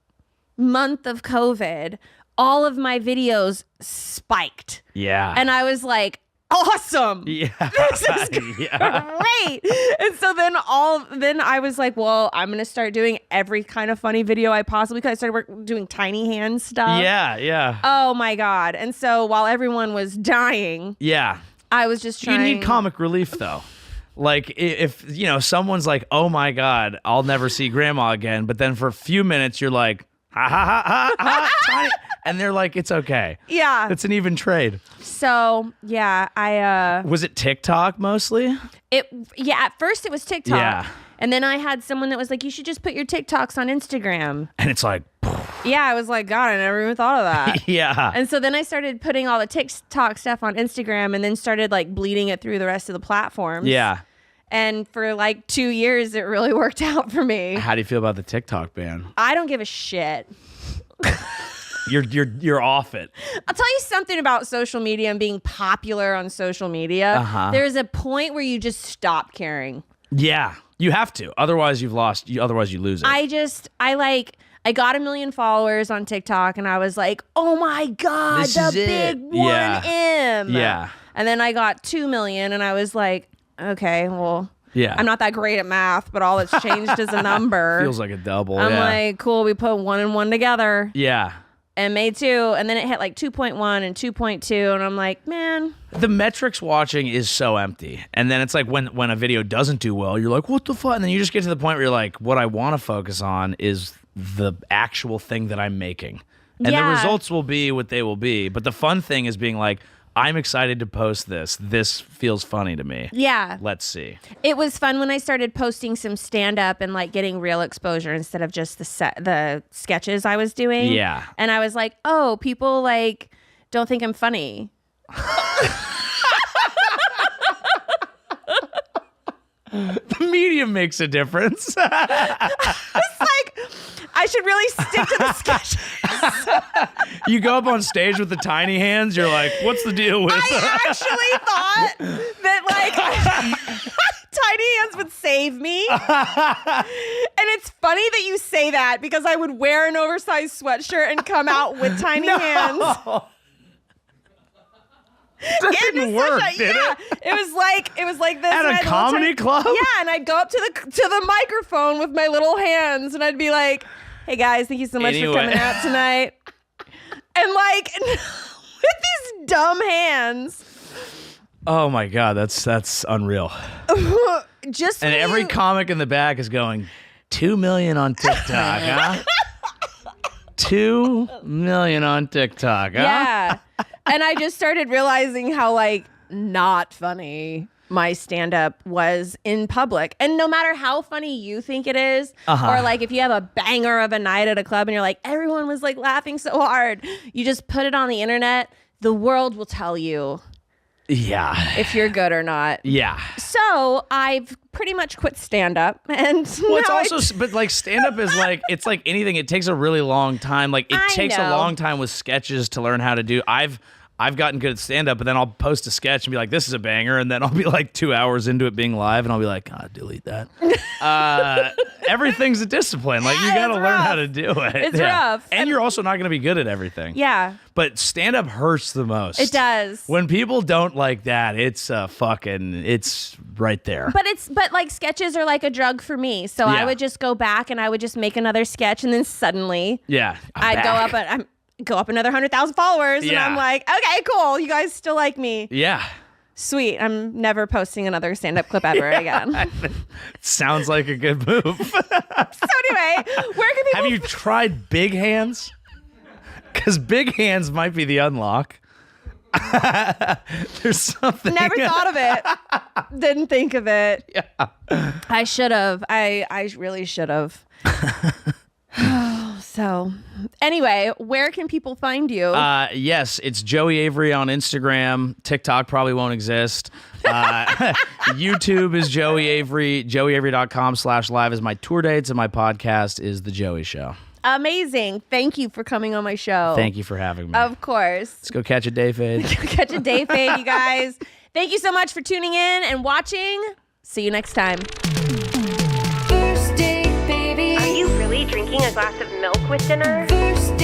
month of COVID, all of my videos spiked. Yeah. And I was like, awesome. Yeah. This is great. And so then I was like, well, I'm gonna start doing every kind of funny video I possibly could. I started doing tiny hand stuff. Yeah. Oh my God. And so while everyone was dying, Yeah. I was just You trying. need comic relief though. Like if someone's like, oh my God, I'll never see grandma again. But then for a few minutes, you're like, ha ha ha ha ha, tiny. And they're like, it's okay. Yeah. It's an even trade. So yeah, Was it TikTok mostly? at first it was TikTok. Yeah. And then I had someone that was like, you should just put your TikToks on Instagram. And it's like, Yeah, I was like, God, I never even thought of that. yeah. And so then I started putting all the TikTok stuff on Instagram and then started like bleeding it through the rest of the platforms. Yeah. And for like 2 years, it really worked out for me. How do you feel about the TikTok ban? I don't give a shit. You're off it. I'll tell you something about social media and being popular on social media. Uh-huh. There's a point where you just stop caring. Yeah. You have to. Otherwise you've lost. Otherwise you lose it. I got 1 million followers on TikTok and I was like, oh my God, This the is it. big 1M. Yeah. And then I got 2 million and I was like, okay, well, Yeah. I'm not that great at math, but all that's changed is a number. Feels like a double. I'm yeah. like, cool, we put 1 and 1 together Yeah. and made 2. And then it hit like 2.1 and 2.2. And I'm like, man. The metrics watching is so empty. And then it's like when a video doesn't do well, you're like, what the fuck? And then you just get to the point where you're like, what I want to focus on is the actual thing that I'm making. And the Yeah. results will be what they will be. But the fun thing is being like, I'm excited to post this. This feels funny to me. Yeah. Let's see. It was fun when I started posting some stand up and like getting real exposure instead of just the sketches I was doing. Yeah. And I was like, oh, people like don't think I'm funny. The medium makes a difference. It's like I should really stick to the sketch. You go up on stage with the tiny hands, you're like, what's the deal with I actually thought that like tiny hands would save me. And it's funny that you say that because I would wear an oversized sweatshirt and come out with tiny hands. That didn't work, did it? It was like this At and a I had little comedy club? Yeah, and I'd go up to the microphone with my little hands, and I'd be like, "Hey guys, thank you so much for Anyway. coming out tonight." And like with these dumb hands, Oh my God, that's unreal. just And when every you- comic in the back is going, 2 million on TikTok, huh? 2 million on TikTok, huh? yeah. And I just started realizing how like not funny my stand-up was in public. And no matter how funny you think it is, or like if you have a banger of a night at a club and you're like, everyone was like laughing so hard, you just put it on the internet, the world will tell you Yeah. if you're good or not. Yeah. So I've pretty much quit stand-up, and Well, it's now also, but like stand up is like, it's like anything. It takes a really long time. Like it I takes a know. long time with sketches to learn how to do. I've gotten good at stand up, but then I'll post a sketch and be like, this is a banger. And then I'll be like 2 hours into it being live and I'll be like, delete that. Everything's a discipline. Like you Yeah, got to it's learn rough. how to do it. It's rough. And you're also not going to be good at everything. yeah, But stand up hurts the most. it does. When people don't like that, it's it's right there. But like sketches are like a drug for me. So Yeah. I would just go back and I would just make another sketch, and then suddenly Yeah. I'd go up another 100,000 followers, and Yeah. I'm like, okay, cool, you guys still like me. Yeah. Sweet. I'm never posting another stand-up clip ever again. Sounds like a good move. So anyway, where can people Have you tried big hands? Because big hands might be the unlock. There's something. Never thought of it. Didn't think of it. Yeah. I should have. I really should have. So, anyway, where can people find you? Yes, it's Joey Avery on Instagram. TikTok probably won't exist. YouTube is Joey Avery. JoeyAvery.com/live is my tour dates, and my podcast is The Joey Show. Amazing. Thank you for coming on my show. Thank you for having me. Of course. Let's go catch a day fade. Catch a day fade, you guys. Thank you so much for tuning in and watching. See you next time. First date, baby. Are you really drinking a glass of milk with dinner? First